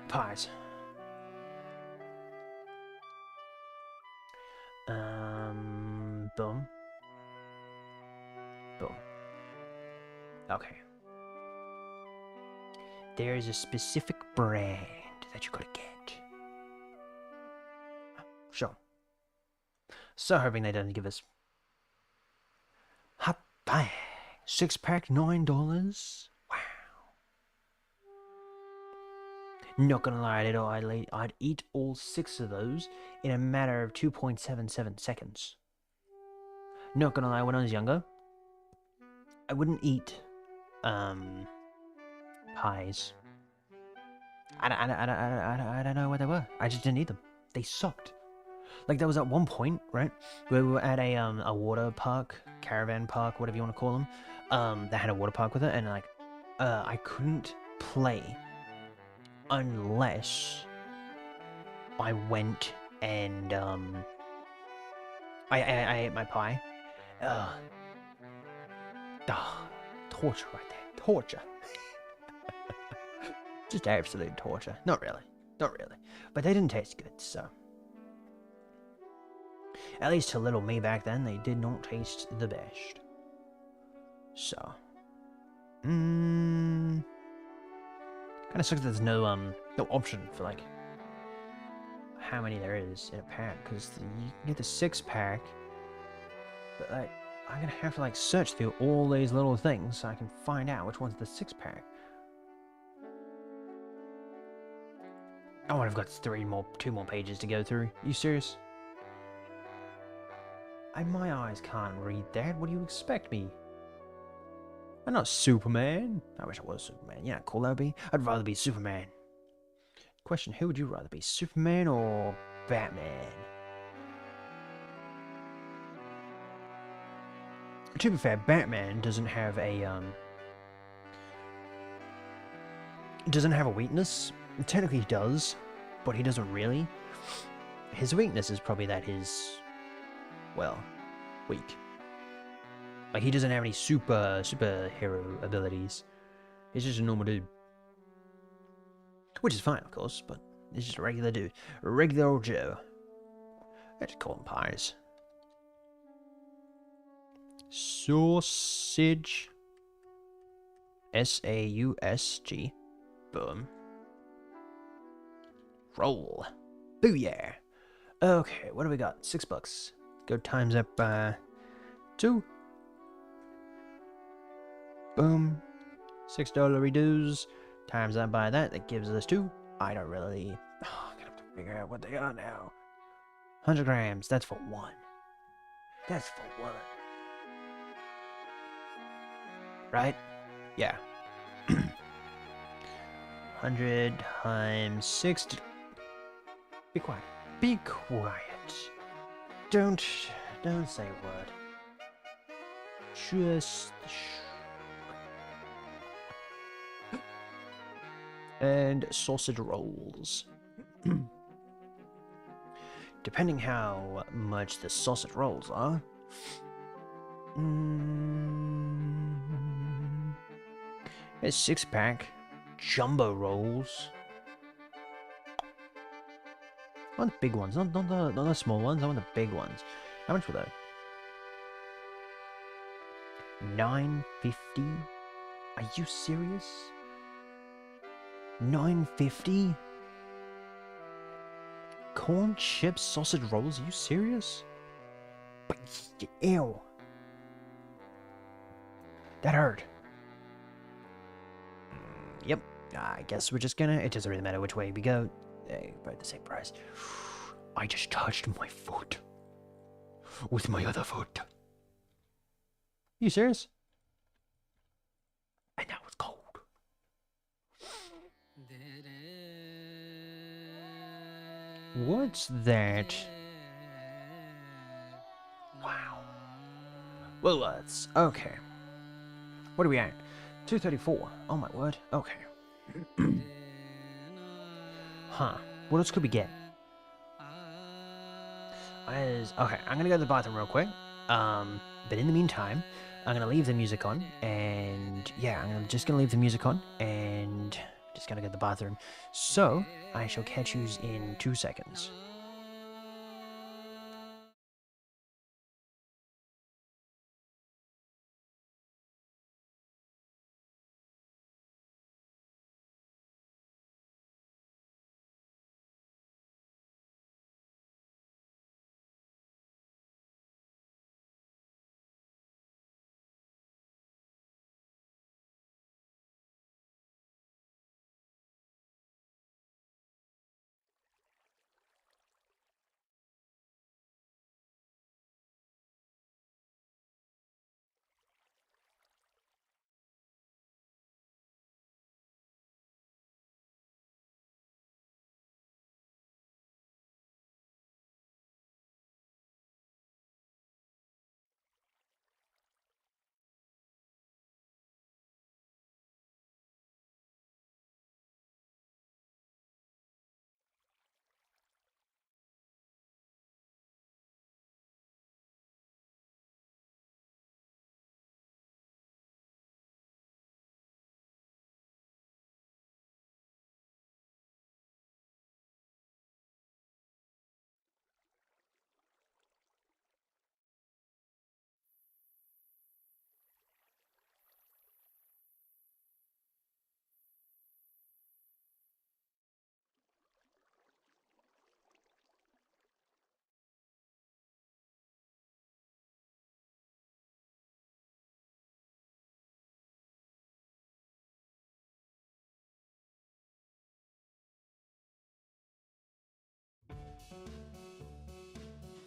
Pies. Boom. Boom. Okay. There is a specific brand that you gotta get. Sure. So hoping they don't give us hot bang. 6-pack, $9. Wow. Not gonna lie, I'd eat all 6 of those in a matter of 2.77 seconds. Not gonna lie, when I was younger, I wouldn't eat pies. I don't know what they were. I just didn't eat them. They sucked. Like there was at one point, right, where we were at a water park, caravan park, whatever you want to call them. That had a water park with it, and like, I couldn't play unless I went and I ate my pie. Uh, torture right there, torture. Just absolute torture. Not really, not really. But they didn't taste good, so. At least to little me back then, they did not taste the best. So. Kind of sucks that there's no option for like how many there is in a pack, because you can get the 6-pack, but like I'm gonna have to like search through all these little things so I can find out which one's the 6-pack. Oh, and I've got 2 more pages to go through. You serious? My eyes can't read that. What do you expect me? I'm not Superman. I wish I was Superman. You know how cool that would be? I'd rather be Superman. Question, who would you rather be, Superman or Batman? To be fair, Batman doesn't have a weakness. Technically he does, but he doesn't really. His weakness is probably that he's, well, weak. Like he doesn't have any superhero abilities. He's just a normal dude. Which is fine, of course, but he's just a regular dude. A regular old Joe. I just call him pies. Sausage. S-A-U-S-G. Boom. Roll. Booyah. Okay, what do we got? $6. Go times up by 2. Boom. $6 dues. Times that by that gives us 2. I don't really... Oh, I'm gonna have to figure out what they are now. 100 grams. That's for 1. That's for 1. Right? Yeah. 100 times 6. Be quiet. Be quiet. Don't say a word. Just... And sausage rolls. Depending how much the sausage rolls are. A 6-pack. Jumbo rolls. I want the big ones, not the small ones. I want the big ones. How much were they? $9.50. Are you serious? $9.50? Corn chips sausage rolls? Are you serious? Ew. That hurt. Yep. I guess we're just gonna... It doesn't really matter which way we go. They're both the same price. I just touched my foot. With my other foot. You serious? And now it's cold. What's that? Wow. Well, let's... Okay. What are we at? 234. Oh my word. Okay. Huh. What else could we get? Okay, I'm gonna go to the bathroom real quick. But in the meantime, I'm gonna leave the music on, and yeah, I'm just gonna leave the music on, and just gonna go to the bathroom. So, I shall catch you in 2 seconds.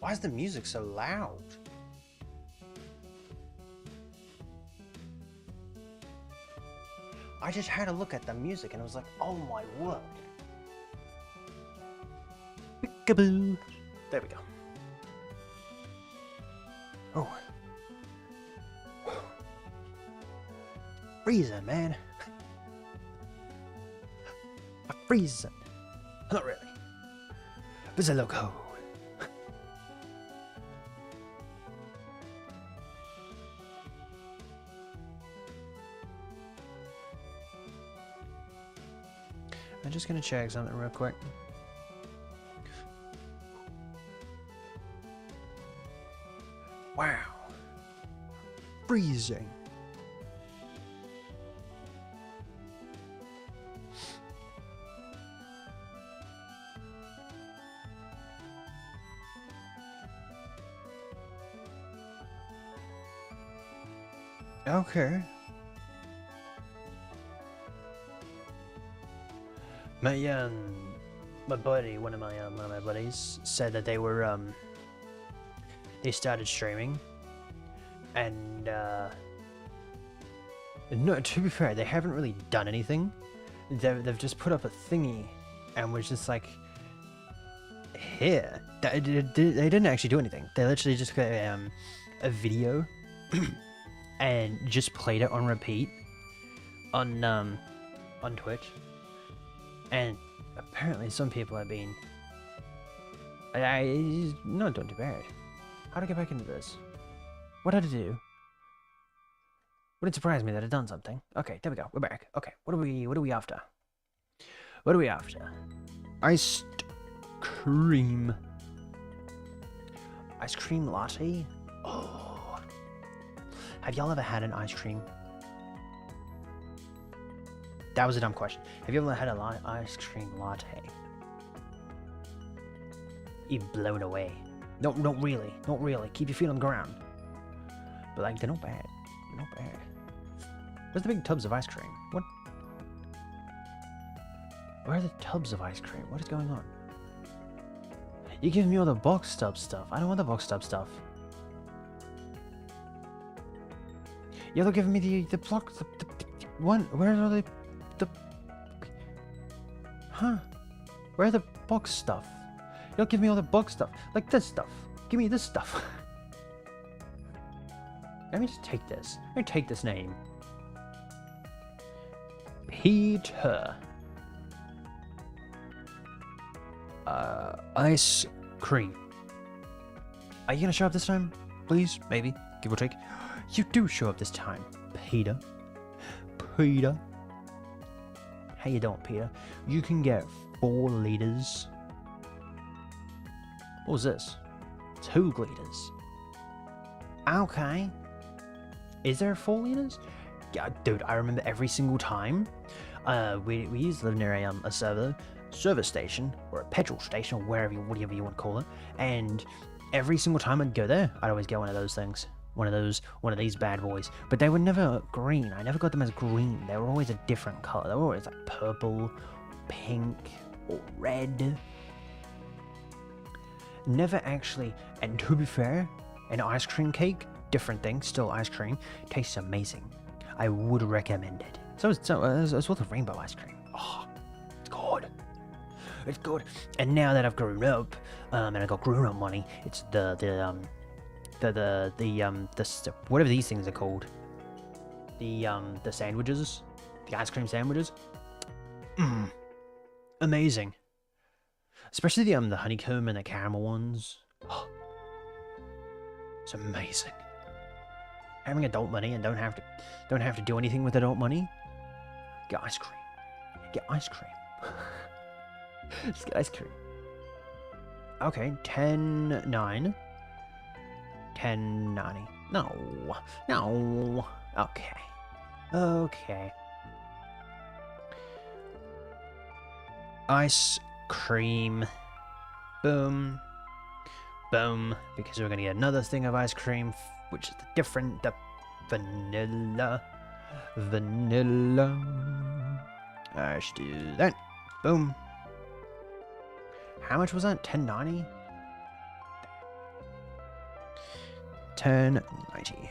Why is the music so loud? I just had a look at the music and I was like, oh my word. Peekaboo. There we go. Oh. Freezing, man. I'm freezing. Not really. But it's a little cold. I'm just gonna check something real quick. Wow. Freezing. Okay. My buddy, one of my buddies, said that they were they started streaming, and no, to be fair, they haven't really done anything. They've just put up a thingy, and was just like, here. They didn't actually do anything. They literally just got a video and just played it on repeat on Twitch. And apparently some people have been... No, don't do bad. How to get back into this? What did I do? Wouldn't surprise me that I'd done something. Okay, there we go. We're back. Okay, what are we after? What are we after? Iced cream. Ice cream latte? Oh. Have y'all ever had an ice cream? That was a dumb question. Have you ever had an ice cream latte? You're blown away. No, not really. Not really. Keep your feet on the ground. But like, they're not bad. They're not bad. Where's the big tubs of ice cream? What? Where are the tubs of ice cream? What is going on? You're giving me all the box tub stuff. I don't want the box tub stuff. You're giving me the block... The one... Where are the... Huh? Where are the box stuff? You'll give me all the box stuff. Like this stuff. Give me this stuff. Let me just take this. Let me take this name. Peter. Ice cream. Are you gonna show up this time? Please? Maybe? Give or take? You do show up this time, Peter. Peter. How you doing, Peter? You can get 4 liters. What was this? 2 liters. Okay. Is there 4 liters? Yeah, dude, I remember every single time. We used to live near a service station, or a petrol station, or whatever you want to call it. And every single time I'd go there, I'd always get one of those things. One of these bad boys. But they were never green. I never got them as green. They were always a different color. They were always like purple, pink, or red. Never actually, and to be fair, an ice cream cake, different thing, still ice cream, tastes amazing. I would recommend it. So it's worth a rainbow ice cream. Oh, it's good. It's good. And now that I've grown up, and I got grown-up money, it's the whatever these things are called, the sandwiches, the ice cream sandwiches. Amazing. Especially the honeycomb and the caramel ones. Oh, it's amazing. Having adult money and don't have to do anything with adult money. Get ice cream. Get ice cream. Just get ice cream. Okay, 10.9. 10.90. No. Okay. Ice cream. Boom. Because we're gonna get another thing of ice cream, which is the vanilla. I should do that. Boom. How much was that? 1090? 1090.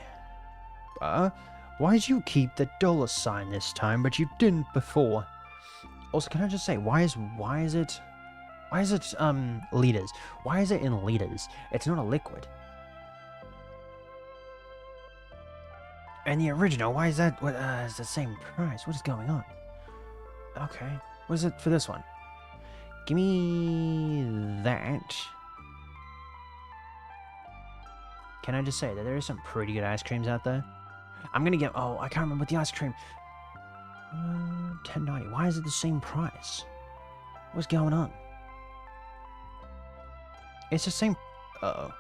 Why did you keep the dollar sign this time, but you didn't before? Also, can I just say, why is it liters? Why is it in liters? It's not a liquid. And the original, why is that? It's the same price. What is going on? Okay, what is it for this one? Give me that. Can I just say that there are some pretty good ice creams out there? I'm gonna get. Oh, I can't remember what the ice cream. 1090. Why is it the same price? What's going on? It's the same. Uh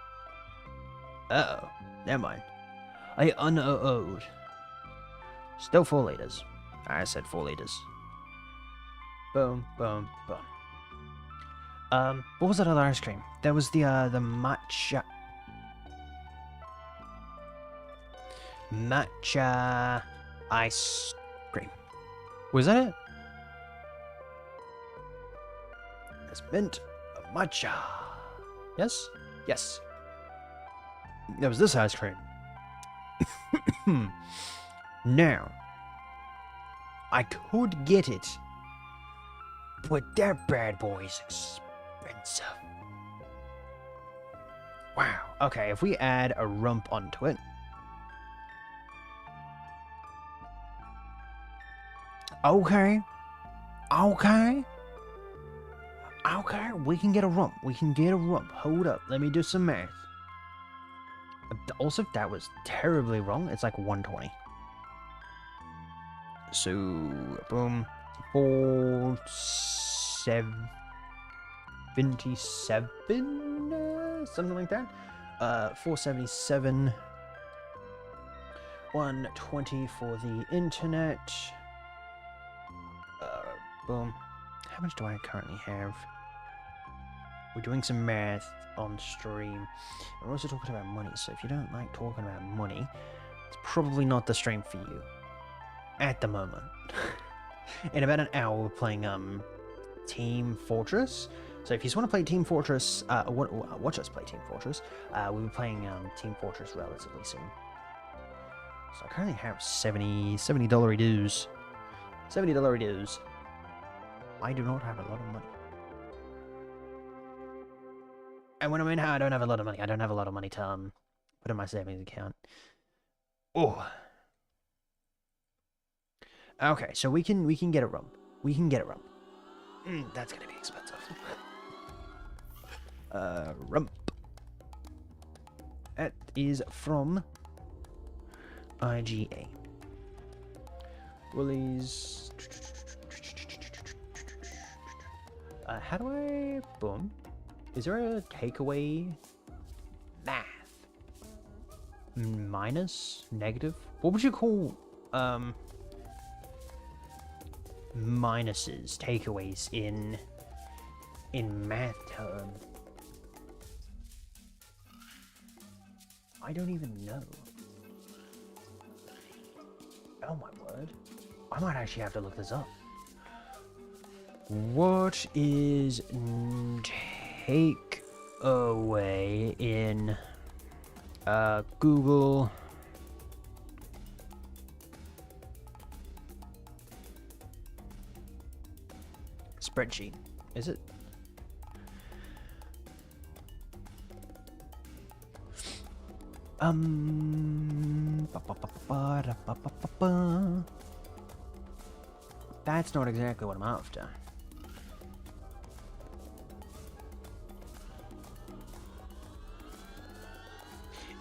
oh. Never mind. I un-oh-oh'd. Still 4 liters. I said 4 liters. Boom, boom, boom. What was that other ice cream? There was the matcha. Matcha ice cream. Was that it? It's mint matcha. Yes? Yes. There was this ice cream. Now, I could get it, but that bad boy is expensive. Wow. Okay, if we add a rump onto it. Okay. Okay. Okay, we can get a rump. We can get a rump. Hold up. Let me do some math. Also, if that was terribly wrong, it's like 120. So, boom. 477, something like that. 477. 120 for the internet. Boom. How much do I currently have? We're doing some math on stream. And we're also talking about money, so if you don't like talking about money, it's probably not the stream for you. At the moment. In about an hour, we're playing Team Fortress. So if you just want to play Team Fortress, watch us play Team Fortress, we'll be playing Team Fortress relatively soon. So I currently have $70 dues. $70 dues. I do not have a lot of money. And when I mean how I don't have a lot of money, I don't have a lot of money to put in my savings account. Oh. Okay, so we can get a rump. We can get a rump. That's gonna be expensive. Rump. That is from IGA. Woolies. How do I... Boom. Is there a takeaway? Math. Minus? Negative? What would you call, minuses, takeaways in math term? I don't even know. Oh my word. I might actually have to look this up. What is take away in Google spreadsheet? Is it? That's not exactly what I'm after.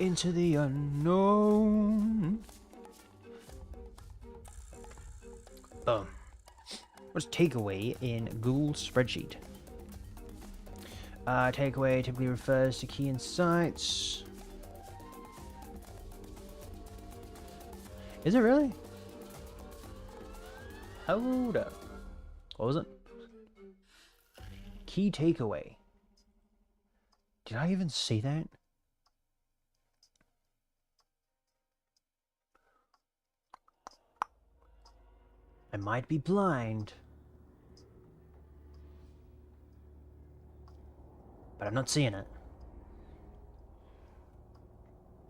Into the unknown. What's takeaway in Google spreadsheet? Takeaway typically refers to key insights. Is it really? Hold up. What was it? Key takeaway. Did I even see that? I might be blind. but I'm not seeing it.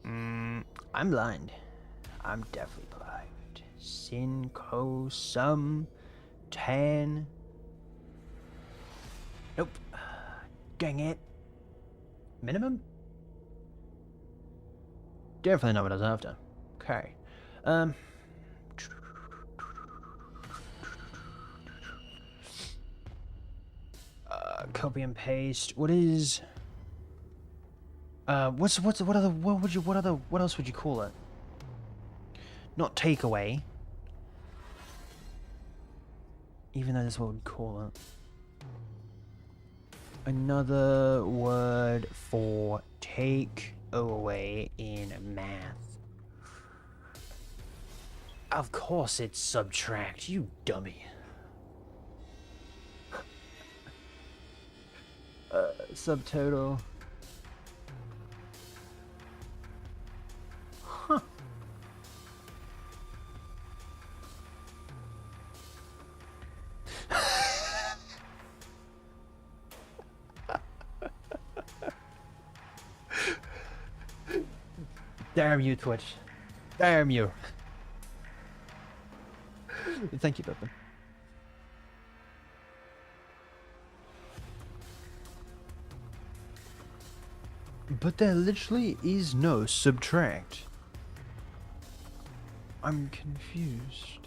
I'm blind. I'm definitely blind. Sin, co, sum, tan. Nope. Dang it. Minimum? Definitely not what I was after. Okay. Copy and paste. What is... what else would you call it? Not takeaway. Even though that's what we'd call it. Another word for take away in math. Of course it's subtract, you dummy. Subtotal. Huh. Damn you, Twitch. Damn you. Thank you, Pippin. But there literally is no subtract. I'm confused.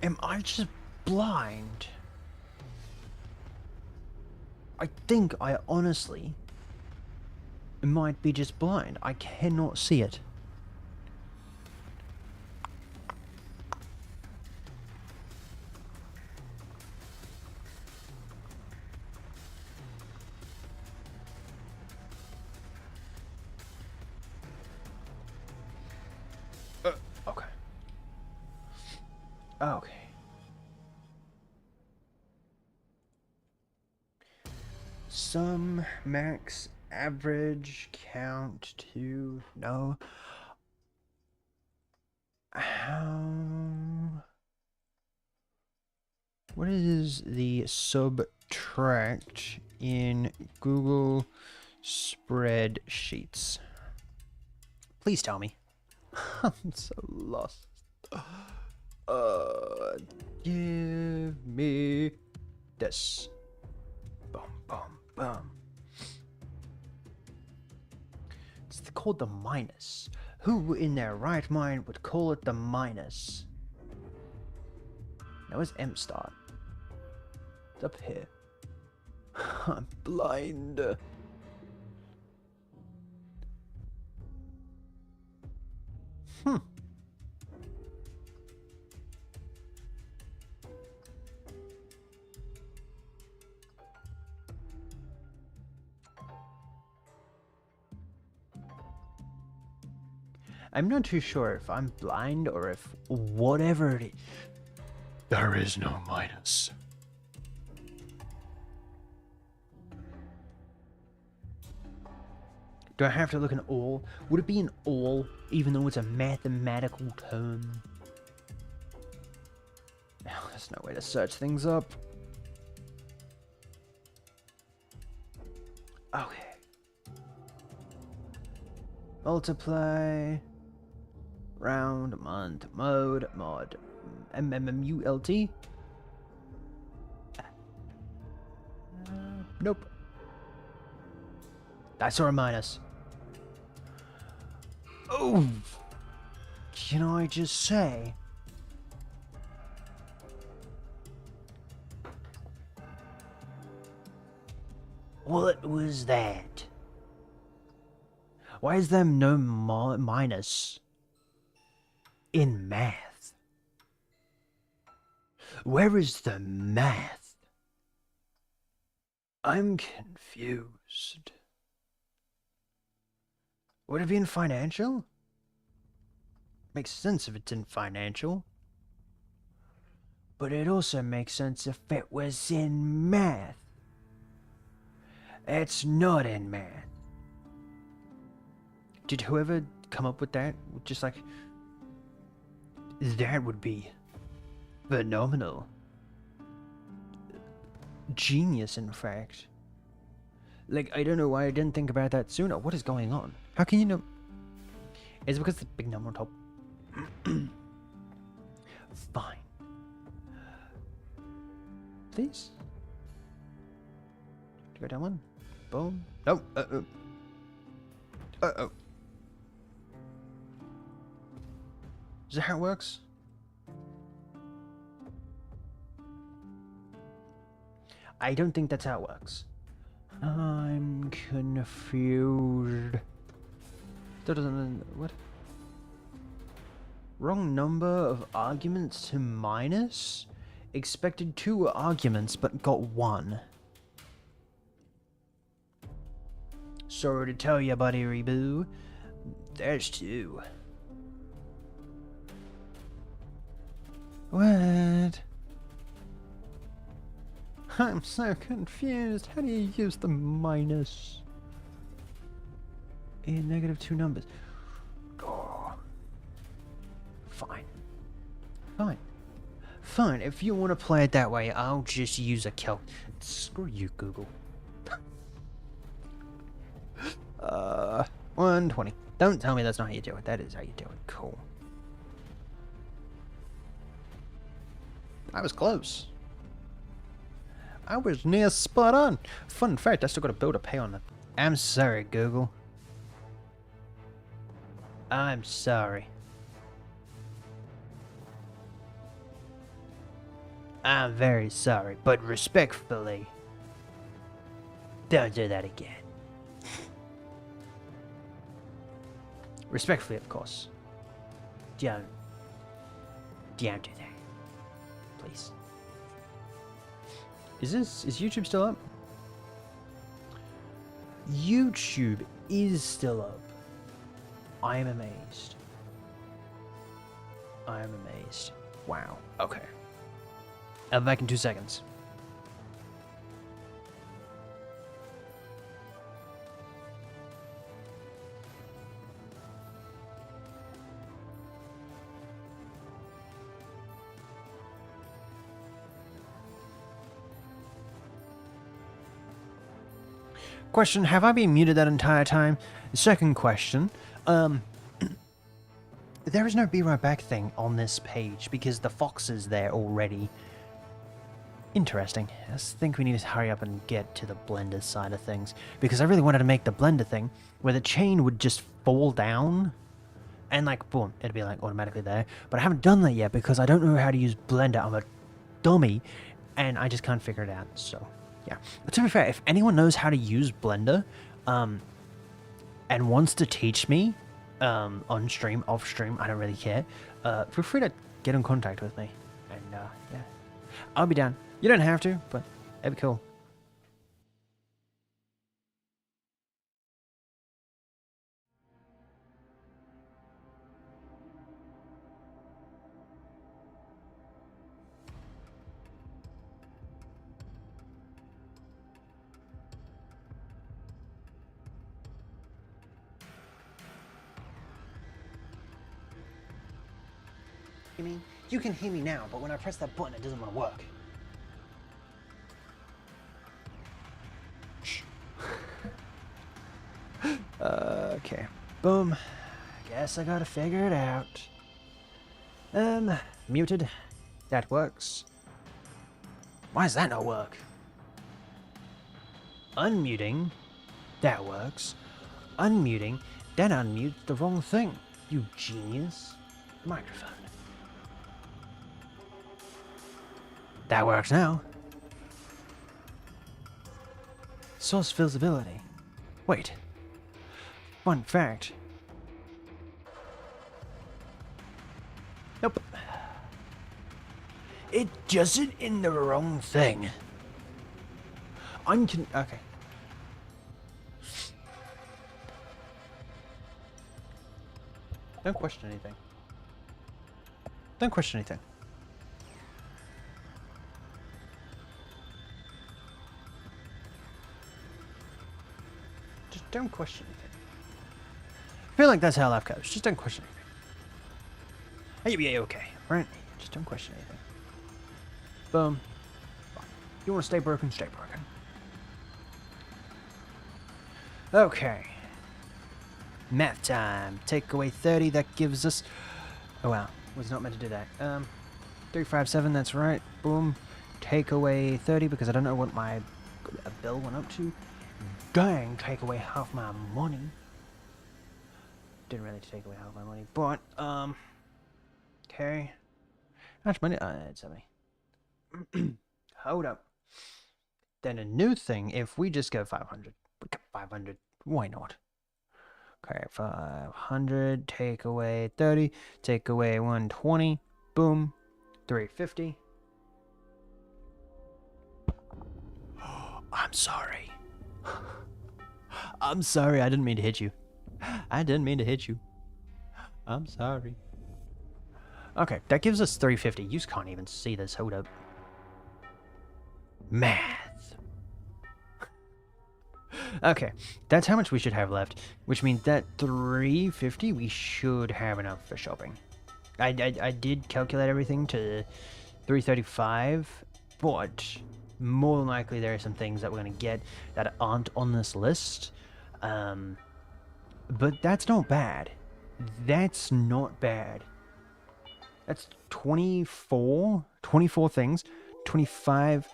Am I just blind? I think I honestly might be just blind. I cannot see it. Okay. Okay. Sum, max, average, count to... No. How... What is the subtract in Google spreadsheets? Please tell me. I'm so lost. Give me this. Boom, boom, boom. It's called the minus. Who in their right mind would call it the minus? Now where's M start? It's up here. I'm blind. I'm not too sure if I'm blind or if whatever it is. There is no minus. Do I have to look in all? Would it be an all, even though it's a mathematical term? Oh, there's no way to search things up. Okay. Multiply. Round, month, mode, mod. MMMULT? Nope. I saw a minus. Oh! Can I just say? What was that? Why is there no minus in math? Where is the math? I'm confused. Would it be in financial? Makes sense if it's in financial. But it also makes sense if it was in math. It's not in math. Did whoever come up with that, just like, that would be phenomenal. genius, in fact. Like, I don't know why I didn't think about that sooner. What is going on? How can you know? Is it because the big number on top? Fine. Please? Go down one. Boom. No. Uh-oh. Is that how it works? I don't think that's how it works. I'm confused. That doesn't... What? Wrong number of arguments to minus? Expected 2 arguments, but got 1. Sorry to tell ya, buddy Reboo. There's 2. What? I'm so confused. How do you use the minus in negative 2 numbers? Oh. Fine. Fine. Fine. If you want to play it that way, I'll just use a calc. Screw you, Google. 120. Don't tell me that's not how you do it. That is how you do it. Cool. I was close. I was near spot on. Fun fact, I still got a bill to pay on it. I'm sorry, Google. I'm sorry. I'm very sorry, but respectfully, don't do that again. Respectfully, of course. Don't do that. Please. Is YouTube still up? YouTube is still up. I am amazed. I am amazed. Wow. Okay. I'll be back in 2 seconds. Question, have I been muted that entire time? Second question, there is no be right back thing on this page because the fox is there already. Interesting. I just think we need to hurry up and get to the blender side of things because I really wanted to make the blender thing where the chain would just fall down and like boom, it'd be like automatically there. But I haven't done that yet because I don't know how to use Blender. I'm a dummy and I just can't figure it out. So yeah. But to be fair, if anyone knows how to use Blender and wants to teach me on stream, off stream, I don't really care, feel free to get in contact with me. And yeah, I'll be down. You don't have to, but it'd be cool. You mean, you can hear me now, but when I press that button, it doesn't want to work. Okay. Boom. Guess I gotta figure it out. Muted. That works. Why does that not work? Unmuting. That works. Unmuting. Then unmute the wrong thing. You genius. Microphone. That works now. Source visibility. Wait. Fun fact. Nope. It does it in the wrong thing. Okay. Don't question anything. Don't question anything. Just don't question anything. I feel like that's how life goes. Just don't question anything. And you'll be okay, right? Just don't question anything. Boom. You want to stay broken? Stay broken. Okay. Math time. Take away 30. That gives us... Oh, wow. Was not meant to do that. 357, that's right. Boom. Take away 30 because I don't know what my bill went up to. Dang, take away half my money. Didn't really take away half my money, but, okay. How much money? It's 70. Hold up. Then a new thing, if we just go 500. 500, why not? Okay, 500, take away 30, take away 120, boom, 350. I'm sorry. I'm sorry, I didn't mean to hit you. I didn't mean to hit you. I'm sorry. Okay, that gives us 350. You can't even see this. Hold up. Math. Okay, that's how much we should have left, which means that 350 we should have enough for shopping. I did calculate everything to 335, but more than likely there are some things that we're going to get that aren't on this list. But that's not bad. That's not bad. That's 24 things, 25,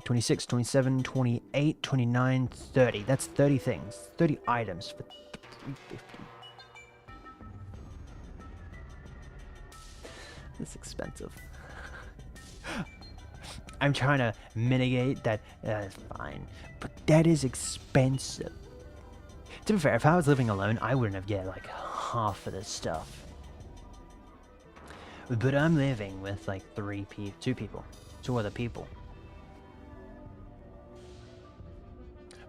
26, 27, 28, 29, 30. That's 30 things, 30 items for 350. It's expensive. I'm trying to mitigate that. That's fine, but that is expensive. To be fair, if I was living alone, I wouldn't have get like half of this stuff. But I'm living with like two other people.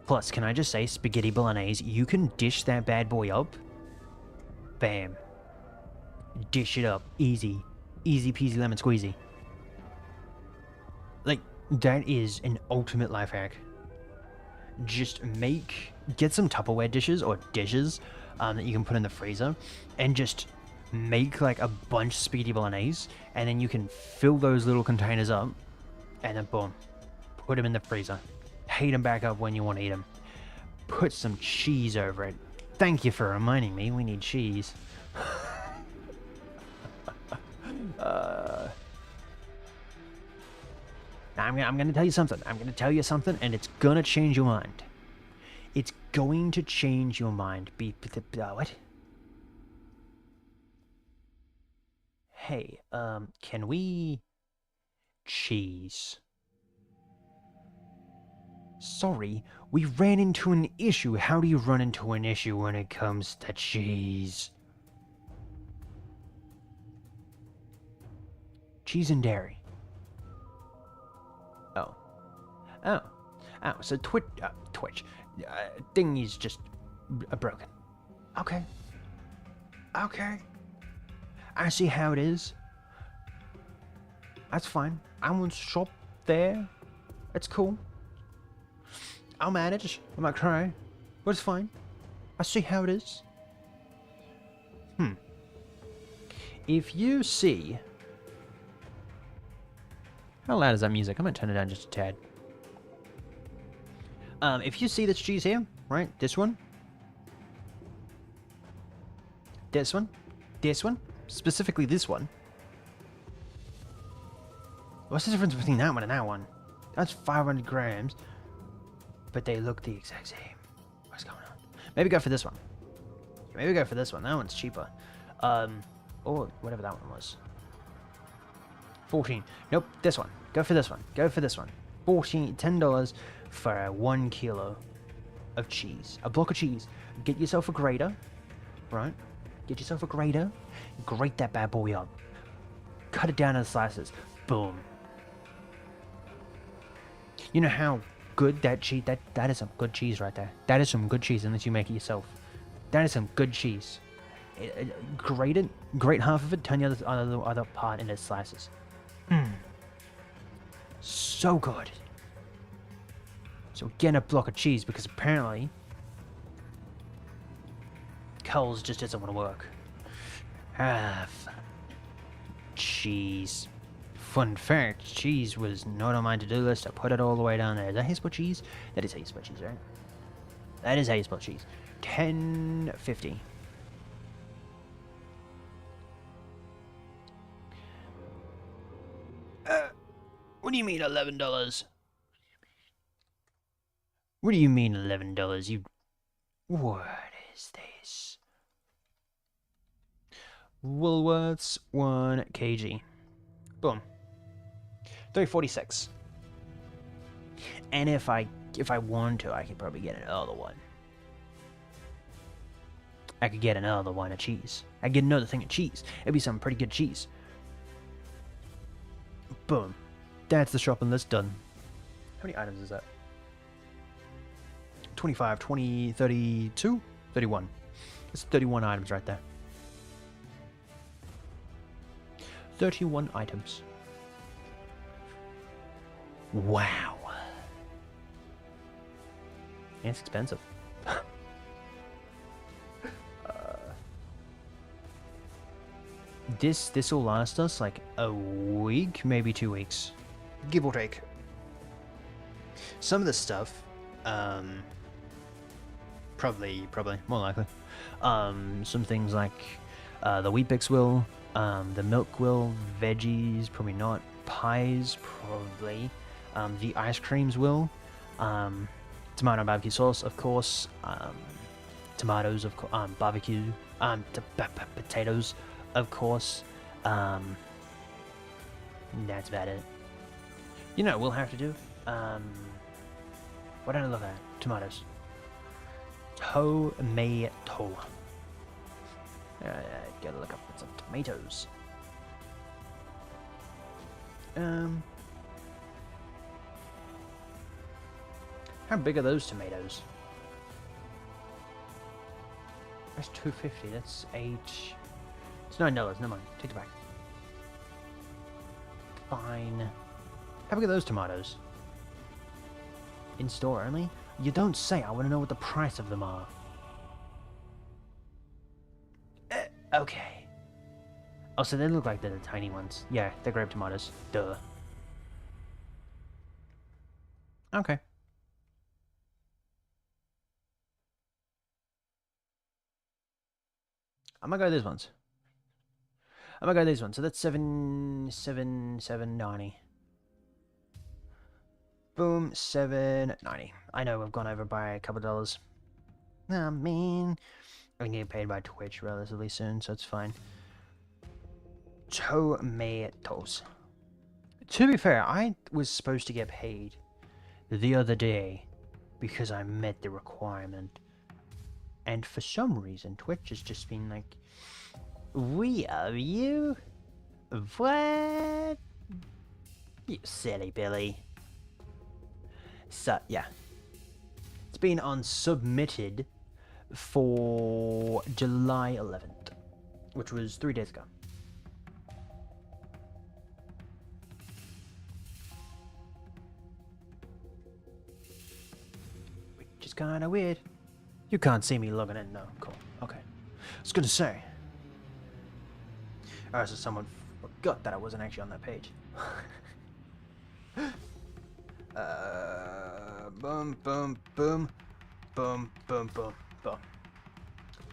Plus, can I just say, spaghetti bolognese, you can dish that bad boy up. Bam. Dish it up. Easy. Easy peasy lemon squeezy. Like, that is an ultimate life hack. Just get some Tupperware dishes or dishes that you can put in the freezer and just make like a bunch of spaghetti bolognese, and then you can fill those little containers up and then boom, put them in the freezer. Heat them back up when you want to eat them. Put some cheese over it. Thank you for reminding me we need cheese. I'm gonna tell you something. I'm gonna tell you something, and it's gonna change your mind. It's going to change your mind. What? Hey, can we... Cheese. Sorry, we ran into an issue. How do you run into an issue when it comes to cheese? Cheese and dairy. Oh. Oh. Oh, so Twitch... thing is just broken. Okay. Okay. I see how it is. That's fine. I won't shop there. It's cool. I'll manage. I might cry. But it's fine. I see how it is. If you see... How loud is that music? I'm gonna turn it down just a tad. If you see this cheese here, right? This one. This one. This one. Specifically this one. What's the difference between that one and that one? That's 500 grams. But they look the exact same. What's going on? Maybe go for this one. Maybe go for this one. That one's cheaper. Or whatever that one was. 14. Nope, this one. Go for this one. Go for this one. $10 for 1 kilo of cheese. A block of cheese. Get yourself a grater. Right? Get yourself a grater. Grate that bad boy up. Cut it down into slices. Boom. You know how good that cheese... That is some good cheese right there. That is some good cheese unless you make it yourself. That is some good cheese. Grate it. Grate half of it. Turn the other part into slices. So good. So get a block of cheese because apparently Coles just doesn't want to work. Have cheese. Fun fact, cheese was not on my to-do list. I put it all the way down there. Is that how you spell cheese? That is how you spell cheese, right? That is how you spell cheese. 10.50. What do you mean $11? What do you mean $11? You... What is this? Woolworths 1 kg. Boom. 346. And if I want to, I could probably get another one. I could get another one of cheese. I could get another thing of cheese. It'd be some pretty good cheese. Boom. That's the shopping list done. How many items is that? 25, 20, 32, 31. That's 31 items right there. 31 items. Wow. It's expensive. This will last us like a week, maybe 2 weeks, give or take. Some of the stuff, probably more likely. Some things like the Wheat Bix will, the milk will, veggies probably not, pies probably, the ice creams will, tomato barbecue sauce of course, tomatoes of course, barbecue, potatoes of course, that's about it. You know, we'll have to do, what did I look at? Tomatoes. Tomato. Gotta look up some tomatoes. How big are those tomatoes? That's $2.50. That's It's $9. Never mind. Take it back. Fine. How big are those tomatoes? In store only? You don't say. I want to know what the price of them are. Okay. Oh, so they look like they're the tiny ones. Yeah, they're grape tomatoes. Duh. Okay. I'm gonna go these ones. I'm gonna go these ones. So that's $7.90. Boom, $7.90. I know we've gone over by a couple of dollars. I mean, we can get paid by Twitch relatively soon, so it's fine. Tomatoes. To be fair, I was supposed to get paid the other day because I met the requirement. And for some reason, Twitch has just been like, we owe you? What? You silly Billy. So, yeah. It's been unsubmitted for July 11th, which was 3 days ago. Which is kind of weird. You can't see me logging in, no. Cool. Okay. I was gonna say. Alright, so someone forgot that I wasn't actually on that page. Boom, boom, boom. Boom, boom, boom, boom.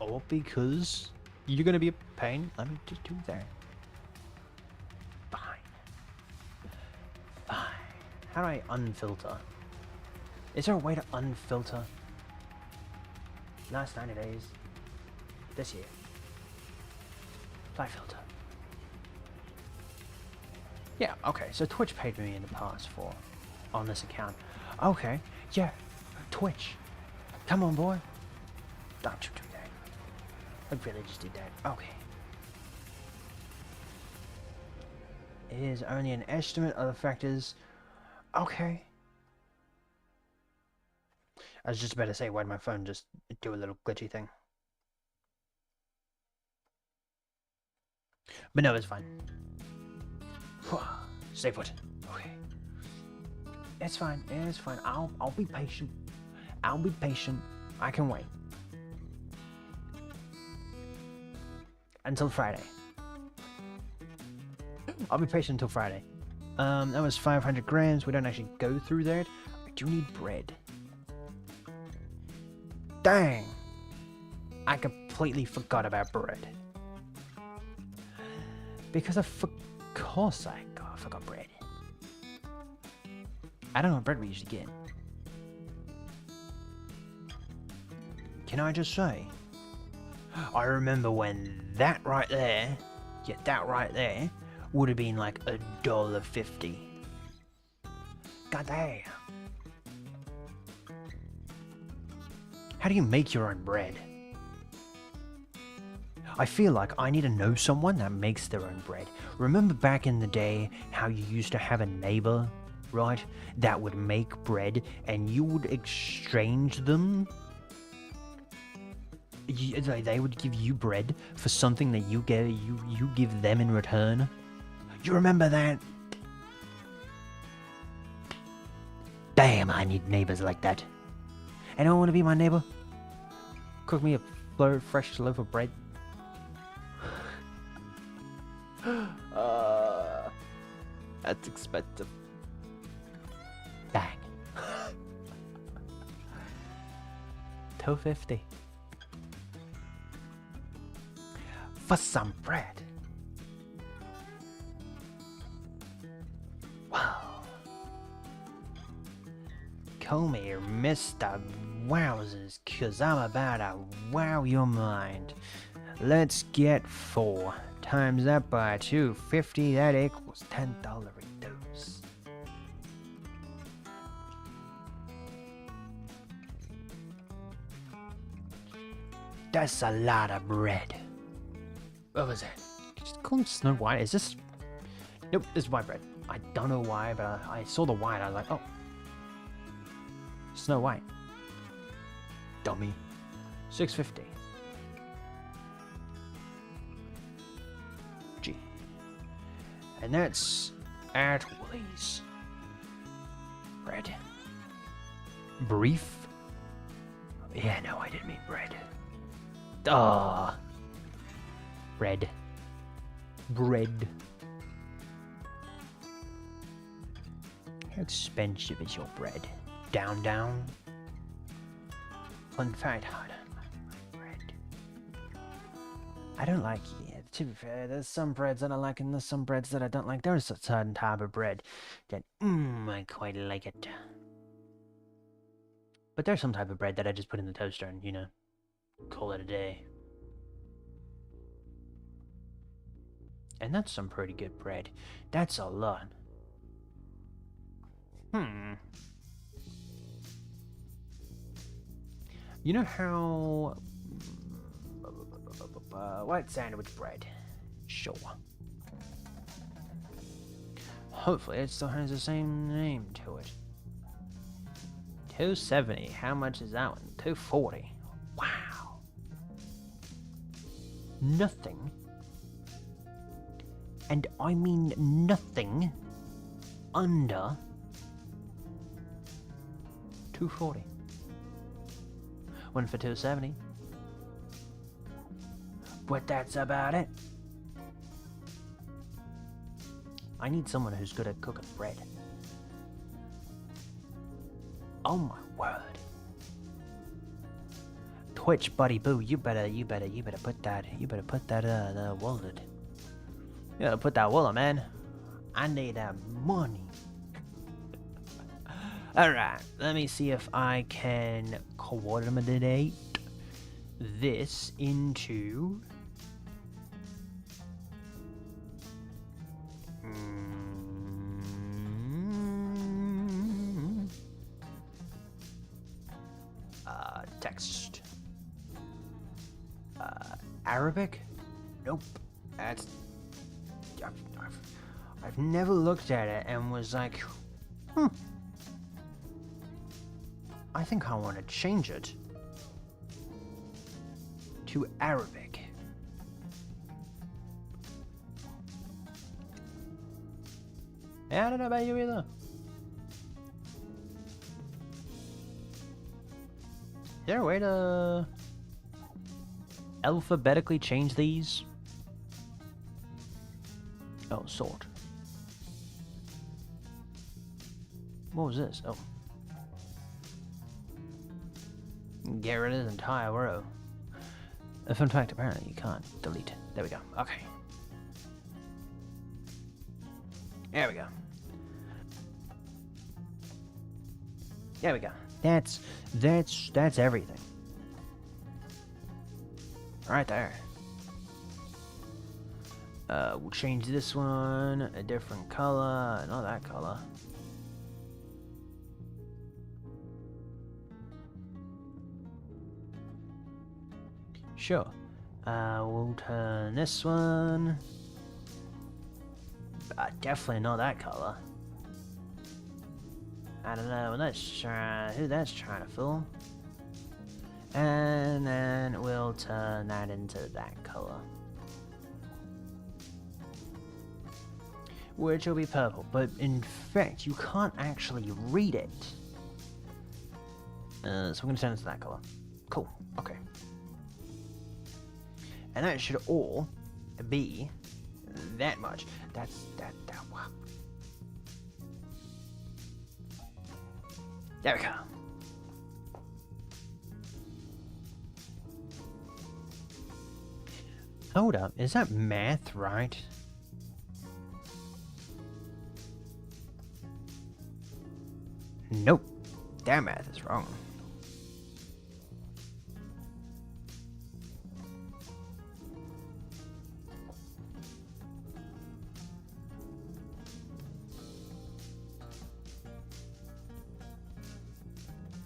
All because you're gonna be a pain. Let me just do that. Fine. Fine. How do I unfilter? Is there a way to unfilter? Last 90 days. This year. Apply filter. Yeah, okay, so Twitch paid me in the past for on this account. Okay, yeah, Twitch. Come on, boy. Don't you do that. I really just did that. Okay. It is only an estimate of the factors. Okay. I was just about to say, why did my phone just do a little glitchy thing? But no, it's fine. Stay put. Okay. It's fine. It's fine. I'll be patient. I'll be patient. I can wait. Until Friday. I'll be patient until Friday. That was 500 grams. We don't actually go through that. I do need bread. Dang! I completely forgot about bread. Because of course I forgot bread. I don't know what bread we usually get. Can I just say? I remember when that right there, yeah, that right there, would have been like $1.50. God damn. How do you make your own bread? I feel like I need to know someone that makes their own bread. Remember back in the day how you used to have a neighbor, right, that would make bread and you would exchange them? They would give you bread for something that you give them in return. You remember that? Damn, I need neighbors like that. Anyone want to be my neighbor? Cook me a fresh loaf of bread. That's expensive. Dang. $2.50 for some bread. Wow. Come here, Mr. Wowzers, 'cause I'm about to wow your mind. Let's get 4 times that by 250. That equals $10 reduce. That's a lot of bread. What was that? Just call him Snow White. Is this? Nope, this is white bread. I don't know why, but I saw the white. I was like, oh, Snow White. Dummy. $6.50. G. And that's at Woolies. Bread. Brief. Yeah, no, I didn't mean bread. Bread. Bread. How expensive is your bread? Down. Fun fact, I don't like bread. I don't like it. To be fair, there's some breads that I like and there's some breads that I don't like. There's a certain type of bread that, I quite like it. But there's some type of bread that I just put in the toaster and, call it a day. And that's some pretty good bread. That's a lot. You know how... white sandwich bread. Sure. Hopefully it still has the same name to it. $2.70. How much is that one? $2.40. Wow. Nothing. And I mean nothing under $2.40. One for $2.70. But that's about it. I need someone who's good at cooking bread. Oh my word. Twitch buddy boo, you better put that wallet. You gotta put that wallet, man. I need that money. Alright, let me see if I can coordinate this into text. Arabic? Nope. That's I've never looked at it and was like, I think I want to change it to Arabic. Yeah, I don't know about you either. Is there a way to alphabetically change these? Oh, sort. What was this? Oh. Get rid of this entire row. A fun fact, apparently you can't delete. There we go. Okay. There we go. There we go. That's everything. Right there. We'll change this one a different color, not that color. Sure. We'll turn this one. Definitely not that color. I don't know who that's trying to fool. And then we'll turn that into that color, which will be purple. But in fact, you can't actually read it. So I'm going to turn it to that color. Cool. Okay. And that should all be that much. That. Wow. There we go. Hold up, is that math right? Nope, that math is wrong.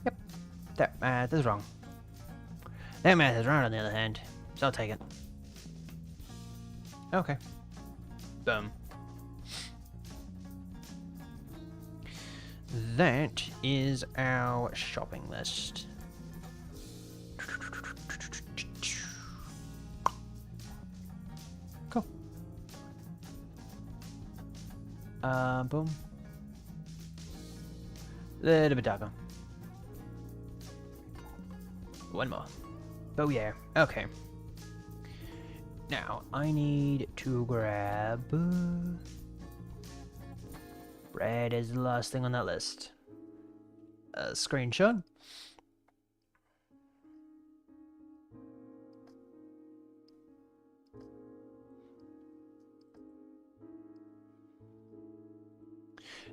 Yep, that math is wrong. That math is right on the other hand, so I'll take it. Okay. Boom. That is our shopping list. Cool. Boom. Little bit darker. One more. Oh yeah. Okay. Now, I need to grab... Red is the last thing on that list. A screenshot.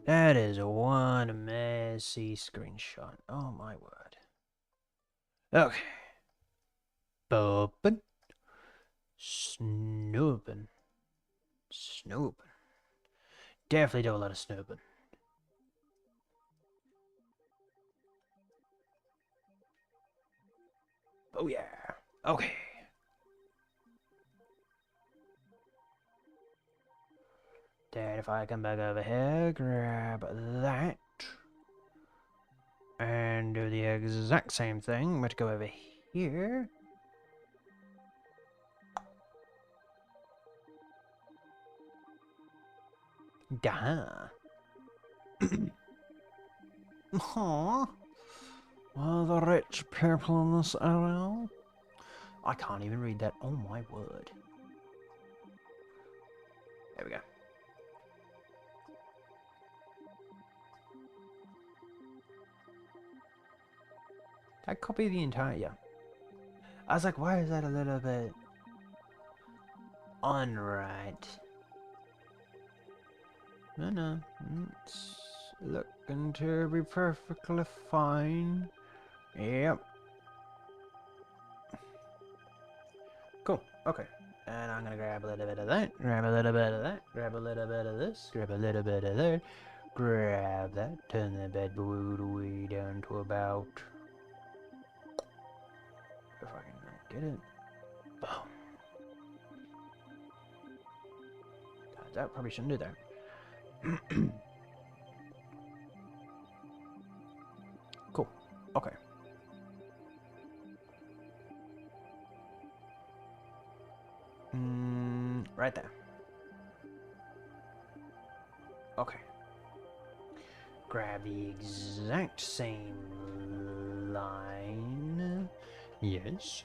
That is one messy screenshot. Oh my word. Okay. Boopin'. Snooping. Definitely do a lot of snooping. Oh yeah. Okay. Then if I come back over here, grab that. And do the exact same thing, but go over here. Duh. Aww. Well, the rich people in this area. I can't even read that. Oh my word. There we go. I copy the entire, yeah. I was like, why is that a little bit unright? No, it's looking to be perfectly fine. Yep. Cool, okay. And I'm gonna grab a little bit of that, grab a little bit of that, grab a little bit of this, grab a little bit of that, grab that, turn the bed way down to about... If I can get it. Boom. That probably shouldn't do that. Cool. Okay. Right there. Okay. Grab the exact same line. Yes.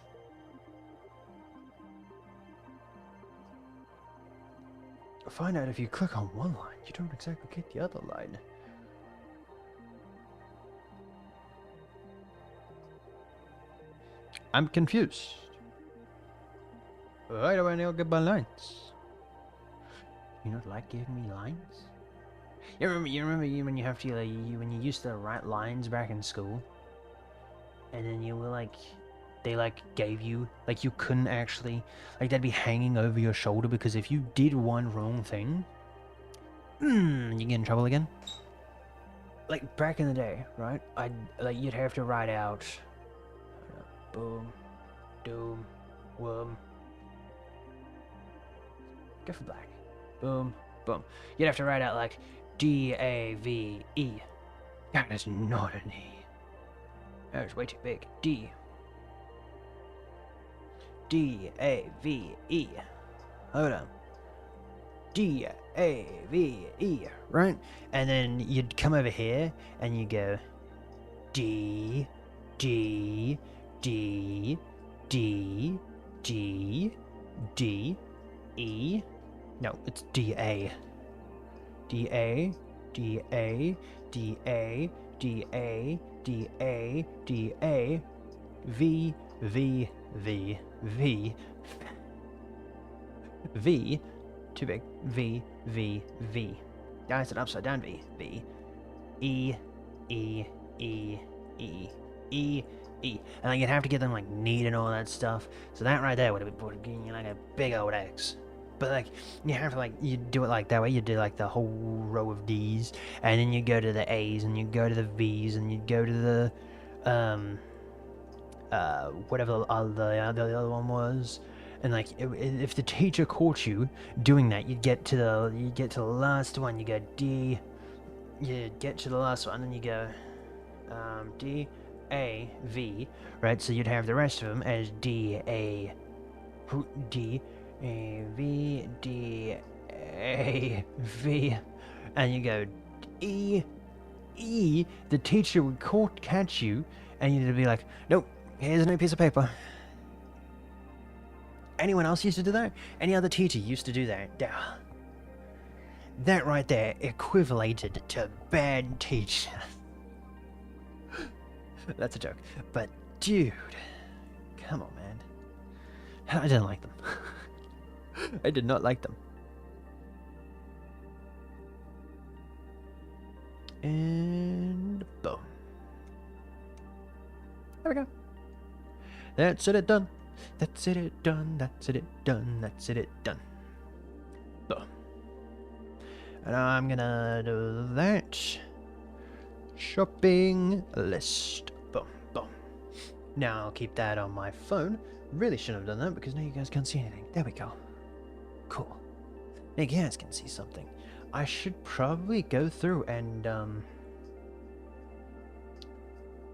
Find out if you click on one line, you don't exactly get the other line. I'm confused. Why do I not get my lines? You not like giving me lines? You remember when you have to when you used to write lines back in school, and then you were like, they like gave you like you couldn't actually like they'd be hanging over your shoulder because if you did one wrong thing, you get in trouble again. Like back in the day, right? You'd have to write out boom, doom, worm. Go for black. Boom, boom. You'd have to write out like D-A-V-E. That is not an E. That is way too big. D-A-V-E. Hold on. D-A-V-E. Right? And then you'd come over here and you go D, D, D, D, D, D, E. No, it's D-A. D-A, D-A, D-A, D-A, D-A, D-A, V, V, V, V, V, too big, V, V, V. Yeah, it's an upside down V, V, E, E, E, E, E, E. And then you'd have to get them like neat and all that stuff. So that right there would have been like a big old X. But like you have to like you do it like that way. You do like the whole row of D's, and then you go to the A's, and you go to the V's, and you go to the whatever the other one was. And like if the teacher caught you doing that, you'd get to the last one. You go D. You get to the last one, and you go D A V. Right. So you'd have the rest of them as D A D. A V D A V, and you go E E. The teacher would catch you, and you'd be like, "Nope, here's a new piece of paper." Anyone else used to do that? Any other teacher used to do that? That right there equivalated to bad teacher. That's a joke, but dude, come on, man. I didn't like them. I did not like them. And boom. There we go. That's it done. That's it done. That's it done. That's it done. Boom. And I'm gonna do that. Shopping list. Boom, boom. Now I'll keep that on my phone. Really shouldn't have done that because now you guys can't see anything. There we go. Cool. Now you guys can see something. I should probably go through and,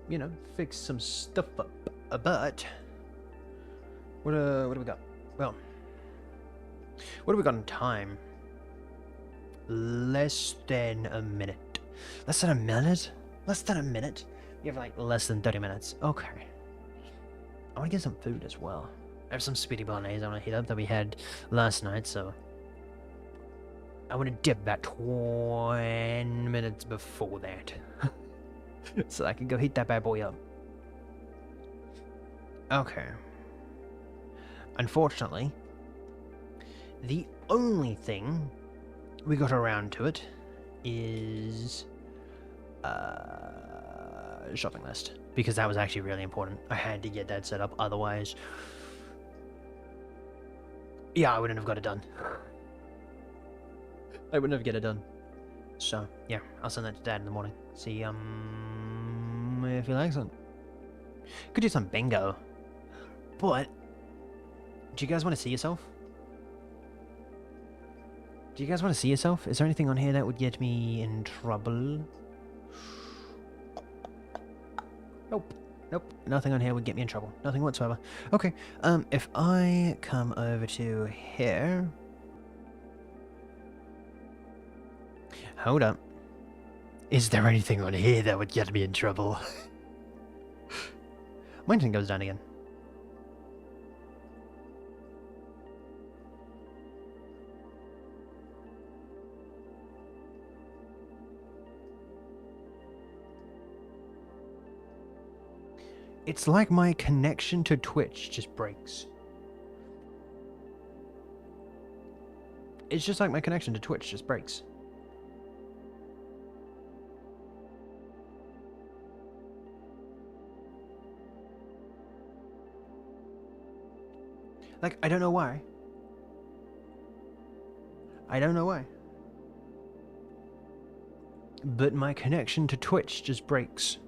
you know, fix some stuff up. But what do we got? Well, what do we got in time? Less than a minute. Less than a minute? Less than a minute? You have like less than 30 minutes. Okay. I want to get some food as well. I have some speedy bolognese I want to heat up that we had last night, so I want to dip about 20 minutes before that. So I can go heat that bad boy up. Okay. Unfortunately, the only thing we got around to it is shopping list, because that was actually really important. I had to get that set up, otherwise yeah, I wouldn't have got it done. I wouldn't have get it done. So yeah, I'll send that to Dad in the morning. See if he likes it. Could do some bingo, but do you guys want to see yourself? Do you guys want to see yourself? Is there anything on here that would get me in trouble? Nope. Nope. Nothing on here would get me in trouble. Nothing whatsoever. Okay. If I come over to here... Hold up. Is there anything on here that would get me in trouble? My internet goes down again. It's like my connection to Twitch just breaks. It's just like my connection to Twitch just breaks. Like, I don't know why. I don't know why. But my connection to Twitch just breaks.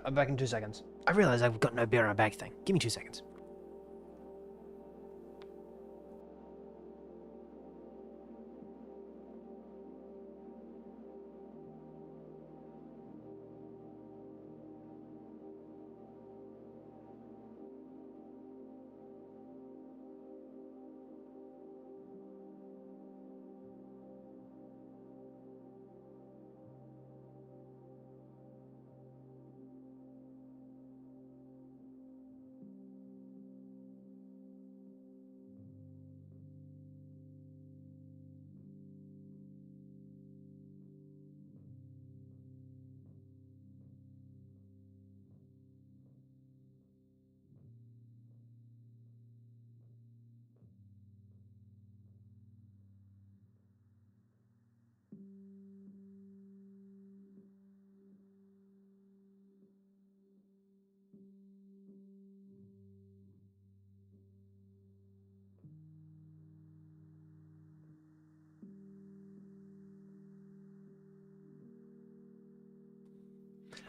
I'm back in 2 seconds. I realize I've got no beer in my bag thing. Give me 2 seconds.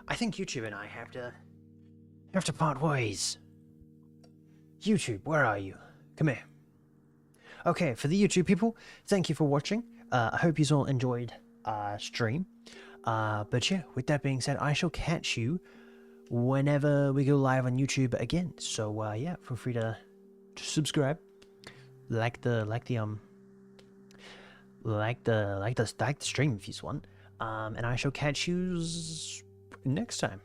I think YouTube and I have to part ways. YouTube, where are you? Come here. Okay, for the YouTube people, thank you for watching. I hope you all enjoyed stream. But yeah, with that being said, I shall catch you whenever we go live on YouTube again. So yeah, feel free to subscribe, like the stream if you want. And I shall catch you next time.